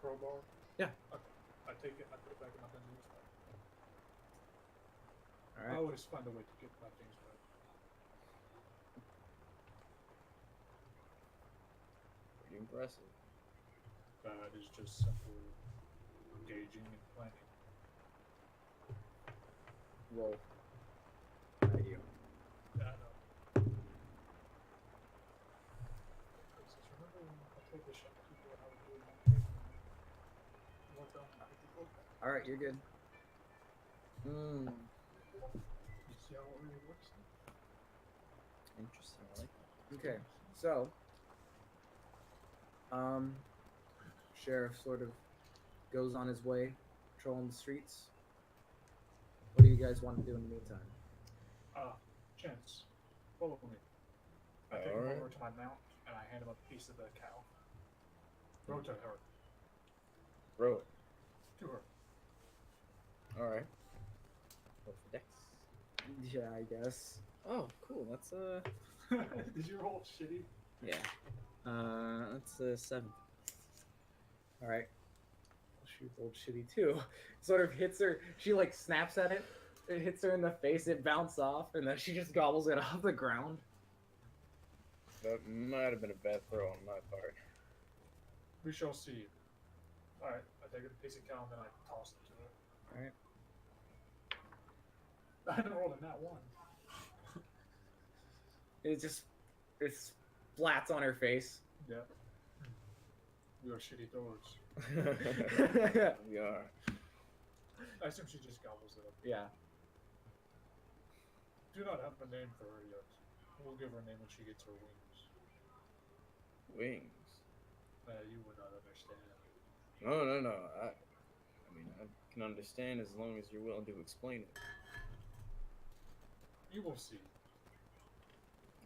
crowbar? Yeah. Okay. I take it and I put it back in my things. All I right. always find a way to get my things back. Pretty impressive. That is just simple engaging and planning. Roll. At you. Yeah, I know. Remember when I told the shopkeeper how to do my thing? What the All right, you're good. Hmm. You see how it really works? Interesting. I like that. Okay, so, sheriff sort of goes on his way, patrolling the streets. What do you guys want to do in the meantime? Chance, follow me. I take him Alright. over to my mount and I hand him a piece of the cow. Throw it to her. Throw it. To her. Alright. Go for Dex. Yeah, I guess. Oh, cool. That's Did you roll shitty? yeah. That's a 7. All right. She rolled shitty too. Sort of hits her. She like snaps at it. It hits her in the face. It bounces off, and then she just gobbles it off the ground. That might have been a bad throw on my part. We shall see. Alright, I take a piece of cow and then I toss it to her. All right. I haven't rolled in that one. It splats on her face. Yeah. You are shitty throwers. We are. I assume she just gobbles it up. Yeah. Do not have a name for her yet. We'll give her a name when she gets her wings. Wings. You would not understand. No. I mean, I can understand as long as you're willing to explain it. You will see.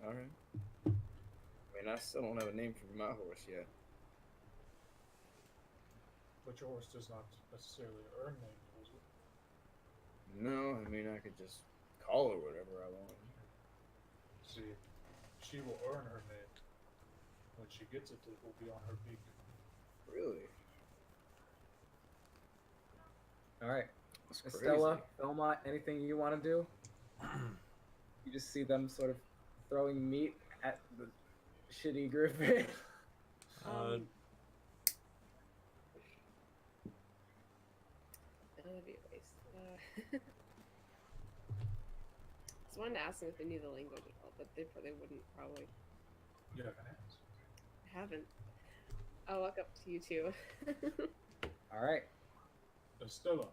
All right. I mean, I still don't have a name for my horse yet. But your horse does not necessarily earn names, does it? No, I mean, I could just call her whatever I want. See, she will earn her name. When she gets it, it will be on her beak. Really? All right. That's Estella, crazy. Belmont, anything you want to do? You just see them sort of throwing meat at the shitty griffin. That'd be a waste. I wanted to ask them if they knew the language at all, but they wouldn't probably. You haven't asked. I haven't. I'll walk up to you two. All right. Estella,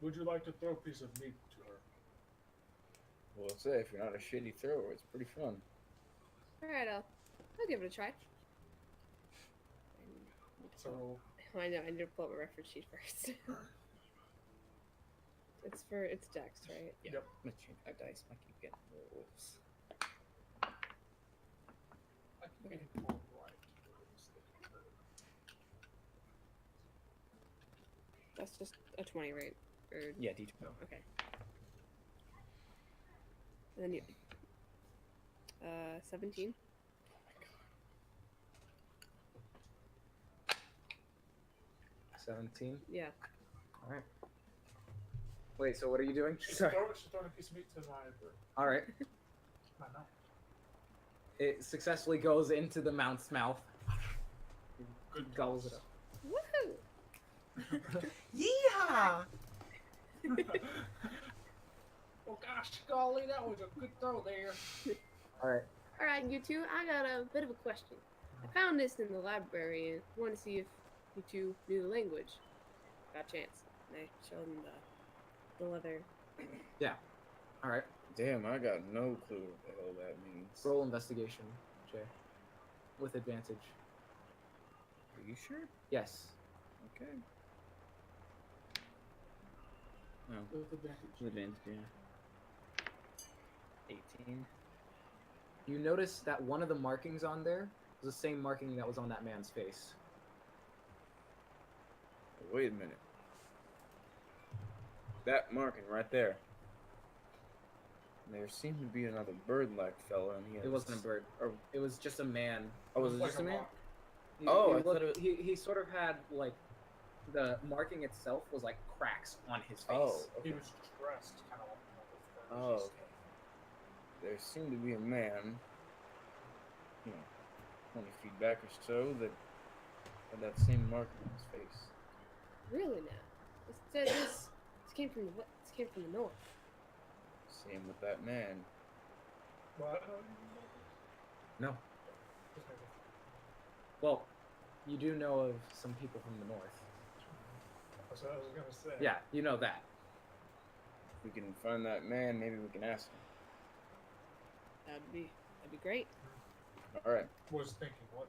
would you like to throw a piece of meat to her? Well, let's say if you're not a shitty thrower, it's pretty fun. Alright, I'll give it a try. So, I know, I need to pull up a reference sheet first. It's Dex, right? Yeah. Yep. I'm gonna change my dice. I keep getting wolves. I think I can pull it right. That's just a 20, right? Or, Yeah, D12. okay. And then you... 17? 17. Yeah. All right. Wait, so what are you doing? She's Sorry. throwing a piece of meat to my All right. mouth. It successfully goes into the mount's mouth. Good Gulls it toss. up. Woohoo! Yeehaw! Oh gosh, golly, that was a good throw there. All right. Alright, you two, I got a bit of a question. I found this in the library and wanted to see if you two knew the language. Got a chance. And I showed them the leather. All right. Damn, I got no clue what the hell that means. Roll investigation, Jay. With advantage. Are you sure? Yes. Okay. No. With advantage. Advantage, yeah. 18. You notice that one of the markings on there is the same marking that was on that man's face. Wait a minute. That marking right there. There seemed to be another bird-like fella, and he had It wasn't a bird. Or, It was just a man. oh, was it Like just a man? rock. He, Oh, he I thought looked- it he sort of had like the marking itself was like cracks on his face. Oh, He okay. was dressed kind of like Oh, okay. There seemed to be a man, 20 feet back or so, that had that same mark on his face. Really now? It said this came from the north. Same with that man. But, No. Well, you do know of some people from the north. that's what I was gonna say. Yeah, you know that. If we can find that man, maybe we can ask him. That'd be great. Alright, Was thinking what?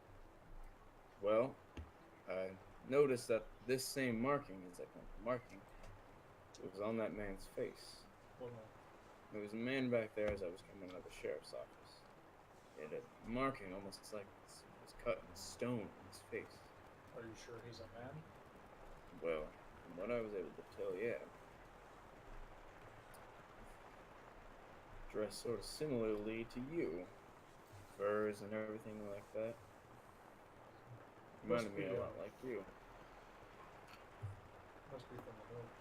well, I noticed that this same marking, marking, was on that man's face. Well, no. There was a man back there as I was coming out of the sheriff's office. He had a marking almost like it was cut in stone on his face. Are you sure he's a man? Well, from what I was able to tell, yeah. Dressed sort of similarly to you. Furs and everything like that. Reminded me a lot like you. Must be from the north.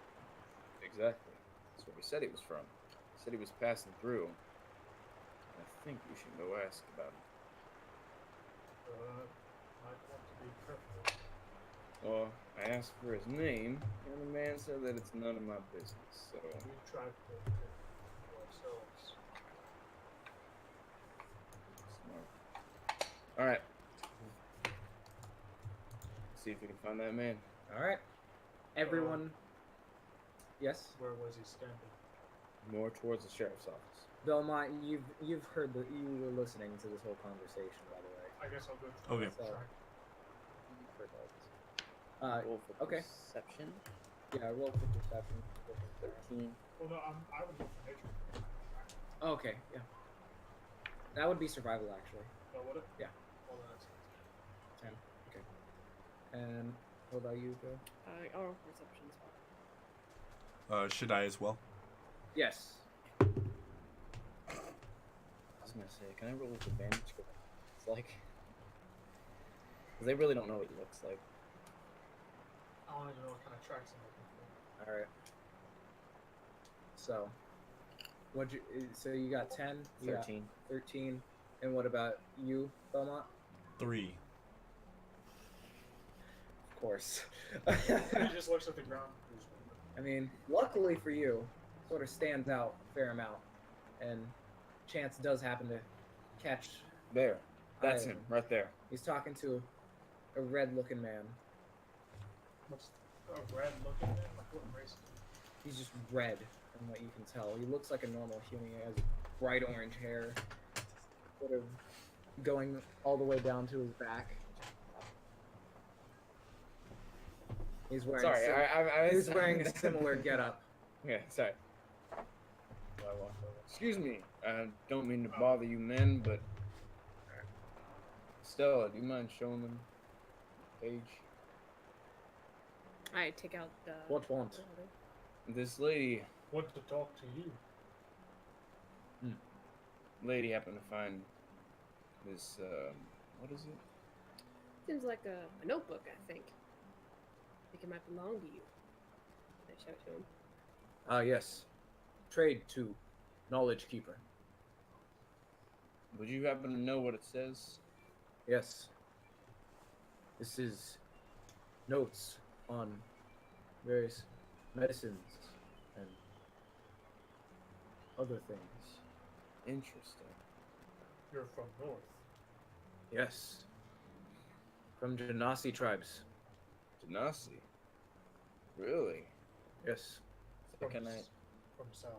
Exactly. That's where he said he was from. He said he was passing through. I think we should go ask about him. Might want to be careful. Well, I asked for his name, and the man said that it's none of my business, so... We tried to be careful ourselves. Smart. Alright. See if we can find that man. All right. Everyone. Yes. Where was he standing? More towards the sheriff's office. Belmont, you've heard that you were listening to this whole conversation, by the way. I guess I'll go. Okay. So, Sorry. you've heard all this. Roll for okay. perception. Yeah, roll for perception. 13. Well, no, I would go for nature. Okay, yeah. That would be survival, actually. Oh, would it? Yeah. Well, then that's 10. Okay. And what about you, Joe? I'll roll perception as well. Should I as well? Yes. I was gonna say, can I roll with advantage? It's like, cause they really don't know what he looks like. I want to know what kind of tracks I'm looking for. All right. So, so you got 10, you got 13. 13, and what about you, Belmont? 3. Of course. He just looks at the ground. I mean, luckily for you, sort of stands out a fair amount, and Chance does happen to catch. There. That's I- him, right there. He's talking to a red-looking man. What's a red looking man? Like what race? He's just red, from what you can tell. He looks like a normal human. He has bright orange hair, sort of going all the way down to his back. He's wearing. Sorry, I He's wearing a similar getup. Yeah, sorry. Excuse me. I don't mean to bother you men, but Stella, do you mind showing them the page? I take out the. What want? This lady Want to talk to you? happened to find this. What is it? Seems like a notebook, I think. I think it might belong to you. I show it to him. Yes. Trade to Knowledge Keeper. Would you happen to know what it says? Yes. This is notes on various medicines and other things. Interesting. You're from north. Yes. From Genasi tribes. Genasi. Really? Yes. So can I? From south.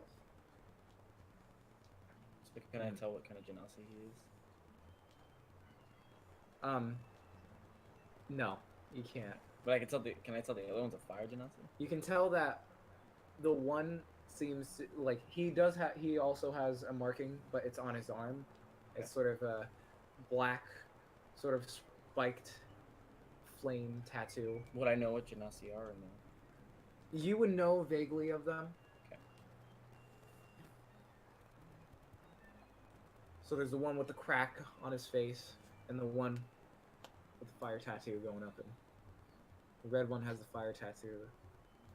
So can I tell what kind of Genasi he is? No, you can't. But I can tell the. Can I tell the other one's a fire Genasi? You can tell that the one seems like he does have. He also has a marking, but it's on his arm. It's sort of a black, sort of spiked flame tattoo. Would I know what Genasi are or no? You would know vaguely of them. Okay. So there's the one with the crack on his face, and the one with the fire tattoo going up. And the red one has the fire tattoo.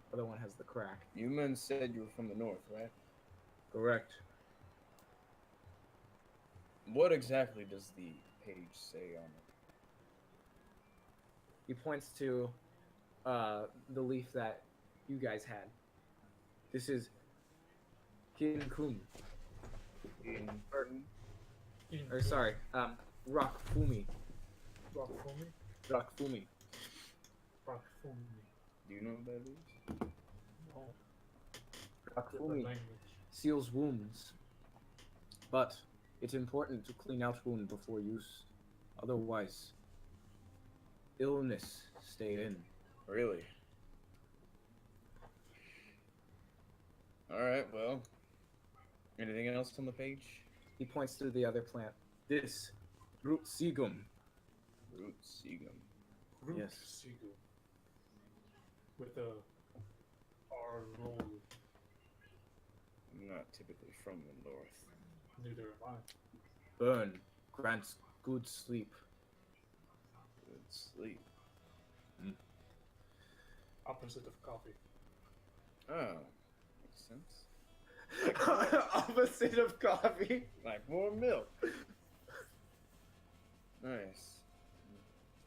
The other one has the crack. You men said you were from the north, right? Correct. What exactly does the page say on it? He points to the leaf that you guys had. This is Kinkun. In Or sorry, Rockfumi. Rockfumi? Rockfumi. Rockfumi. Do you know what that is? No. Rockfumi Language. seals wounds, but it's important to clean out wound before use. Otherwise, illness stay in. Really? Alright, well. Anything else on the page? He points to the other plant. This root segum. Root Segum. Root Yes. Seagull. With a R roll. I'm not typically from the north. Neither am I. Burn grants good sleep. Good sleep. Opposite of coffee. Oh. Makes sense. Opposite of coffee. Like more milk. Nice.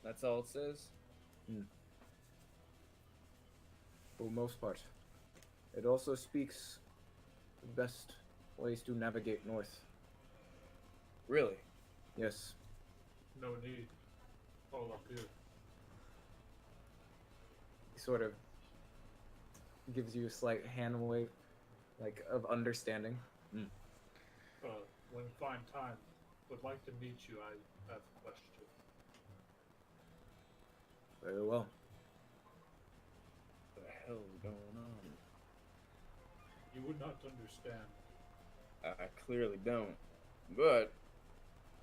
That's all it says? For the most part. It also speaks the best ways to navigate north. Really? Yes. No need. All up here. He sort of gives you a slight hand wave, like of understanding. When we find time, would like to meet you. I have a question. Very well. What the hell is going on? You would not understand. I clearly don't. But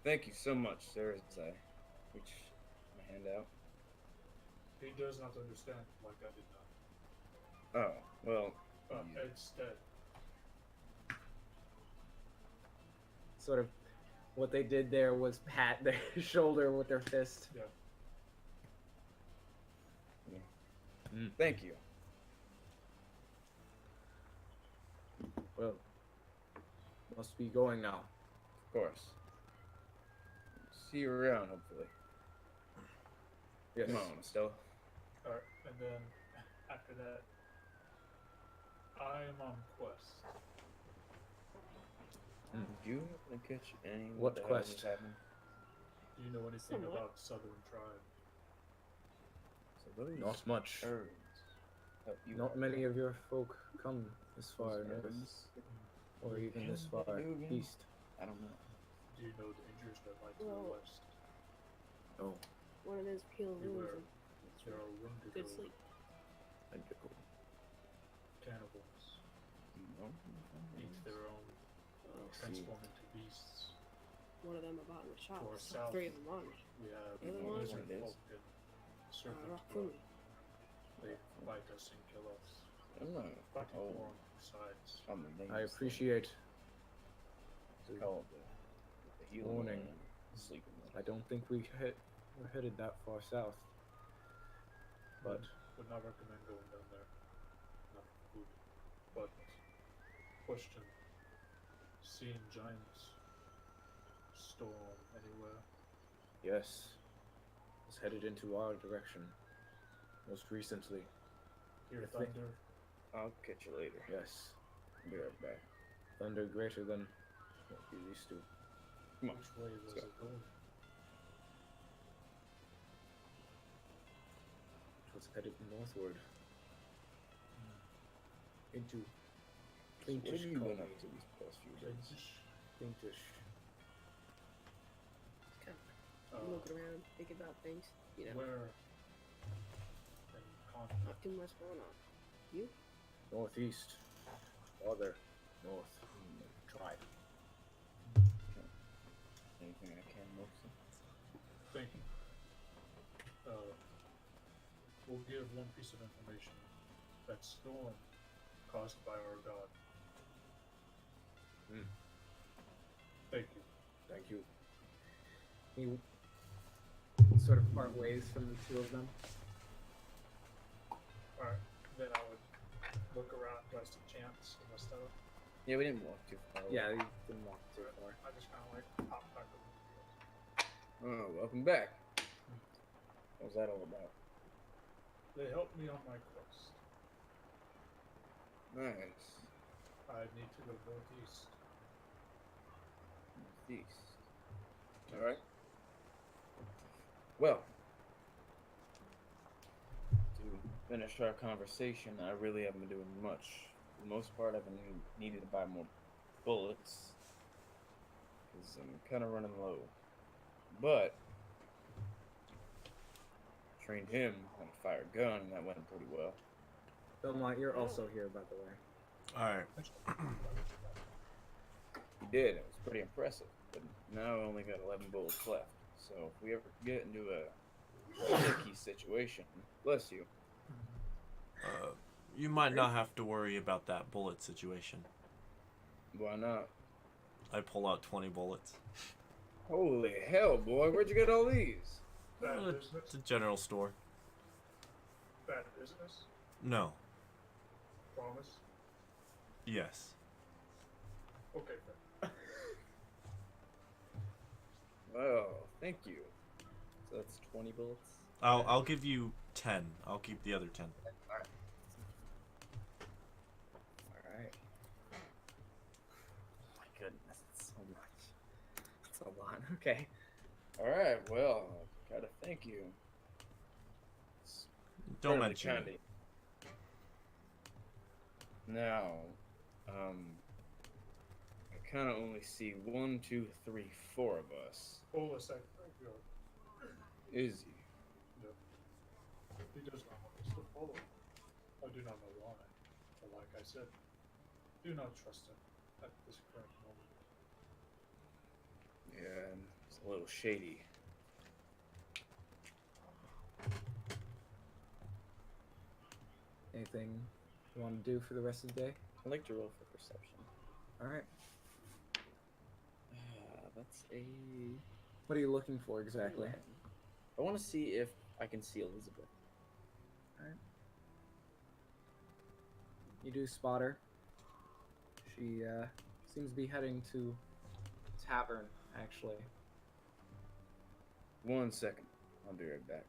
thank you so much, sir, as I reach my hand out. He does not understand like I did not. Oh, well. Instead, Sort of, what they did there was pat their shoulder with their fist. yeah. Thank you. Well, must be going now. Of course. See you around, hopefully. Yes. Come on, Stella. Alright, and then after that, I am on quest. Do you happen to catch any What the hell quest? is happening? Do you know anything Somewhat. about Southern Tribe? So those Not much. birds help you Not out many there. of your folk come this far Those north, birds. or even this far east. I don't know. Do you know dangers that lie to Well- the west? Oh, One of those peel Beware. wounds. There are Wendigo Good sleep. cannibals. You know? Eat their own, see. transform into beasts. One of them I bought in the shop. To our So south. 3 of them on. We have The other one? lizard What it is? folk and serpent folk. Rafumi. They bite us and kill us. I'm not. Fighting Oh, war on both sides. on the names. I appreciate. It's called the healing Warning. one and sleeping one. I don't think we're headed that far south. But Would not recommend going down there. Not good. But question: seeing giants storm anywhere? yes, it's headed into our direction. Most recently, Hear I think- thunder? I'll catch you later. yes, I'll be right back. thunder greater than what we used to. Come on. Which way was go. it going? It was headed northward into What have Faintish you been colony. up to these past few days? Faintish. Kind Uh, of looking around, thinking about things. You know, where? In continent. not too much going on. You? Northeast. Farther north. Tribe. Anything I can, mostly. Thank you. We'll give one piece of information. That storm caused by our god. Hmm. Thank you. Thank you. He sort of part ways from the two of them. Alright, then I would look around, do I see chance and stuff? Yeah, we didn't walk too far. away. Yeah, he didn't walk too far. I just kind of like pop back over. Oh, welcome back. What was that all about? They helped me on my quest. Nice. I need to go northeast. Northeast. Alright. Well, to finish our conversation, I really haven't been doing much. For the most part, I've been needing to buy more bullets. Because I'm kind of running low. But, trained him how to fire a gun, and that went pretty well. Belmont, you're also here, by the way. Alright. He did. It was pretty impressive. But now I only got 11 bullets left. So if we ever get into a sticky situation, bless you. You might not have to worry about that bullet situation. Why not? I pull out 20 bullets. Holy hell, boy! Where'd you get all these? Bad It's business? a general store. Bad business? No. Promise? Yes. Okay, fair. Well, thank you. So that's 20 bullets. I'll give you 10. I'll keep the other 10. Alright. Alright. Oh my goodness, it's so much. It's a lot. Okay. Alright, well, gotta thank you. It's Don't Turn the mention candy. it. Now, I kind of only see 1, 2, 3, 4 of us. Folas, Is he? he does not want us to follow. I do not know why. But like I said, do not trust him at this current moment. Yeah, it's a little shady. Anything you want to do for the rest of the day? I'd like to roll for perception. All right. That's a. What are you looking for exactly? I want to see if I can see Elizabeth. You do spot her. She seems to be heading to tavern, actually. 1 second. I'll be right back.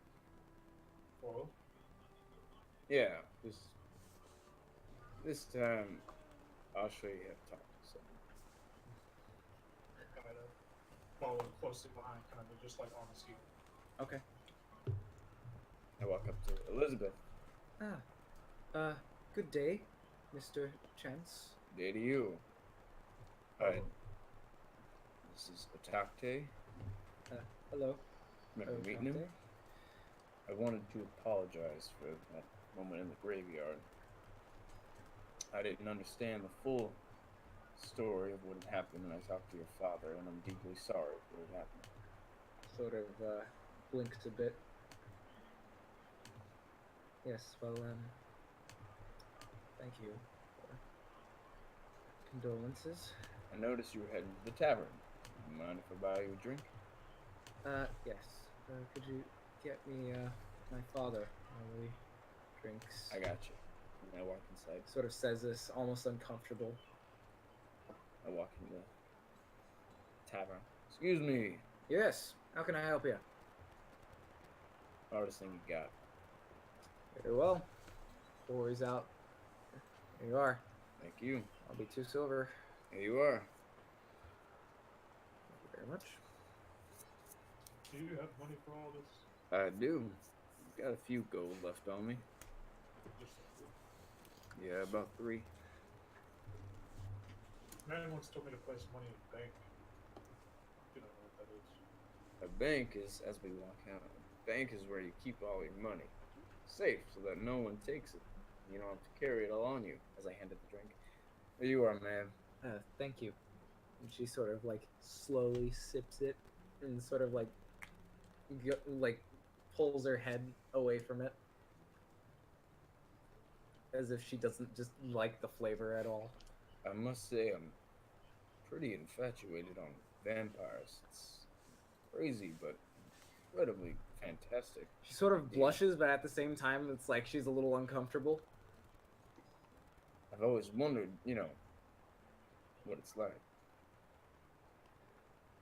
Well, Yeah, this time I'll show you how to talk to someone. kind of follow closely behind, kind of just like on his heel. Okay. I walk up to Elizabeth. Good day, Mr. Chance. Day to you. Hi. This is Pact. Hello. Remember meeting him? I wanted to apologize for that moment in the graveyard. I didn't understand the full story of what had happened, and I talked to your father, and I'm deeply sorry for what happened. Sort of blinks a bit. Yes, well, thank you for condolences. I noticed you were heading to the tavern. You mind if I buy you a drink? Yes. Could you get me, my father while he drinks? I got you. And I walk inside. Sort of says this, almost uncomfortable. I walk in the tavern. Excuse me. Yes, how can I help you? Hardest thing you got. Very well. Corey's out. Here you are. Thank you. I'll be 2 silver. Here you are. Thank you very much. Do you have money for all this? I do. Got a few gold left on me. Just Yeah, about 3. man once told me to place money in the bank. You don't know what that is. A bank is, as we walk out, a bank is where you keep all your money. Safe, so that no one takes it. You don't have to carry it all on you, as I handed the drink. There you are, ma'am. Thank you. And she sort of like slowly sips it and sort of like pulls her head away from it. As if she doesn't just like the flavor at all. I must say I'm pretty infatuated on vampires. It's crazy, but incredibly fantastic. She sort of blushes, but at the same time, it's like she's a little uncomfortable. I've always wondered, what it's like.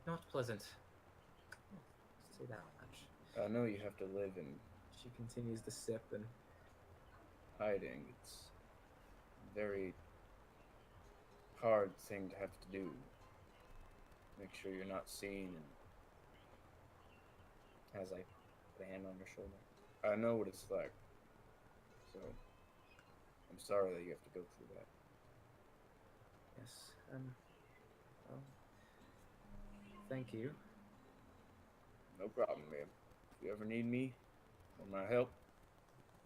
Not pleasant. Say that much. I know you have to live in She continues to sip and hiding. It's a very hard thing to have to do. Make sure you're not seen, and as I put a hand on her shoulder, I know what it's like. So I'm sorry that you have to go through that. yes, well, thank you. No problem, ma'am. If you ever need me or my help,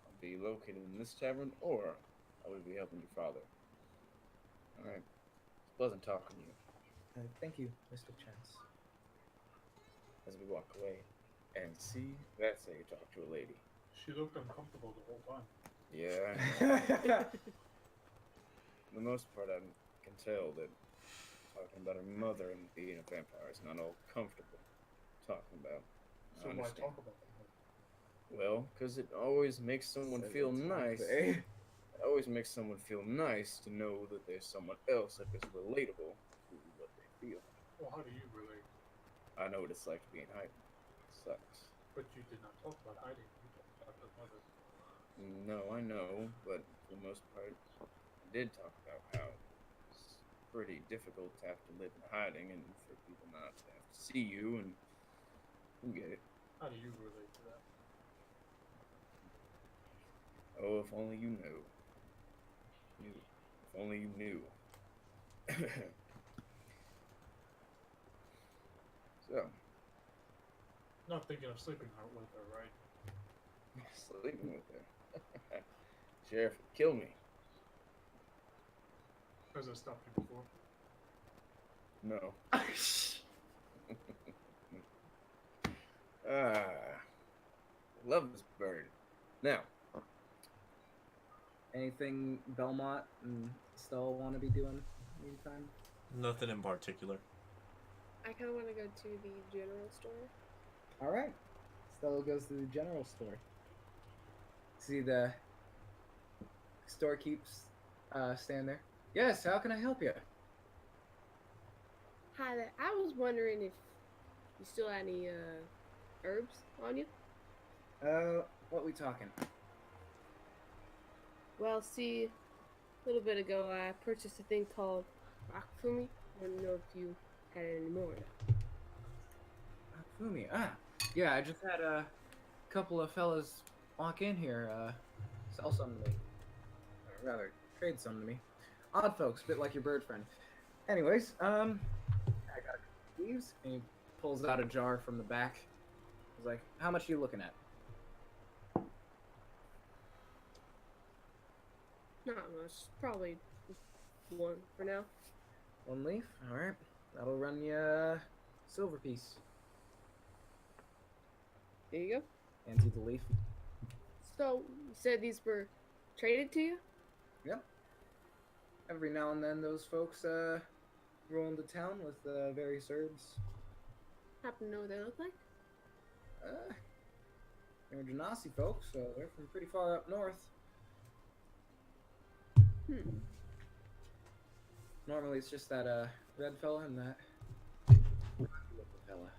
I'll be located in this tavern, or I will be helping your father. All right. It's pleasant talking to you. Thank you, Mr. Chance. As we walk away, and see, that's how you talk to a lady. She looked uncomfortable the whole time. Yeah, I know. For the most part, I can tell that talking about her mother and being a vampire is not all comfortable talking about. So I why understand. talk about that? Well, because it always makes someone feel nice. It always makes someone feel nice to know that there's someone else that is relatable to what they feel. Well, how do you relate? I know what it's like to be in hiding. It sucks. But you did not talk about hiding. You talked about the mother. No, I know, but for the most part, I did talk about how it's pretty difficult to have to live in hiding and for people not to have to see you, and you get it. How do you relate to that? Oh, if only you knew. If only you knew. So, Not thinking of sleeping with her, right? sleeping with her. Sheriff would kill me. Has that stopped you before? No. Love this bird. Now, Anything Belmont and Stella want to be doing meantime? Nothing in particular. I kind of want to go to the general store. All right. Stella goes to the general store. See the storekeeps stand there. Yes, how can I help you? Hi there. I was wondering if you still had any herbs on you. What we talking? Well, see, a little bit ago I purchased a thing called Rakfumi. I don't know if you had it anymore. Fumi. Yeah, I just had a couple of fellas walk in here, sell some to me. Or rather, trade some to me. Odd folks, a bit like your bird friend. Anyways, I got a couple of leaves, and he pulls out a jar from the back. He's like, how much are you looking at? Not much. Probably one for now. One leaf? Alright. That'll run you a silver piece. There you go. Hands you the leaf. So, you said these were traded to you? Yep. Every now and then those folks roll into town with various herbs. Happen to know what they look like? They're Genasi folks, so they're from pretty far up north. Normally it's just that red fella and that fella.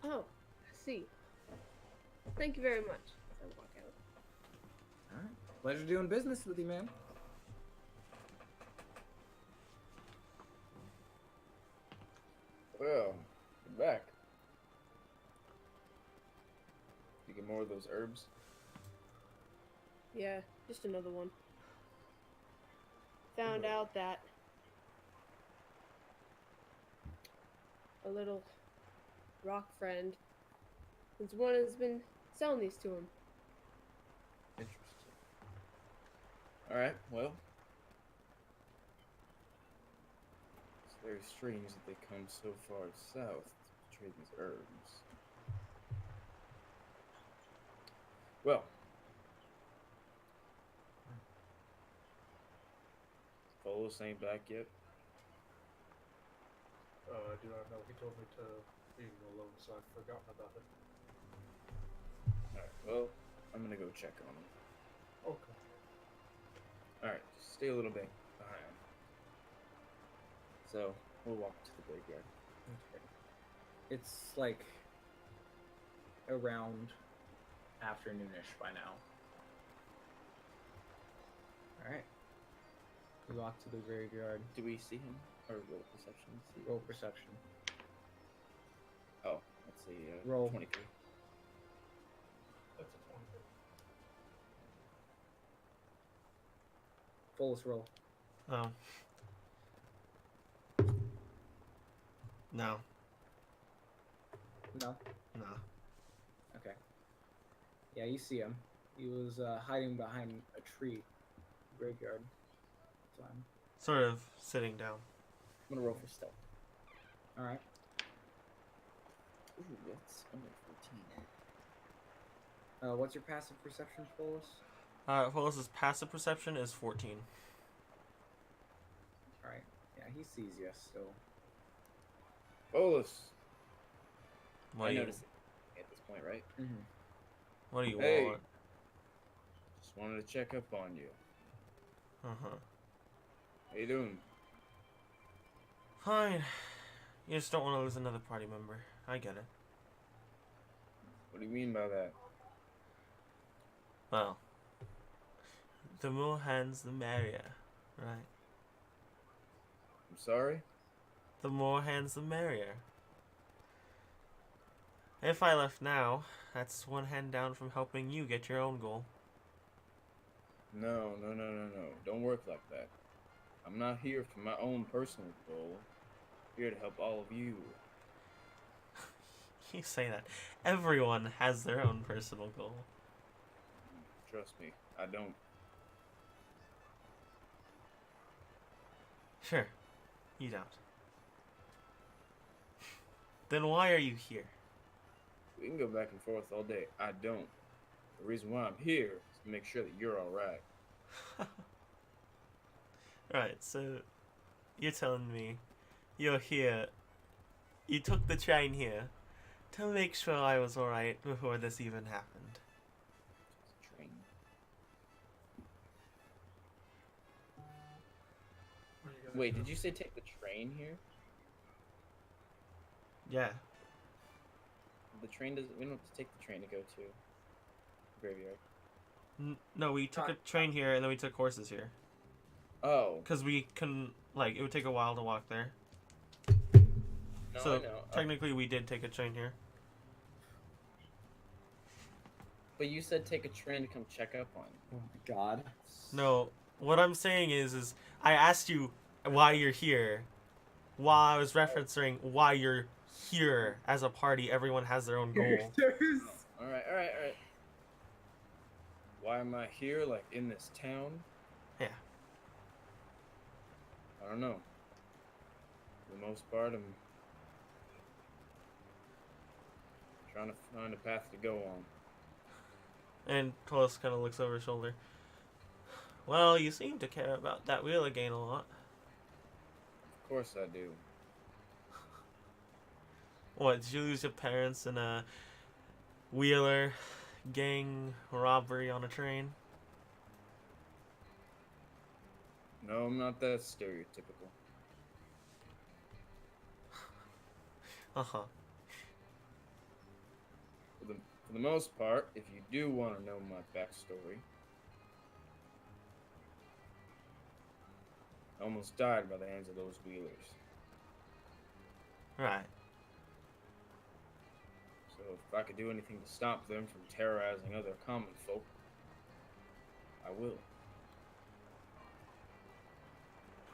Oh, I see. Thank you very much. As I walk out. Alright. Pleasure doing business with you, man. well, you're back. You get more of those herbs? Yeah, just another one. Found out that a little rock friend is one has been selling these to him. Interesting. Alright, well. It's very strange that they come so far south to trade these herbs. Well. Folas ain't back yet. I do not know. He told me to leave him alone, so I've forgotten about it. Alright, well, I'm gonna go check on him. Okay. Alright, stay a little bit behind. So, we'll walk to the graveyard. Okay. It's like around afternoonish by now. Alright. We walk to the graveyard. Do we see him? Or roll perception? See Roll perception. Oh, let's see. Roll. 23. That's a 20. Fullest roll. Oh. No. No? No. Okay. Yeah, you see him. He was hiding behind a tree. Graveyard. Time. Sort of sitting down. I'm gonna roll for stealth. Alright. Ooh, that's only 14. What's your passive perception, Folas? Folas' passive perception is 14. Alright. Yeah, he sees you, so. Folas! What I do you, noticed it at this point, right? Mm-hmm. what do you Hey. want? Just wanted to check up on you. Uh-huh. How you doing? Fine. You just don't want to lose another party member. I get it. What do you mean by that? Well, the more hands, the merrier, right? I'm sorry? The more hands, the merrier. If I left now, that's one hand down from helping you get your own goal. No, no, no, no, no. Don't work like that. I'm not here for my own personal goal. I'm here to help all of you. You say that. Everyone has their own personal goal. Trust me, I don't. Sure, you don't. Then why are you here? We can go back and forth all day. I don't. The reason why I'm here is to make sure that you're alright. Right, so you're telling me you're here. You took the train here to make sure I was alright before this even happened. Train. What are you gonna Wait, do? did you say take the train here? Yeah. The train doesn't. We don't have to take the train to go to graveyard. No, we took a train here and then we took horses here. Oh. Because we couldn't, like, it would take a while to walk there. No, So, I know. technically we did take a train here. But you said take a train to come check up on. Oh my god. No, what I'm saying is I asked you why you're here. Why I was referencing why you're here as a party. Everyone has their own goal. Alright, alright, alright. Why am I here, like, in this town? Yeah. I don't know. For the most part, I'm trying to find a path to go on. And Folas kind of looks over his shoulder. Well, you seem to care about that wheeler gain a lot. Of course I do. What, did you lose your parents in a wheeler gang robbery on a train? No, I'm not that stereotypical. Uh-huh. For the most part, if you do want to know my backstory, I almost died by the hands of those wheelers. Right. So if I could do anything to stop them from terrorizing other common folk, I will.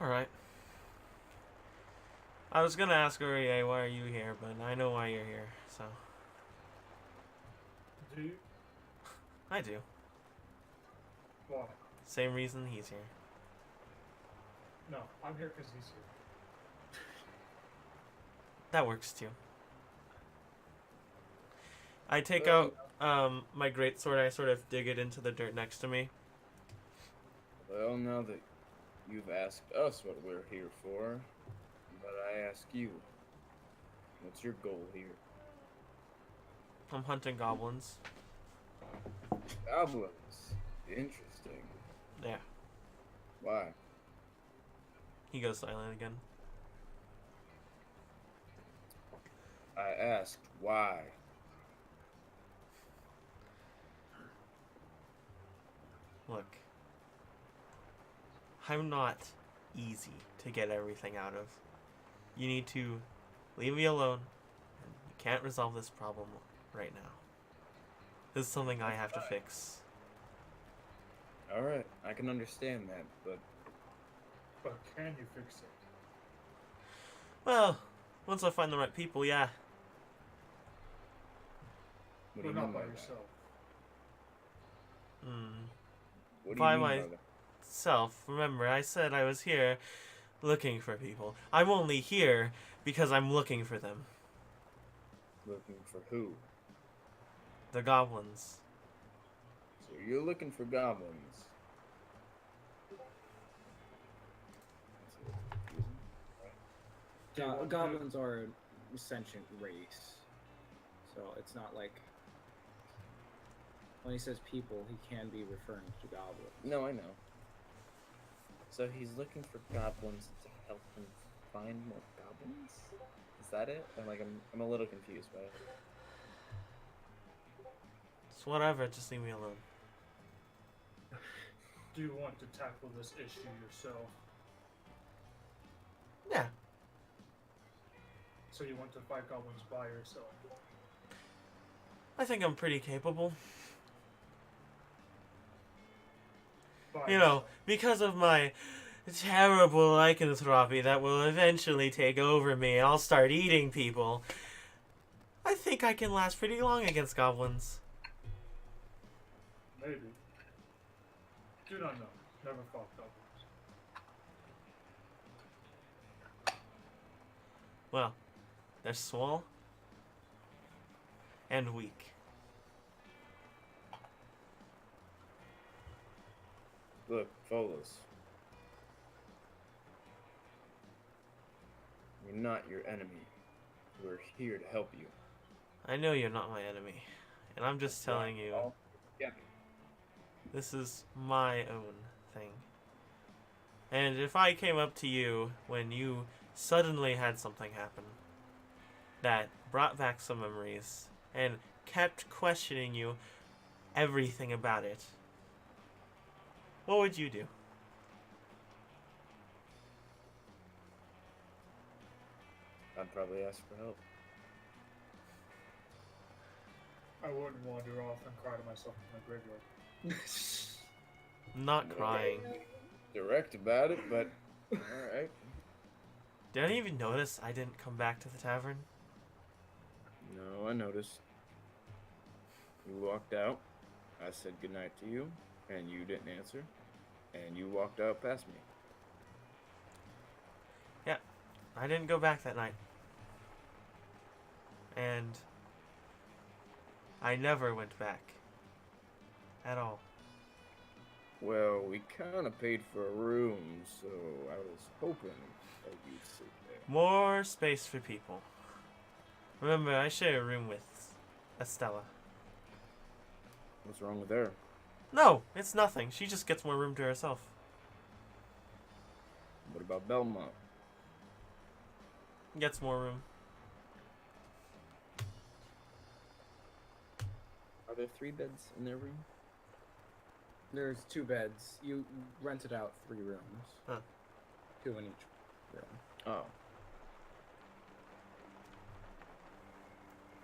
Alright. I was gonna ask Uriye, why are you here, but I know why you're here, so. Do you? I do. Why? Same reason he's here. No, I'm here because he's here. That works too. I take out my greatsword, I sort of dig it into the dirt next to me. Well, now that you've asked us what we're here for, but I ask you, what's your goal here? I'm hunting goblins. Goblins. Interesting. Yeah. Why? He goes silent again. I asked why. Look. I'm not easy to get everything out of. You need to leave me alone. You can't resolve this problem right now. This is something I have to fix. Alright, I can understand that, but But can you fix it? Well, once I find the right people, yeah. what do Or you not mean by by that? yourself. What do By you mean my- by that? Self, remember, I said I was here looking for people. I'm only here because I'm looking for them. Looking for who? The goblins. So you're looking for goblins. That's a little confusing. Goblins are an sentient race, so it's not like when he says people, he can be referring to goblins. No, I know. So he's looking for goblins to help him find more goblins? Is that it? I'm a little confused by it. It's whatever, just leave me alone. Do you want to tackle this issue yourself? Yeah. So you want to fight goblins by yourself? I think I'm pretty capable. By you know, because of my terrible lycanthropy that will eventually take over me, I'll start eating people. I think I can last pretty long against goblins. Maybe. Do not know. Never fought goblins. Well, they're small and weak. Look, Folas. We're not your enemy. We're here to help you. I know you're not my enemy, and I'm just telling you, Yeah. this is my own thing. And if I came up to you when you suddenly had something happen that brought back some memories and kept questioning you everything about it, what would you do? I'd probably ask for help. I wouldn't wander off and cry to myself in the graveyard. I'm not crying. Direct about it, but alright. Did I even notice I didn't come back to the tavern? No, I noticed. You walked out. I said goodnight to you, and you didn't answer. And you walked out past me. Yeah, I didn't go back that night. And I never went back. At all. Well, we kind of paid for a room, so I was hoping that you'd sit there. More space for people. Remember, I share a room with Estella. What's wrong with her? No, it's nothing. She just gets more room to herself. What about Belmont? Gets more room. Are there 3 beds in their room? There's 2 beds. You rented out 3 rooms. Huh. 2 in each room. Oh.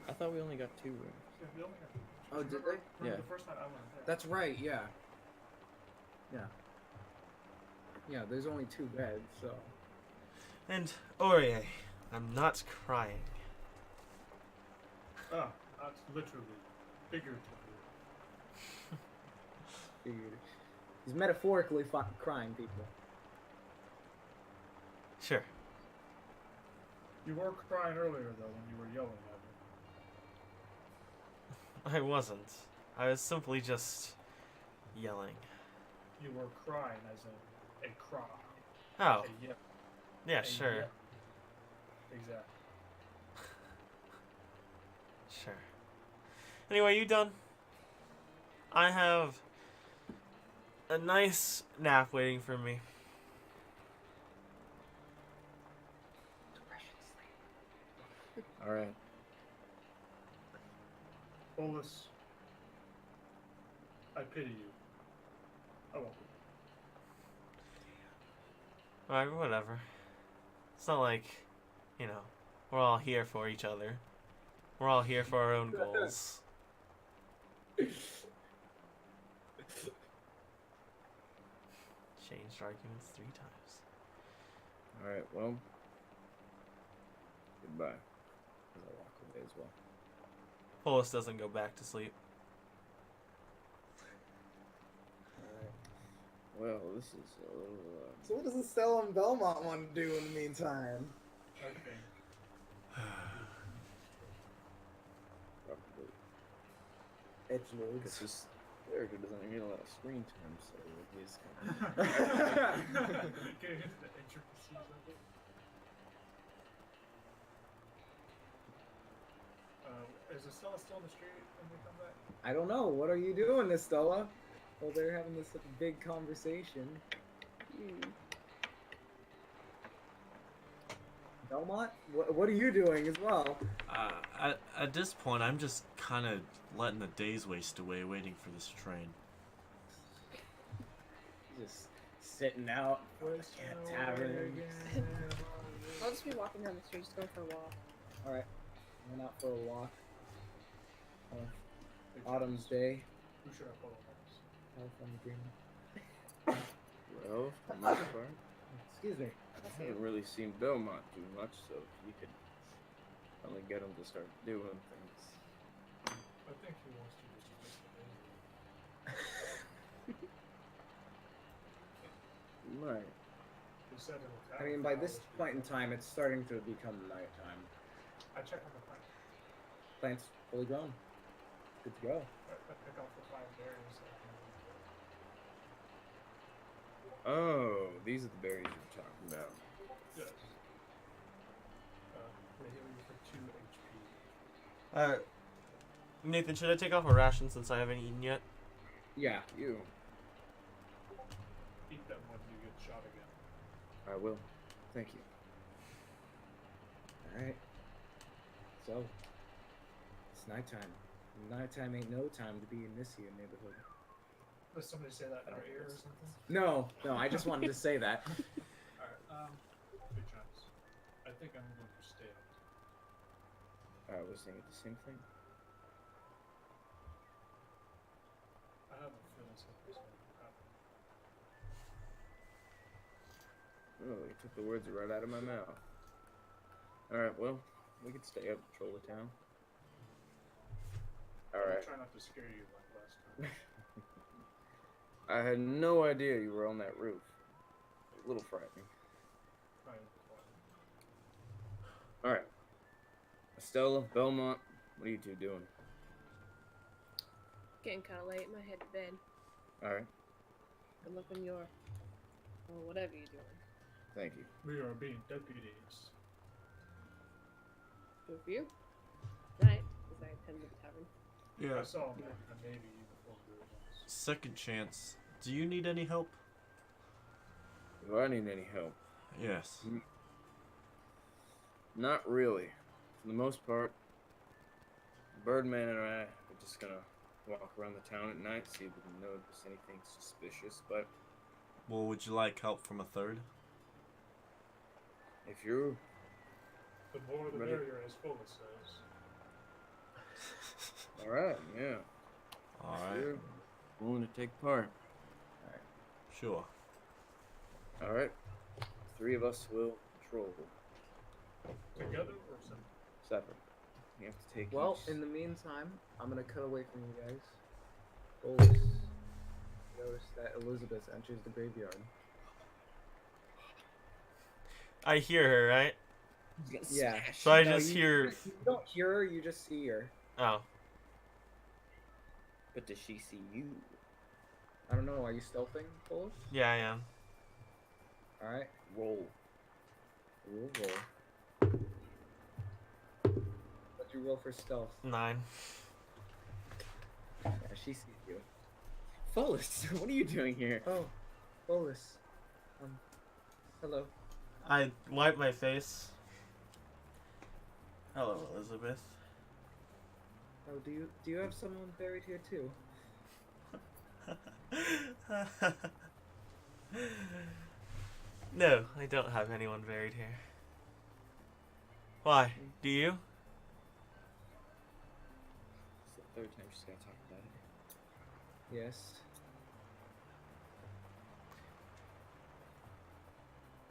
I thought we only got 2 rooms. Yeah, we only have to- Oh, did remember, they? remember Yeah. the first night I went there. That's right, yeah. Yeah, there's only 2 beds, so... And, Aurier, I'm not crying. Ah, that's literally, figuratively. Figured. He's metaphorically crying, people. Sure. You were crying earlier though when you were yelling at me. I wasn't. I was simply just yelling. You were crying as in a cry. Oh, A yell. yeah, A sure. yell. Exactly. Sure. Anyway, you done? I have a nice nap waiting for me. Alright. Folas, I pity you. I won't. Alright, whatever. It's not like, you know, we're all here for each other. We're all here for our own goals. Changed arguments 3 times. Alright, well. Goodbye. As I walk away as well. Polis doesn't go back to sleep. Well, this is a little, So what does Estella and Belmont want to do in the meantime? Okay. probably. Edge lords. Because this character doesn't get a lot of screen time, so he's kind of... Getting into the intricacies of it. Is Estella still in the street when we come back? I don't know. What are you doing, Estella? Well, they're having this big conversation. Belmont, what are you doing as well? At this point, I'm just kind of letting the days waste away, waiting for this train. Just sitting out at tavern. I'll just be walking down the street, just going for a walk. All right, went out for a walk. Autumn's day. Who should I follow next? California dreaming. Well, for the most part, Excuse me. I haven't really seen Belmont do much, so if you could only get him to start doing things. I think he wants to just twist the baby. Right. He said it'll I mean, by this point in time, it's starting to become nighttime. I check on the plant. Plant's fully grown. Good to go. I pick off the 5 berries. That I can Oh, these are the berries you were talking about. yes. They heal you for 2 HP. Nathan, should I take off a ration since I haven't eaten yet? Yeah. You. Eat them when you get shot again. I will. Thank you. All right. So, it's nighttime. Nighttime ain't no time to be in this here neighborhood. Does somebody say that in our ear or something? No, I just wanted to say that. Alright, big chance. I think I'm going to stay up. I was thinking the same thing. I have a feeling something's going to happen. Oh, you took the words right out of my mouth. Alright, well, we could stay up, patrol the town. Alright. Try not to scare you like last time. I had no idea you were on that roof. A little frightening. Alright. Estella, Belmont, what are you two doing? Getting kind of late. My head to bed. Alright, Good luck on your, or whatever you're doing. thank you. We are being deputies. Good for you. Night, as I attend the tavern. Yeah. I saw him in the Navy before we were once. Second chance. Do you need any help? Do I need any help? Yes. Not really. For the most part, Birdman and I are just gonna walk around the town at night, see if we can notice anything suspicious, but Well, would you like help from a third? if you're The more the Ready? merrier, as Folas says. alright, yeah. If Alright. you're willing to take part. Sure. Alright. 3 of us will patrol. Together or separate? Separate. You have to take Well, each- in the meantime, I'm gonna cut away from you guys. Always notice that Elizabeth enters the graveyard. I hear her, right? Yeah. So I No, just you- hear. You don't hear her, you just see her. Oh. But does she see you? I don't know, are you stealthing, Folas? Yeah, I am. Alright. Roll. Roll. What'd you roll for stealth? 9. Yeah, she sees you. Folas, what are you doing here? Oh, Folas. Hello. I wipe my face. Hello, Elizabeth. Oh, do you have someone buried here too? No, I don't have anyone buried here. Why? Do you? It's the 3rd time she's gonna talk about it. Yes.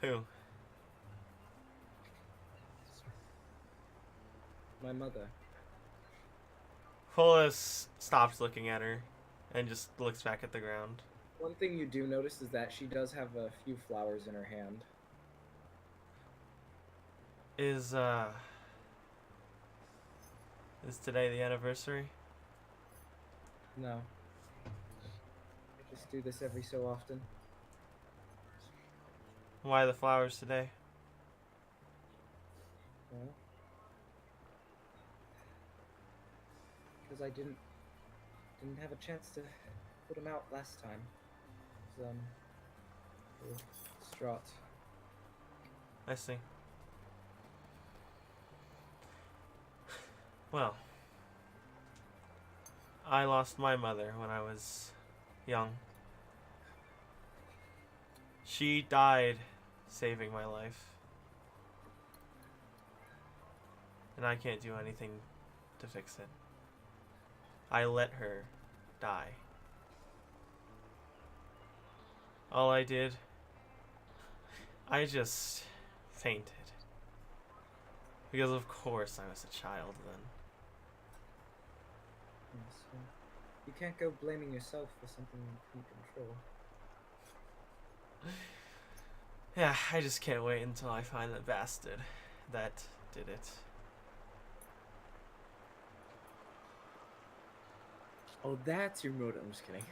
Who? My mother. Folas stops looking at her and just looks back at the ground. One thing you do notice is that she does have a few flowers in her hand. Is today the anniversary? No. I just do this every so often. Why the flowers today? Well, because I didn't have a chance to put them out last time. I was, a little distraught. I see. Well, I lost my mother when I was young. She died saving my life. And I can't do anything to fix it. I let her die. all I did, I just fainted. Because of course I was a child then. Yes, well, you can't go blaming yourself for something you can't control. Yeah, I just can't wait until I find that bastard that did it. Oh, that's your motive. I'm just kidding.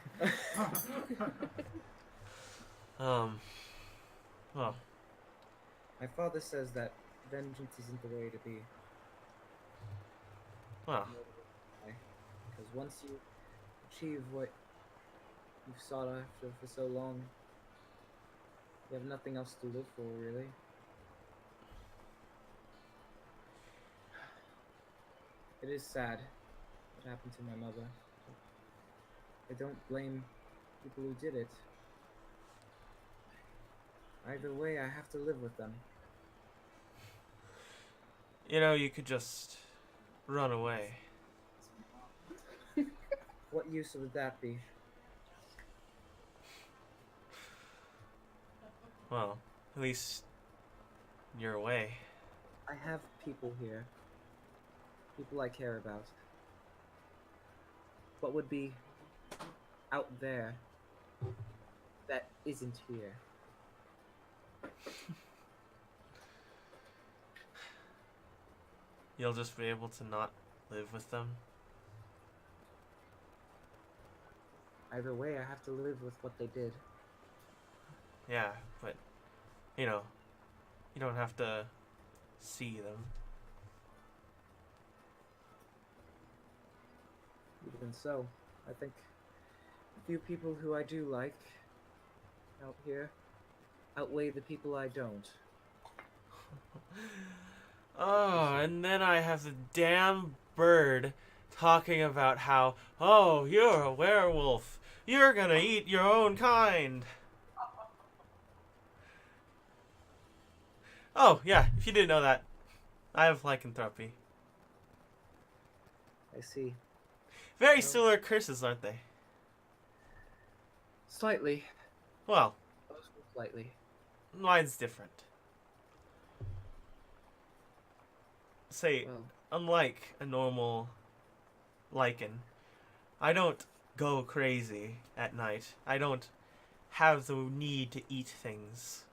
Well, My father says that vengeance isn't the way to be. well, Because once you achieve what you've sought after for so long, you have nothing else to live for, really. It is sad what happened to my mother. I don't blame people who did it. Either way, I have to live with them. you know, you could just run away. What use would that be? Well, at least you're away. I have people here. People I care about. What would be out there that isn't here? You'll just be able to not live with them. Either way, I have to live with what they did. Yeah, but, you know, you don't have to see them. Even so, I think a few people who I do like out here outweigh the people I don't. Oh, and then I have the damn bird talking about how, oh, you're a werewolf. You're gonna eat your own kind. Oh, yeah, if you didn't know that, I have lycanthropy. I see. Very similar curses, aren't they? Slightly. Well, Slightly. mine's different. Say, Well, unlike a normal lichen, I don't go crazy at night. I don't have the need to eat things.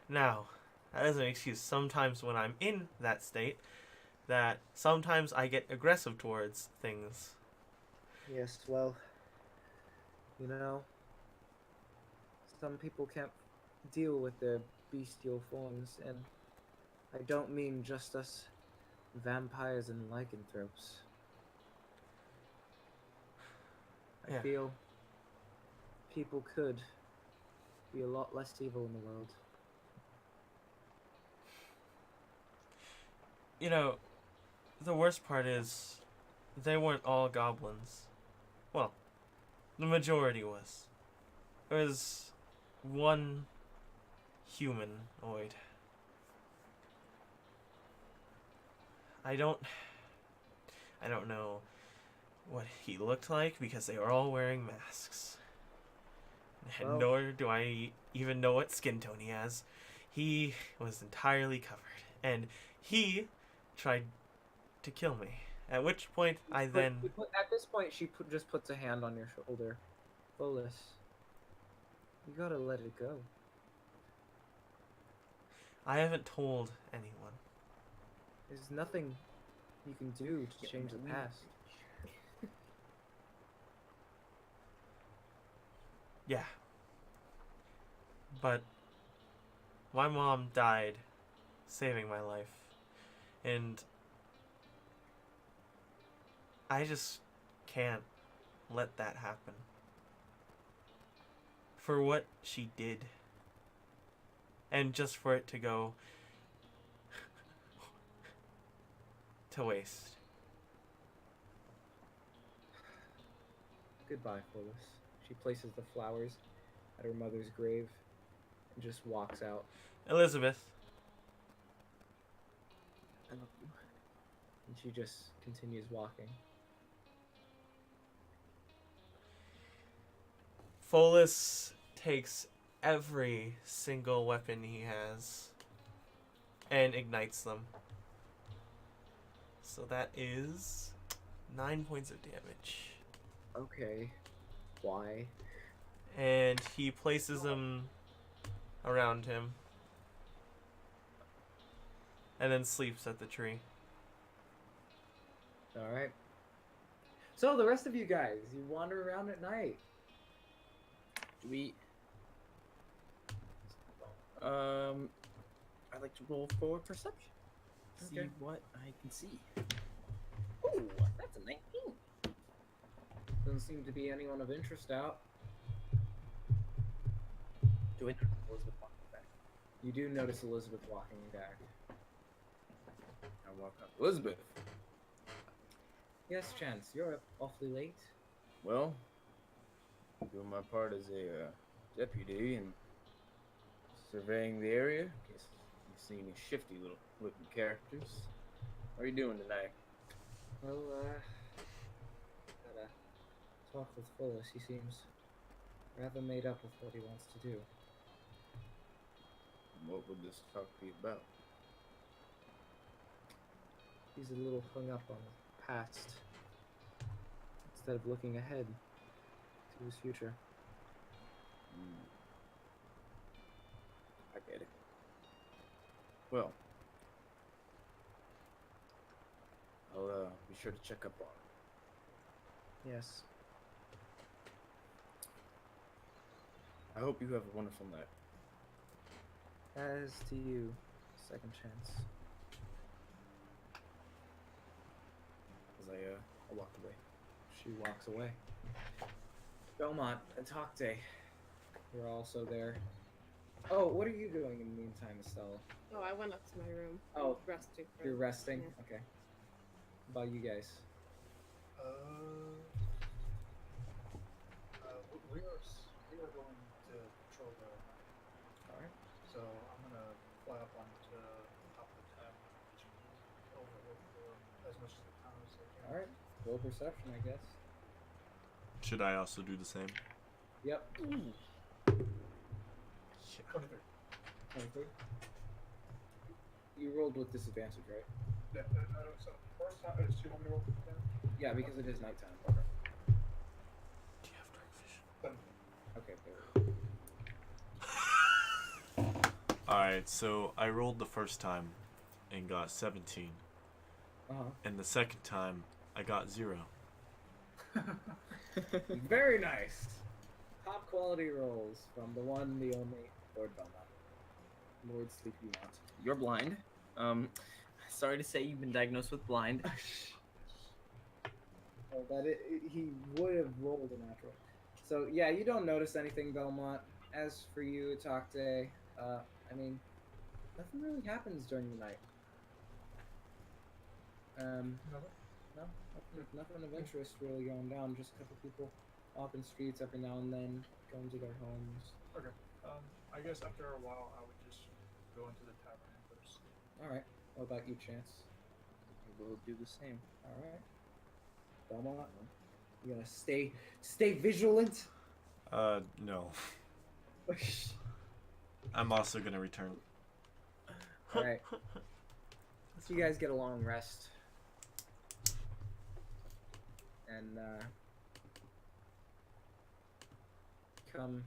Now, that is an excuse. Sometimes when I'm in that state, that sometimes I get aggressive towards things. yes, well, you know, some people can't deal with their bestial forms, and I don't mean just us vampires and lycanthropes. I Yeah. feel people could be a lot less evil in the world. You know, the worst part is, they weren't all goblins. Well, the majority was. There was one humanoid. I don't know what he looked like because they were all wearing masks. And Well- nor do I even know what skin tone he has. He was entirely covered. And he tried to kill me. At which point I then... At this point, she just puts a hand on your shoulder. Folas, you gotta let it go. I haven't told anyone. There's nothing you can do to change the past. Yeah. But my mom died saving my life. And I just can't let that happen. For what she did. And just for it to go to waste. Goodbye, Folas. She places the flowers at her mother's grave and just walks out. Elizabeth. I love you. And she just continues walking. Folas takes every single weapon he has and ignites them. So that is 9 points of damage. Okay. Why? And he places them around him. And then sleeps at the tree. Alright. So, the rest of you guys, you wander around at night. Do we? I'd like to roll for perception. See Okay. what I can see. Ooh, that's a 19. Doesn't seem to be anyone of interest out. Do I notice Elizabeth walking back? You do notice Elizabeth walking back. I walk up. Elizabeth. Yes, Chance, you're up awfully late. Well, doing my part as a deputy and surveying the area. In case you see any shifty little looking characters. How are you doing tonight? Well, had a talk with Folas. He seems rather made up with what he wants to do. What would this talk be about? He's a little hung up on the past instead of looking ahead to his future. I get it. Well, I'll be sure to check up on it. Yes. I hope you have a wonderful night. As to you, second chance. As I walk away. She walks away. Belmont and Tocte, you're also there. Oh, what are you doing in the meantime, Estella? Oh, I went up to my room. Oh, resting. You're resting? Yeah. Okay. How about you guys? We are going to patrol the night. Alright. So I'm gonna fly up onto the top of the tower, overlook as much of the town as I can. Alright. Roll perception, I guess. Should I also do the same? Yep. 23. 23. You rolled with disadvantage, right? Yeah, so first time, do you want me to roll for that? Yeah, because it is nighttime. Okay. Do you have dark vision? Then, Okay, good. Alright, so I rolled the first time and got 17. Uh-huh. And the second time, I got 0. Very nice. Top quality rolls from the one, the only Lord Belmont. Lord Sleepymont. You're blind. Sorry to say you've been diagnosed with blind. Oh, he would have rolled a natural. So yeah, you don't notice anything, Belmont. As for you, Tocte, I mean, nothing really happens during the night. No, nothing of interest really going down. Just a couple people walking streets every now and then, going to their homes. okay. I guess after a while, I would just go into the tavern and go to sleep. All right. What about you, Chance? We'll do the same. All right. Belmont, you gonna stay vigilant? No. I'm also gonna return. All right. So you guys get a long rest, and come.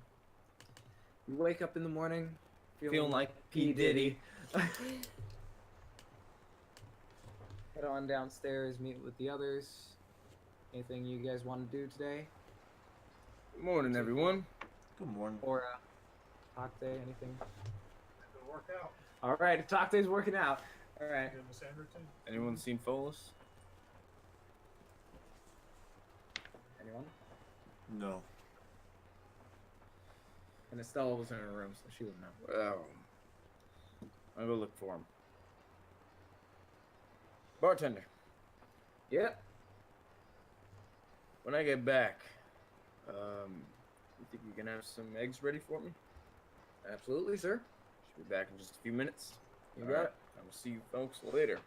You wake up in the morning, Feeling like P. Diddy. Head on downstairs, meet with the others. Anything you guys want to do today? Good morning, everyone. Good morning. Or Tocte, anything? Go work out. All right, Tocte's working out. All right. Give the sand routine. Anyone seen Folas? Anyone? No. And Estella was in her room, so she wouldn't know. Well, I'll go look for him. Bartender, Yep. when I get back, you think you can have some eggs ready for me? Absolutely, sir. Should be back in just a few minutes. You All got right, it. I will see you folks later. So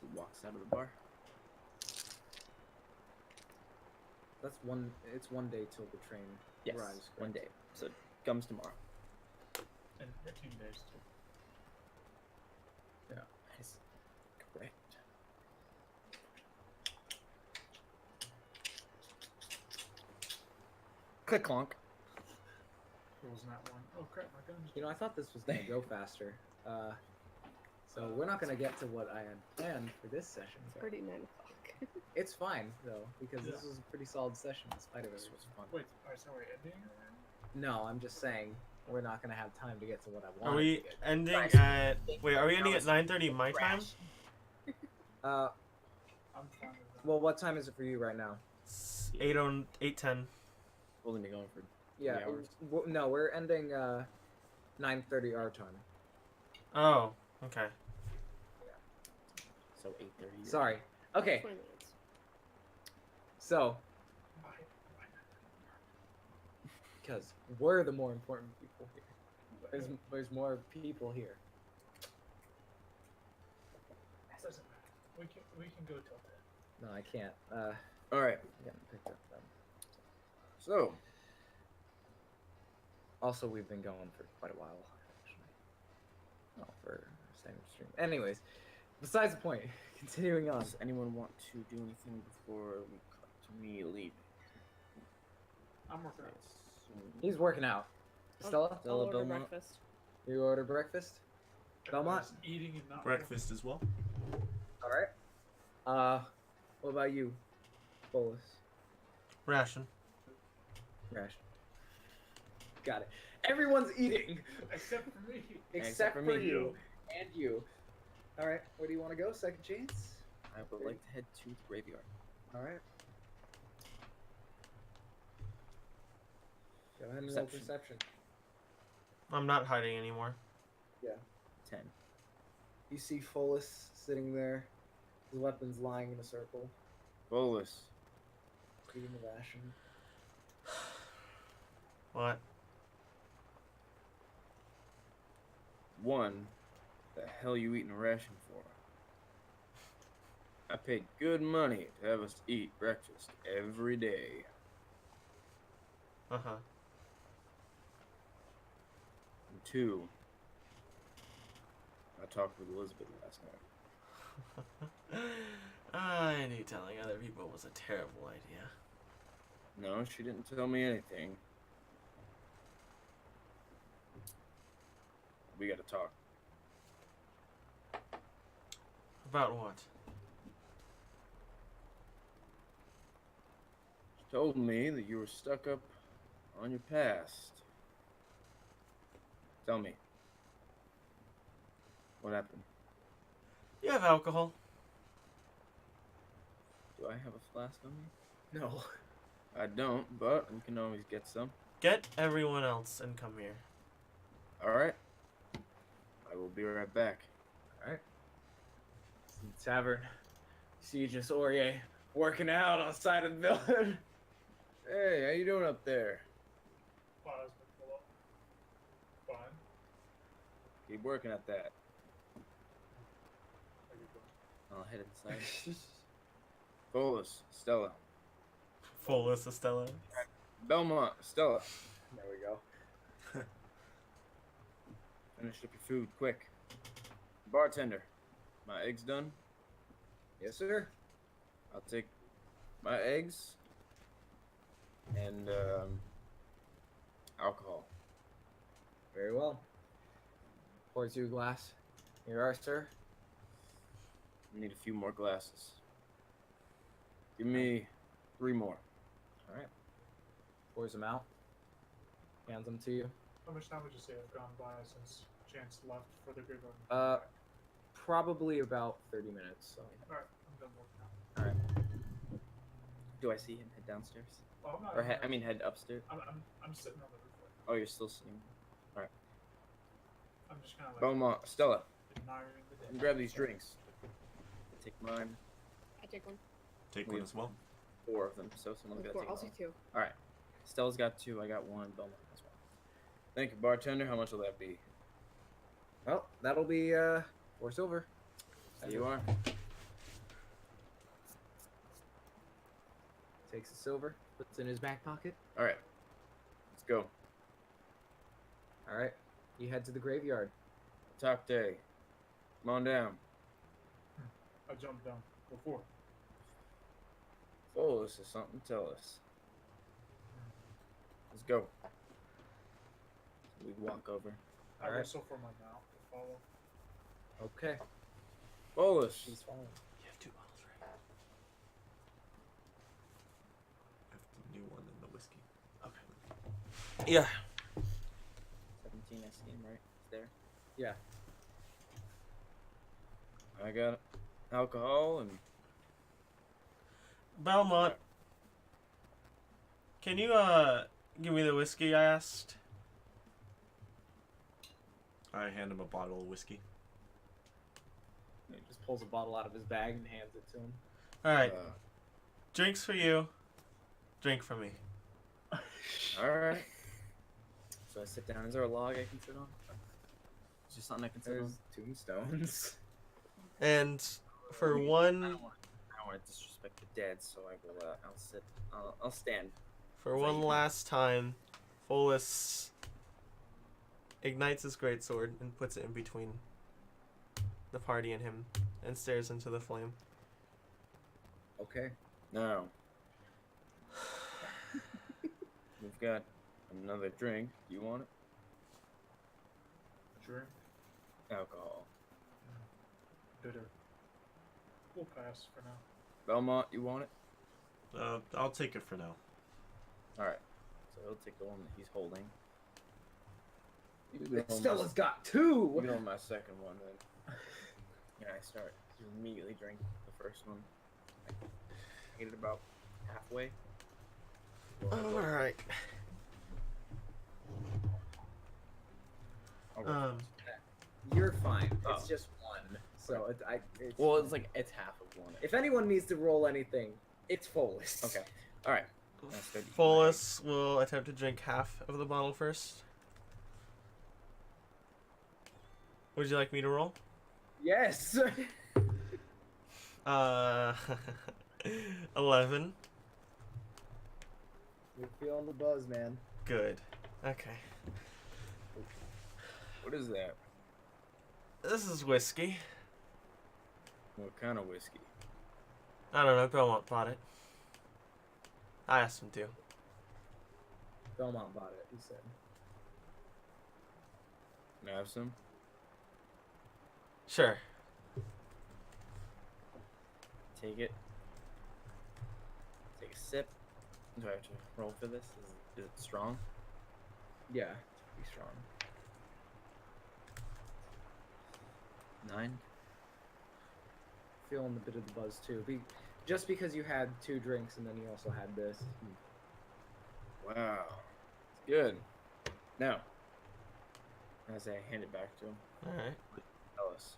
he walks out of the bar. That's one. It's 1 day till the train Yes, arrives. one correct? day. So it comes tomorrow. And 13 days too. That is correct. Click clonk. It wasn't that one. Oh crap, my gun's. You know, I thought this was gonna go faster. So we're not gonna get to what I had planned for this session. It's but already 9 o'clock. it's fine though because this was a pretty solid session in spite of This it. was fun. Wait, alright, so we're ending? No, I'm just saying we're not gonna have time to get to what I Are wanted. we to get. ending Nice. at? Wait, are we ending at 9:30 my time? Uh, I'm fine with that. well, what time is it for you right now? It's 8:10. We'll only be going for Yeah, 3 hours. no, we're ending 9:30 our time. Oh, okay. So 8:30. Sorry. Okay, 20 minutes. so Why? because we're the more important people here. There's more people here. Doesn't matter. We can go till 10. No, I can't. All right. Getting picked up then. So Also, we've been going for quite a while, actually. Oh, for same stream. Anyways, besides the point. Continuing on. does anyone want to do anything before we cut to me leaving? I'm working out. He's working out. Stella, I'll Stella order Belmont? breakfast. you order breakfast. Belmont? Everybody's eating and not Breakfast as well. All right. What about you, Folas? Ration. Rash. Got it. Everyone's eating except for me. except for for me. you and you. All right. Where do you want to go? Second chance. I would like to head to the graveyard. All right. Go ahead and roll Perception. perception. I'm not hiding anymore. 10. You see Folas sitting there, his weapons lying in a circle, Bolus. eating the ration. What? One, the hell you eating a ration for? I paid good money to have us eat breakfast every day. Uh huh. And two, I talked with Elizabeth last night. I knew telling other people was a terrible idea. No, she didn't tell me anything. We gotta talk. About what? She told me that you were stuck up on your past. Tell me. What happened? You have alcohol. Do I have a flask on me? No. I don't, but we can always get some. Get everyone else and come here. Alright. I will be right back. Alright. Tavern. See just Aurier working out on the side of the building. Hey, how you doing up there? Wow, that's been full up. Fine. Keep working at that. How you doing? I'll head inside. Folas, Stella. Folas, Estella. Belmont, Stella. There we go. Finish up your food, quick. Bartender, my eggs done? Yes, sir. I'll take my eggs and alcohol. Very well. Pours you a glass. Here are, sir. I need a few more glasses. Give me 3 more. Alright. Pours them out. Hands them to you. How much time would you say have gone by since Chance left for the graveyard? Probably about 30 minutes. So. Alright, I'm done working out. Alright. Do I see him head downstairs? Well, I'm not. Or in there. head upstairs? I'm sitting on the roof. Oh, you're still sitting. I'm just kind of like Beaumont, Stella, admiring the come day. grab these drinks. Take mine. I take one. Take We one have as well. 4 of them, so someone's got to Four. take I'll one. take two. Alright. Stella's got 2, I got 1, Beaumont has 1. Thank you, bartender. How much will that be? Well, that'll be 4 silver. There you are. Takes the silver, puts it in his back pocket. All right, let's go. All right, you head to the graveyard. Top day. Come on down. I jumped down before. Folas has something to tell us. Let's go. We walk over. I Alright. whistle for my mount to follow. Okay. Folas. She's following. You have 2 bottles, right? I have the new one and the whiskey. Okay. Yeah. 17, I see him, right? It's there. Yeah. I got alcohol and Belmont, can you give me the whiskey I asked? I hand him a bottle of whiskey. He just pulls a bottle out of his bag and hands it to him. All right, drinks for you, drink for me. all right. So I sit down. Is there a log I can sit on? Is there something I can sit on? There's tombstones. And for I one, don't want to disrespect the dead, so I will. I'll sit. I'll stand. for one last time, Folas ignites his greatsword and puts it in between the party and him, and stares into the flame. Okay. Now we've got another drink. You want it? Drink. Alcohol. Bitter. We'll pass for now. Belmont, you want it? I'll take it for now. All right. So he'll take the one that he's holding. You can It hold still my- has got you two. can hold my second one then. Yeah, I start to immediately drink the first one. I get it about halfway. All right. I'll go first. You're fine. Oh. It's just one. So it's Well, it's half of one. if anyone needs to roll anything, it's Folas. Okay. All right. That's good. Folas will attempt to drink half of the bottle first. Would you like me to roll? Yes. 11. You're feeling the buzz, man. Good. Okay. What is that? This is whiskey. What kind of whiskey? I don't know. Belmont bought it. I asked him to. Belmont bought it. He said. Can I have some? Sure. Take it. Take a sip. Do I have to roll for this? Is it strong? Yeah. Be strong. 9. Feeling a bit of the buzz too. Just because you had 2 drinks and then you also had this. Wow. It's good. Now, as I hand it back to him, Alright. tell us.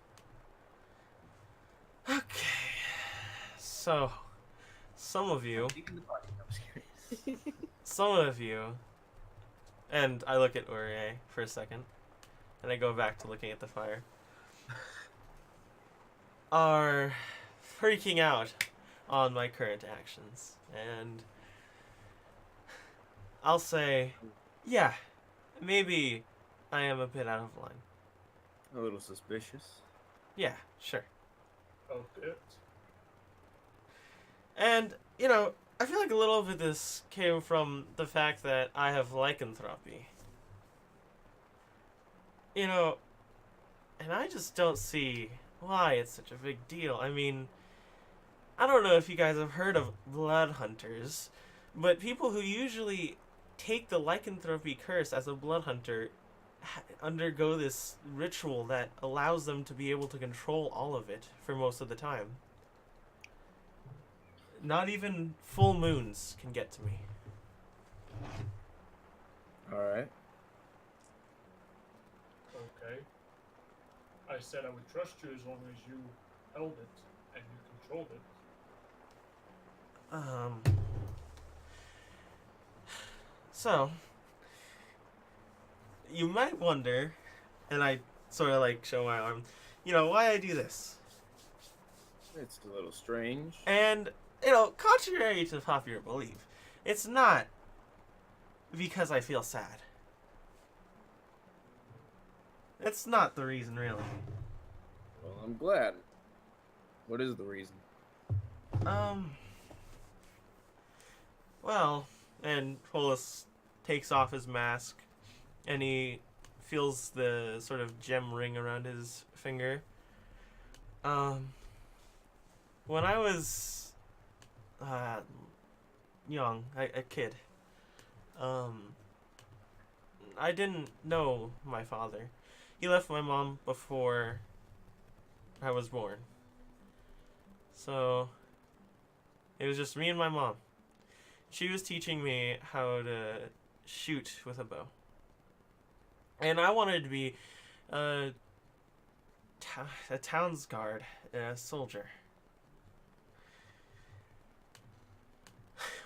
Okay. So, some of you, Leaving the party. No, I'm just kidding. some of you, and I look at Uriah for a second, and I go back to looking at the fire, are freaking out on my current actions. And I'll say, yeah, maybe I am a bit out of line. A little suspicious. Yeah, sure. Oh, good. And, you know, I feel like a little bit of this came from the fact that I have lycanthropy. You know, and I just don't see why it's such a big deal. I mean, I don't know if you guys have heard of blood hunters, but people who usually take the lycanthropy curse as a blood hunter undergo this ritual that allows them to be able to control all of it for most of the time. Not even full moons can get to me. Alright. Okay. I said I would trust you as long as you held it and you controlled it. So, you might wonder, and I sort of like show my arm, you know, why I do this. It's a little strange. And contrary to popular belief, it's not because I feel sad. It's not the reason, really. Well, I'm glad. What is the reason? Well, and Folas takes off his mask, and he feels the sort of gem ring around his finger. When I was young, a kid, I didn't know my father. He left my mom before I was born. So it was just me and my mom. She was teaching me how to shoot with a bow. And I wanted to be a town's guard, a soldier.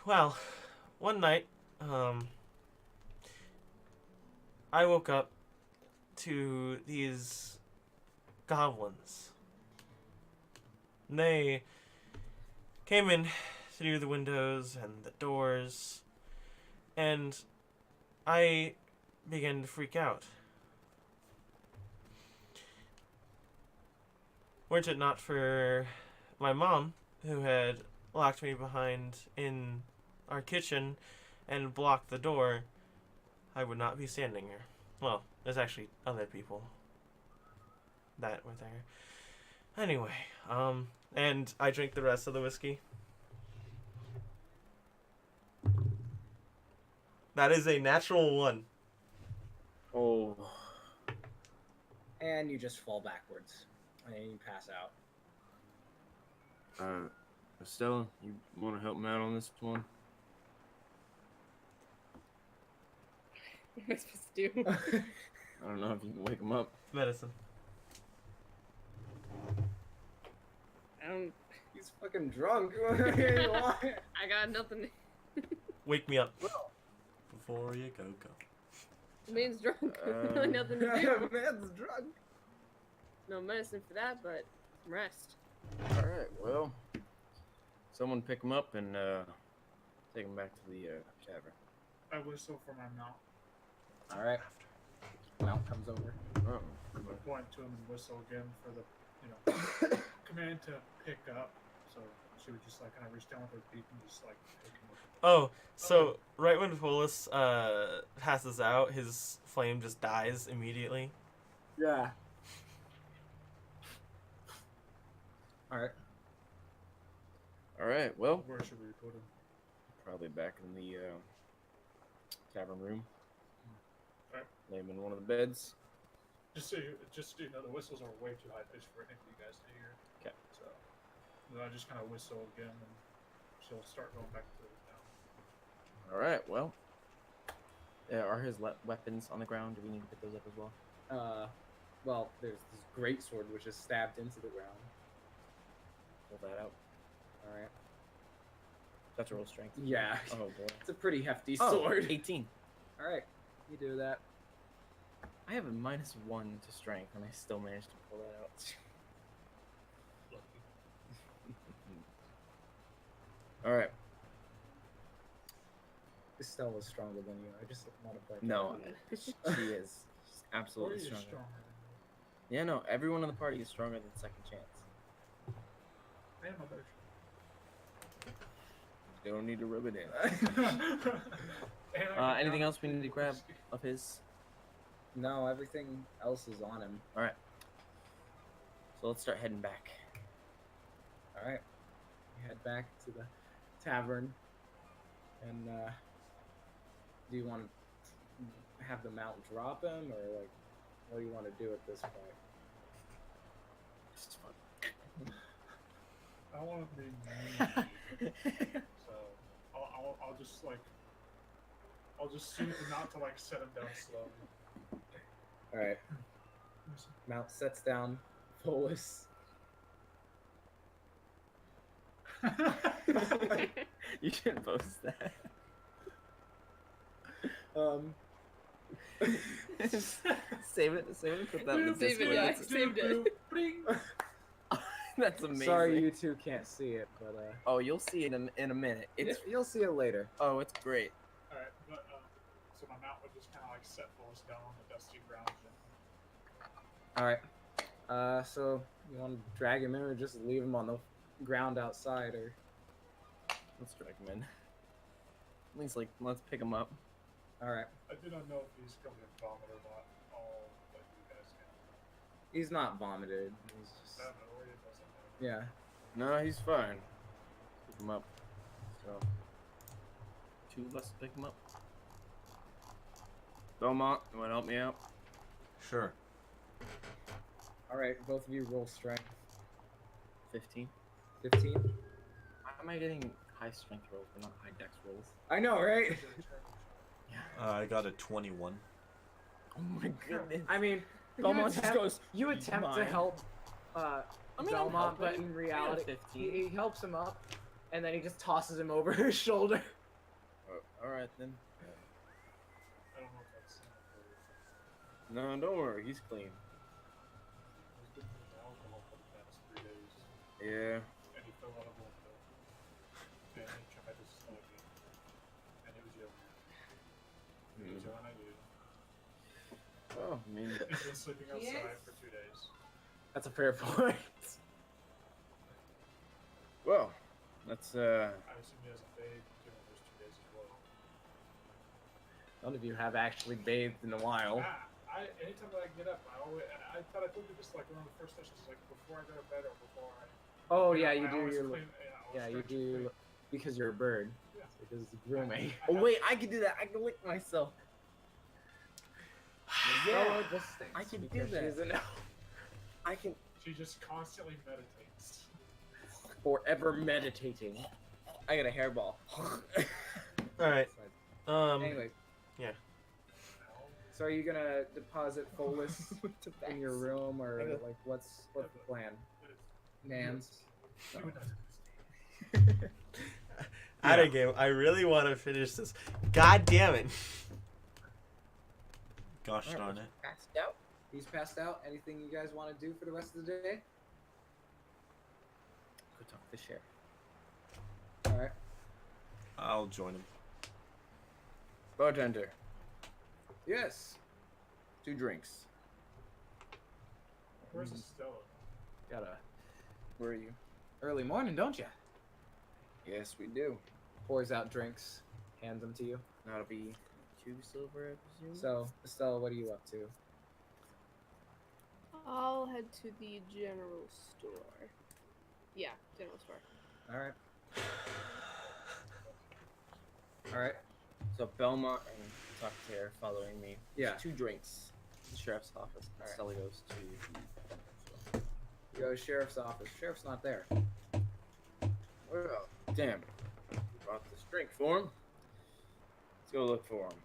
Well, one night, I woke up to these goblins. And they came in through the windows and the doors, and I began to freak out. Weren't it not for my mom, who had locked me behind in our kitchen and blocked the door, I would not be standing here. Well, there's actually other people that were there. Anyway, and I drank the rest of the whiskey. That is a natural 1. Oh. And you just fall backwards. And you pass out. Estella, you want to help me out on this one? What am I supposed to do? I don't know if you can wake him up. Medicine. I don't. He's fucking drunk. I got nothing. Wake me up. Before you go. Man's drunk. Really nothing to do. Man's drunk. No medicine for that, but some rest. Alright, well, someone pick him up and take him back to the tavern. I whistle for my mount. All right. Mount comes over. Oh. I point to him and whistle again for the, command to pick up. So she would just like kind of reach down with her beak and just like pick him up. Oh, so right when Folas passes out, his flame just dies immediately. Yeah. All right. Alright, well, Where should we put him? probably back in the tavern room. Alright. Lay him in one of the beds. Just so you know, the whistles are way too high pitched for any of you guys to hear. Okay. So then I just kind of whistle again, and she'll start going back to the town. Alright, well. Are his weapons on the ground? Do we need to pick those up as well? Well, there's this great sword which is stabbed into the ground. Pull that out. All right. That's a roll strength. Yeah. Oh, boy. It's a pretty hefty Oh, sword. 18. All right. You do that. I have a -1 to strength, and I still managed to pull that out. Lucky. Alright. Estelle is stronger than you. I just want to play. No, she is. She's absolutely Or you're stronger. stronger. Yeah, no, everyone in the party is stronger than Second Chance. I am a better. They don't need to rub it in. And I Anything got else we need to grab of his? No, everything else is on him. Alright. So let's start heading back. All right. You head back to the tavern, and do you want to have the mount drop him, or like, what do you want to do at this point? It's fun. I want to be mean. So I'll just like I'll just soothe him out to like set him down slowly. All right. Mount sets down Folas. You should post that. Save it and put that in the Save it, Discord. yeah. Saved it. Bring. That's amazing. Sorry, you two can't see it, but Oh, you'll see it in a minute. It's you'll see it later. oh, it's great. Alright, but so my mount would just kind of like set Folas down on the dusty ground. All right. So you want to drag him in, or just leave him on the ground outside, or? Let's drag him in. At least, like, let's pick him up. All right. I do not know if he's coming to vomit or not. Oh, but you guys can. He's not vomited. He's just. I don't know where it doesn't matter. Yeah. No, he's fine. Pick him up. So, 2 of us pick him up. Belmont, you want to help me out? Sure. All right. Both of you roll strength. 15. 15. Why am I getting high strength rolls but not high dex rolls? I know, right? I got a 21. Oh my goodness. I mean, Belmont just goes. You attempt to "Mine." help Belmont, but in I got reality, 15. he helps him up, and then he just tosses him over his shoulder. Oh, alright then. I don't know if that's No, don't worry, he's clean. He's been doing alcohol for the past 3 days. Yeah. And he fell out of one bill. And he tried to stomach me. And he was yelling. He was yelling at you. Oh, I mean, He's been sleeping outside for 2 days. That's a fair point. well, that's I assume he hasn't bathed during those 2 days as well. None of you have actually bathed in a while. Anytime that I get up, I thought I told you this like one of the first sessions, like before I go to bed or before I. Oh you know, yeah, you I do always your clean, yeah, you stretch and do because you're a bird. Yeah. Because of grooming. Oh wait, I can do that. I can lick myself. Bella just stinks I can do because that. she's an elf. I can She just constantly meditates. Forever meditating. I got a hairball. All right. Anyway, Yeah. so are you gonna deposit Folas in your room, or Okay. like what's the plan? Nans. He would not Out of game. I really want to finish this. God damn it. Gosh darn it. Passed out. He's passed out. Anything you guys want to do for the rest of the day? Go talk to the sheriff. All right. I'll join him. Bartender, Yes. 2 drinks. Where's Estella? Got a Where are you? early morning, don't you? Yes, we do. Pours out drinks, hands them to you. That'll be 2 silver, I presume. So, Estella, what are you up to? I'll head to the general store. Yeah, general store. All right. All right. So Belmont and Tucktail are following me. Yeah. 2 drinks. The sheriff's office. Alright. Stella goes to the. You go to sheriff's office. Sheriff's not there. Well, damn. We brought this drink for him. Let's go look for him.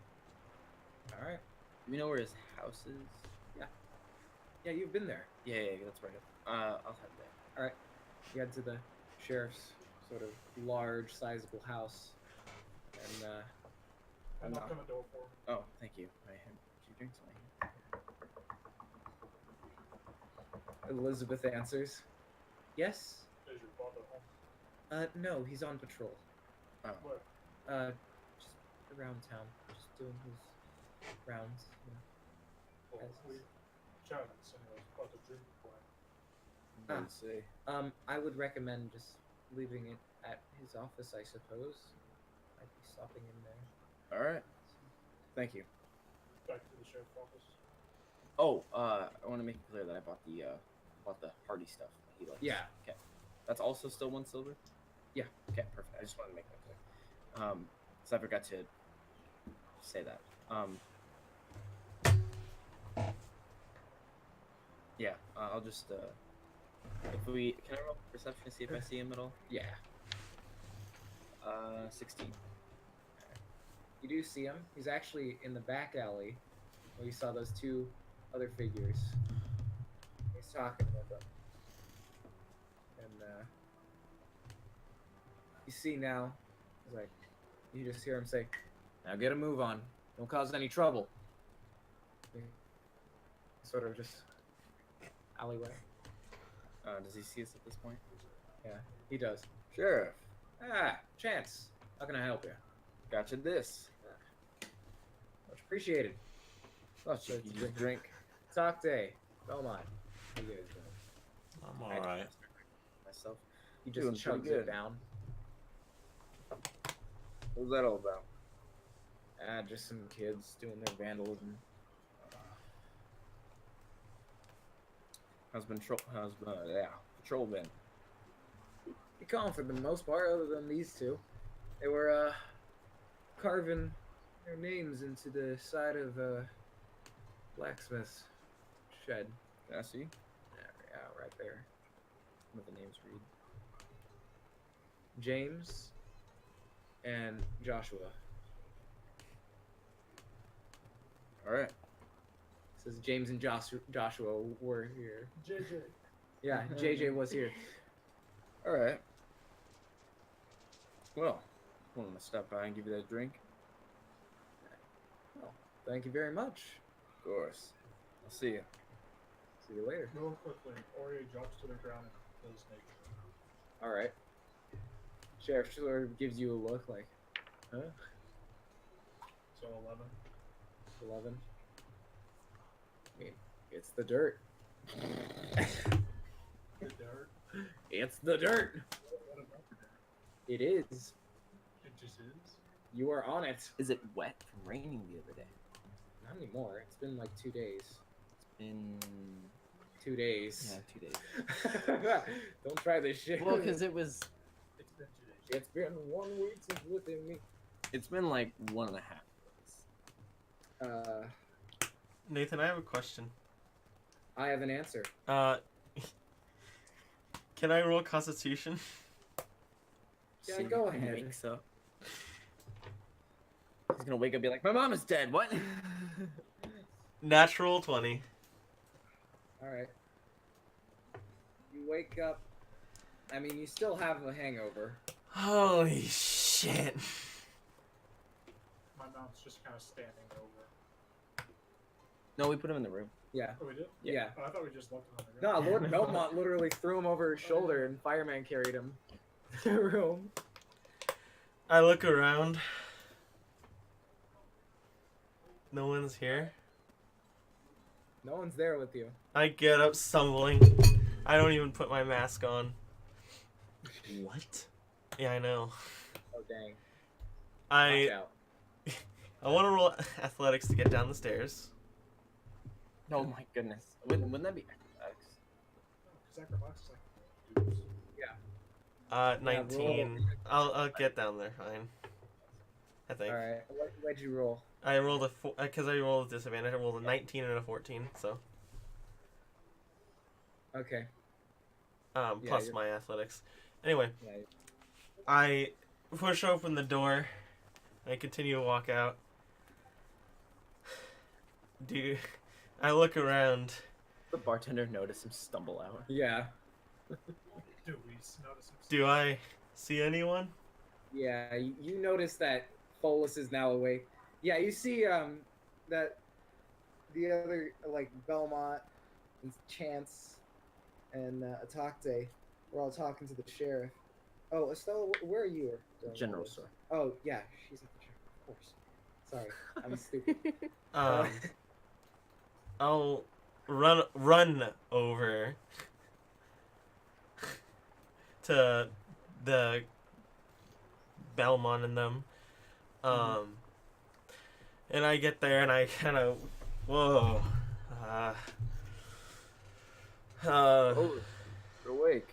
All right. Do you know where his house is? Yeah, you've been there. Yeah, that's right. I'll head there. You head to the sheriff's sort of large, sizable house, and I knocked on the door for him. Oh, thank you. I had 2 drinks in my hand. Elizabeth answers, "Yes." Is your father home? No, he's on patrol. Oh, Where? Just around town, just doing his rounds. You know. Well, we chatted, anyways, about the drink plan. let's see. I would recommend just leaving it at his office, I suppose. I'd be stopping in there. All right. Thank you. Back to the sheriff's office. Oh, I want to make it clear that I bought the hearty stuff that he likes. Yeah. Okay. That's also still 1 silver? Yeah. Okay, perfect. I just wanted to make that clear. So I forgot to say that. Yeah, I'll just, can I roll perception to see if I see him at all? Yeah. 16. You do see him. He's actually in the back alley where you saw those 2 other figures. He's talking with them. And you see now, he's like, you just hear him say, "Now get a move on. Don't cause any trouble." Sort of just alleyway. Does he see us at this point? He does. Sheriff, Ah, Chance. How can I help you? gotcha this. Much appreciated. Oh, you just drink. Talk day. Belmont. How you guys doing? I'm alright. Myself. He Doing just pretty chugs good. it down. What was that all about? Just some kids doing their vandalism. How's patrol been? Be calm for the most part, other than these two. They were carving their names into the side of blacksmith's shed. Can I see? Yeah, right there. What the names read. James and Joshua. All right. It says James and Joshua were here. JJ. Yeah, JJ was here. All right. Well, wanted to stop by and give you that drink. Well, thank you very much. Of course. I'll see you. See you later. Real quickly, Ori drops to the ground and kills Nate. All right. Sheriff sort of gives you a look like, huh? So 11. 11. I mean, it's the dirt. The dirt. It's the dirt. What about the dirt? It is. It just is. You are on it. Is it wet from raining the other day? Not anymore. It's been like 2 days. In 2 days. yeah, 2 days. Don't try this shit. Well, because it was. It's been 2 days. It's been 1 week since within me. It's been like 1.5 days. Nathan, I have a question. I have an answer. Can I roll Constitution? Yeah, See go if he ahead. Wakes up. He's gonna wake up and be like, "My mom is dead." What? Natural 20. All right. You wake up. I mean, you still have a hangover. Holy shit. My mom's just kind of standing over. No, we put him in the room. Yeah. Oh, we did? Yeah. Oh, I thought we just left him on the No, ground. Lord Belmont literally threw him over his shoulder, and fireman carried him to the room. I look around. No one's here. No one's there with you. I get up stumbling. I don't even put my mask on. What? Yeah, I know. Oh dang! I Watch out. I want to roll athletics to get down the stairs. Oh my goodness! Wouldn't that be acrobatics? Because acrobatics is like dudes. 19. I'll get down there fine. I think. All right. What'd you roll? I rolled a because I rolled a disadvantage. I rolled a 19 and a 14. So Okay. plus you're- my athletics. Anyway, Yeah. I push open the door. I continue to walk out. I look around. The bartender noticed him stumble out. Yeah. Do we notice him? Do I see anyone? Yeah. You notice that Folas is now awake. Yeah. You see that the other like Belmont and Chance and Atakte were all talking to the sheriff. Oh, Estella, where are you? during all General this? store. Oh yeah, she's at the sheriff. Of course. Sorry, I'm stupid. I'll run over to the Belmont and them. And I get there and I kind of, whoa. Oh, you're awake.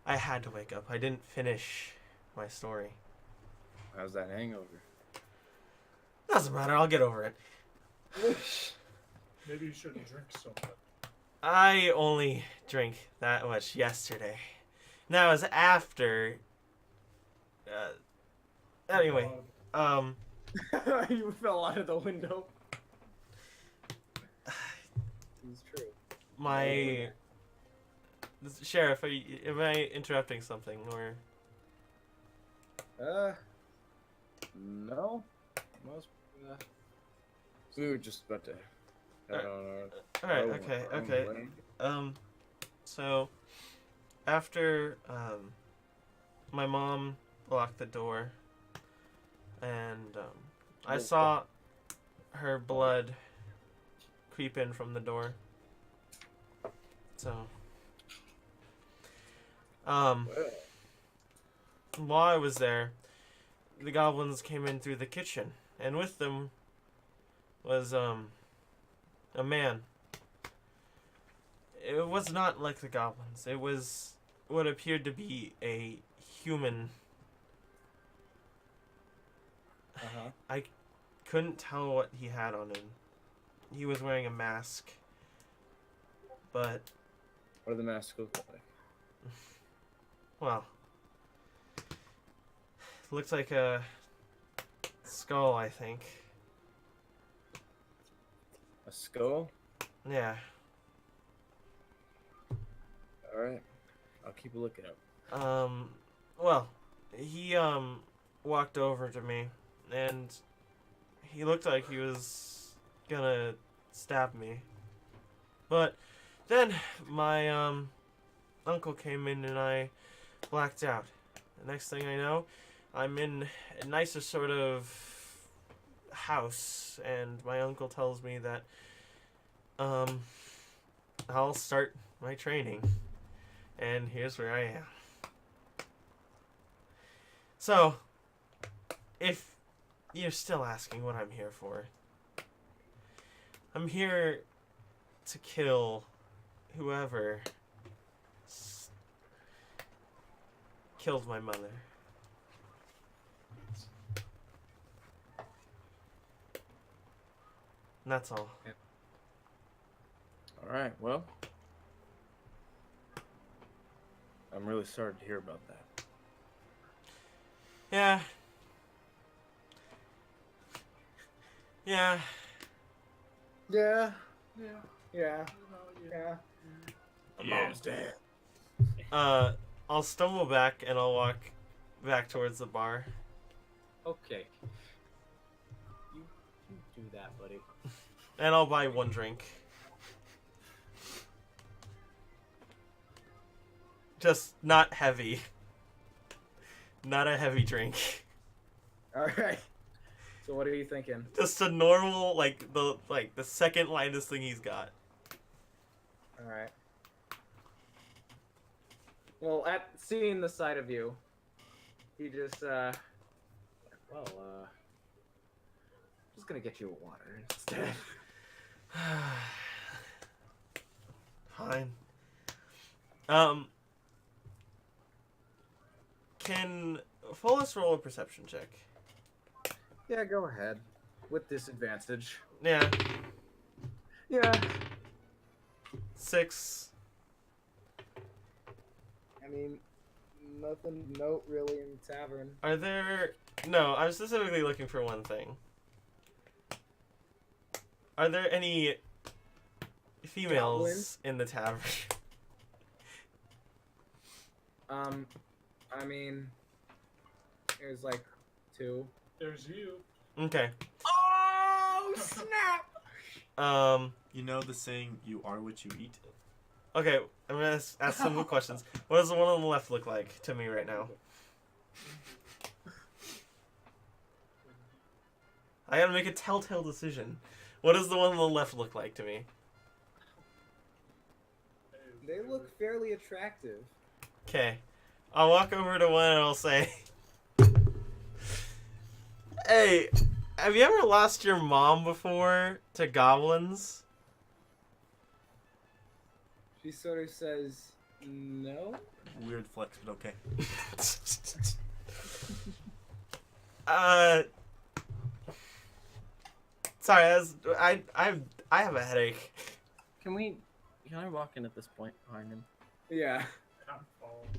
I had to wake up. I didn't finish my story. How's that hangover? Doesn't matter. I'll get over it. Maybe you shouldn't drink so much. I only drank that much yesterday. Now it's after. Anyway, You fell out of the window. It's true. my sheriff, am I interrupting something or? No. Most. We were just about to head on our. All right. our Okay. own Okay. way. So, after my mom locked the door, and I saw her blood creep in from the door. So, while I was there, the goblins came in through the kitchen, and with them was a man. It was not like the goblins. It was what appeared to be a human. I couldn't tell what he had on him. He was wearing a mask. But What do the masks look like? well, looks like a skull, I think. A skull? Yeah. Alright. I'll keep a lookout. Well, he walked over to me, and he looked like he was gonna stab me. But then my uncle came in and I blacked out. The next thing I know, I'm in a nicer sort of house, and my uncle tells me that I'll start my training. And here's where I am. So, if you're still asking what I'm here for, I'm here to kill whoever killed my mother. And that's all. Alright, well. I'm really sorry to hear about that. Yeah. Yeah. Yeah. Yeah. Mom's dead. I'll stumble back and I'll walk back towards the bar. Okay. You do that, buddy. And I'll buy one drink. Just not heavy. Not a heavy drink. Alright. So what are you thinking? Just a normal, the second lightest thing he's got. Alright. Well, at seeing the sight of you, he just, just gonna get you a water instead. Fine. Can Folas roll a perception check? Yeah, go ahead. With disadvantage. Yeah. Yeah. 6. I mean, nothing to note really in the tavern. Are there... No, I'm specifically looking for one thing. Are there any females Goblins? in the tavern? I mean, there's like 2. There's you. Okay. Oh, snap! You know the saying, you are what you eat? Okay, I'm gonna ask simple questions. What does the one on the left look like to me right now? I gotta make a telltale decision. What does the one on the left look like to me? They look fairly attractive. Okay. I'll walk over to one and I'll say, hey, have you ever lost your mom before to goblins? She sort of says, no. Weird flex, but okay. Sorry, I have a headache. Can I walk in at this point behind him? Yeah.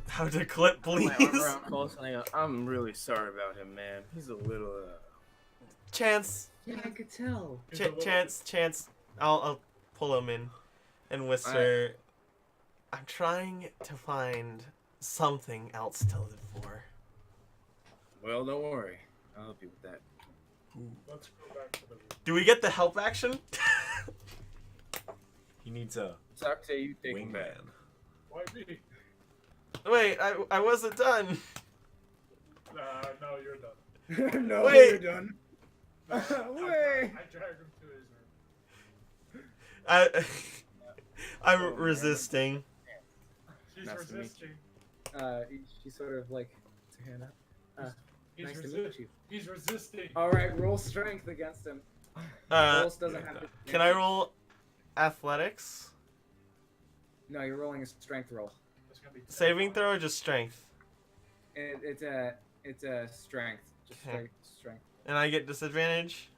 How to clip, Put my arm please? around close and I go, I'm really sorry about him, man. He's a little, Chance. Yeah, I could tell. Chance. I'll pull him in and whisper, I'm trying to find something else to live for. Well, don't worry. I'll help you with that. Let's go back to the. Do we get the help action? He needs a Talk to you, take him wingman. back. Why me? Wait, I wasn't done. No, you're done. No, Wait. you're done. No, Wait. I dragged him to his room. I'm Oh, man. resisting. She's Nice to meet resisting. She sort of like to Hannah. He's Nice to resisting. meet you. He's resisting. All right, roll strength against him. Rolls doesn't have to. Can I roll athletics? No, you're rolling a strength roll. It's gonna be Saving throw or just strength? It's a strength. Just Okay. strength. And I get disadvantage?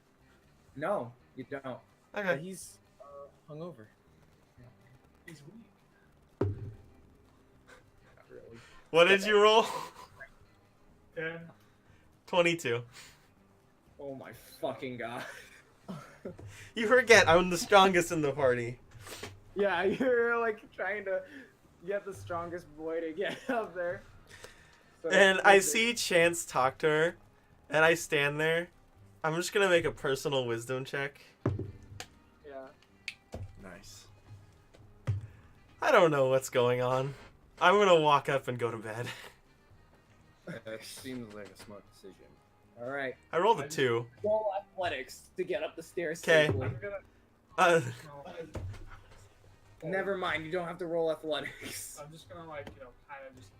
No, you don't. But Okay. he's hungover. He's weak. Not really. What did you roll? 10. 22. Oh my fucking god. You forget I'm the strongest in the party. Yeah, you're like trying to get the strongest boy to get up there. So And I see Chance talk to her, and I stand there. I'm just gonna make a personal wisdom check. Yeah. Nice. I don't know what's going on. I'm gonna walk up and go to bed. That seems like a smart decision. All right. I rolled a 2. Roll athletics to get up the stairs 'Kay. safely. I'm gonna. Uh, No. Never mind. You don't have to roll athletics. I'm just gonna like kind of just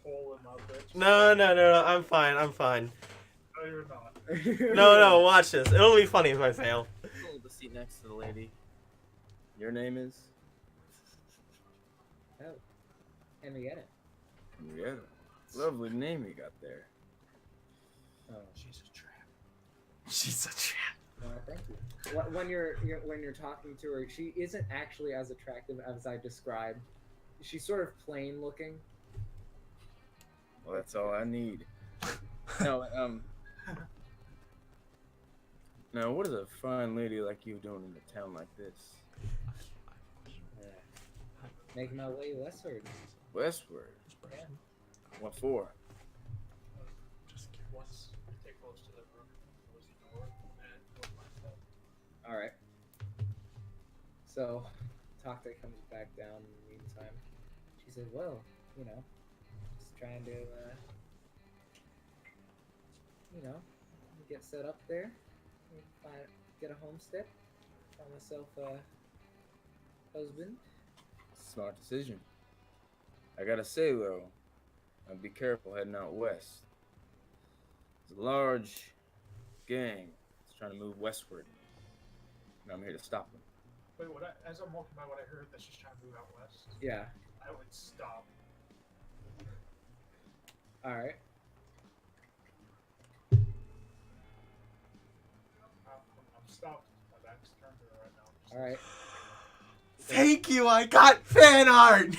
pull him up. There. no. I'm fine. No, you're not. No. Watch this. It'll be funny if I fail. Hold the seat next to the lady. Your name is? Oh, Henrietta. Yeah. Lovely name you got there. Oh, She's a trap. She's a trap. thank you. When you're talking to her, she isn't actually as attractive as I described. She's sort of plain looking. Well, that's all I need. No, Now, what is a fine lady like you doing in a town like this? Making my way westward. Westward. Yeah. What for? Once you take close to the room, close the door, and open myself. All right. So, Takte comes back down in the meantime. She says, "Well, just trying to, get set up there, get a homestead, find myself a husband." Smart decision. I gotta say though, be careful heading out west. There's a large gang that's trying to move westward, and I'm here to stop them. Wait, as I'm walking by, what I heard that she's trying to move out west, Yeah. I would stop. All right. I'm stopped. My back's turned to her right now. All right. Thank you. I got fan art.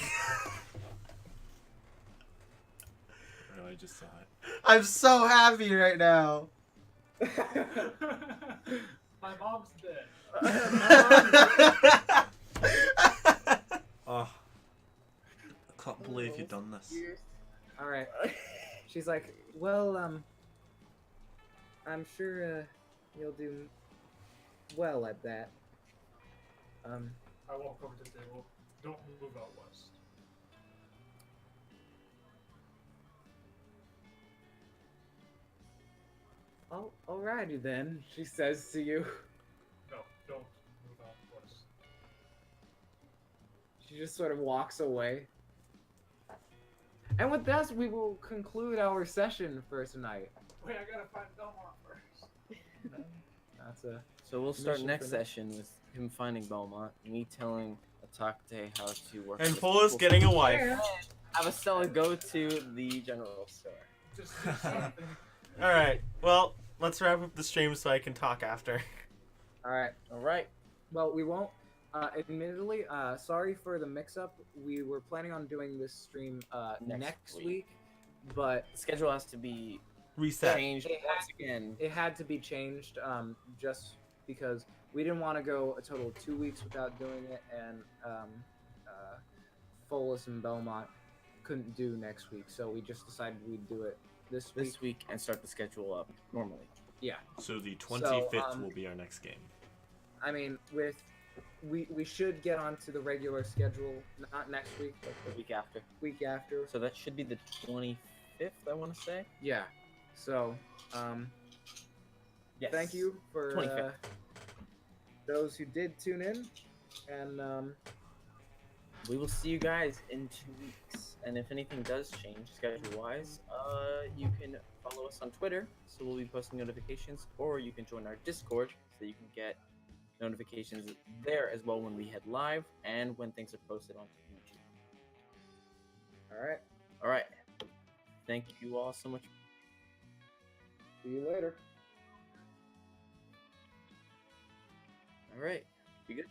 I just saw it. I'm so happy right now. My mom's dead. Oh, I can't believe you've done this. All right. She's like, "Well, I'm sure you'll do well at that. I walk over to the table. Don't move out west. Alrighty then," she says to you. No, don't move out west. She just sort of walks away. And with that, we will conclude our session for tonight. Wait, I gotta find Belmont first. That's a so we'll start Mission next for next- session with him finding Belmont, me telling Atakte how to work. And with Folas people. getting a wife. Have Estella go to the general store. Just do something. All right. Well, let's wrap up the stream so I can talk after. all right. All right. Well, we won't. Admittedly, sorry for the mix-up. We were planning on doing this stream next week, but The schedule has to be Reset. changed It once again. it had to be changed just because we didn't want to go a total of 2 weeks without doing it, and Folas and Belmont couldn't do next week, so we just decided we'd do it this week. This week and start the schedule up normally. Yeah. So the 25th So, will be our next game. I mean, with we should get onto the regular schedule, not next week, but The week after. week after. So that should be the 25th, I want to say. Yeah. So, Yes. thank you for 25th. those who did tune in, and We will see you guys in 2 weeks. And if anything does change schedule-wise, you can follow us on Twitter, so we'll be posting notifications, or you can join our Discord, so you can get notifications there as well when we head live and when things are posted on YouTube. all right. Thank you all so much. See you later. All right. Be good.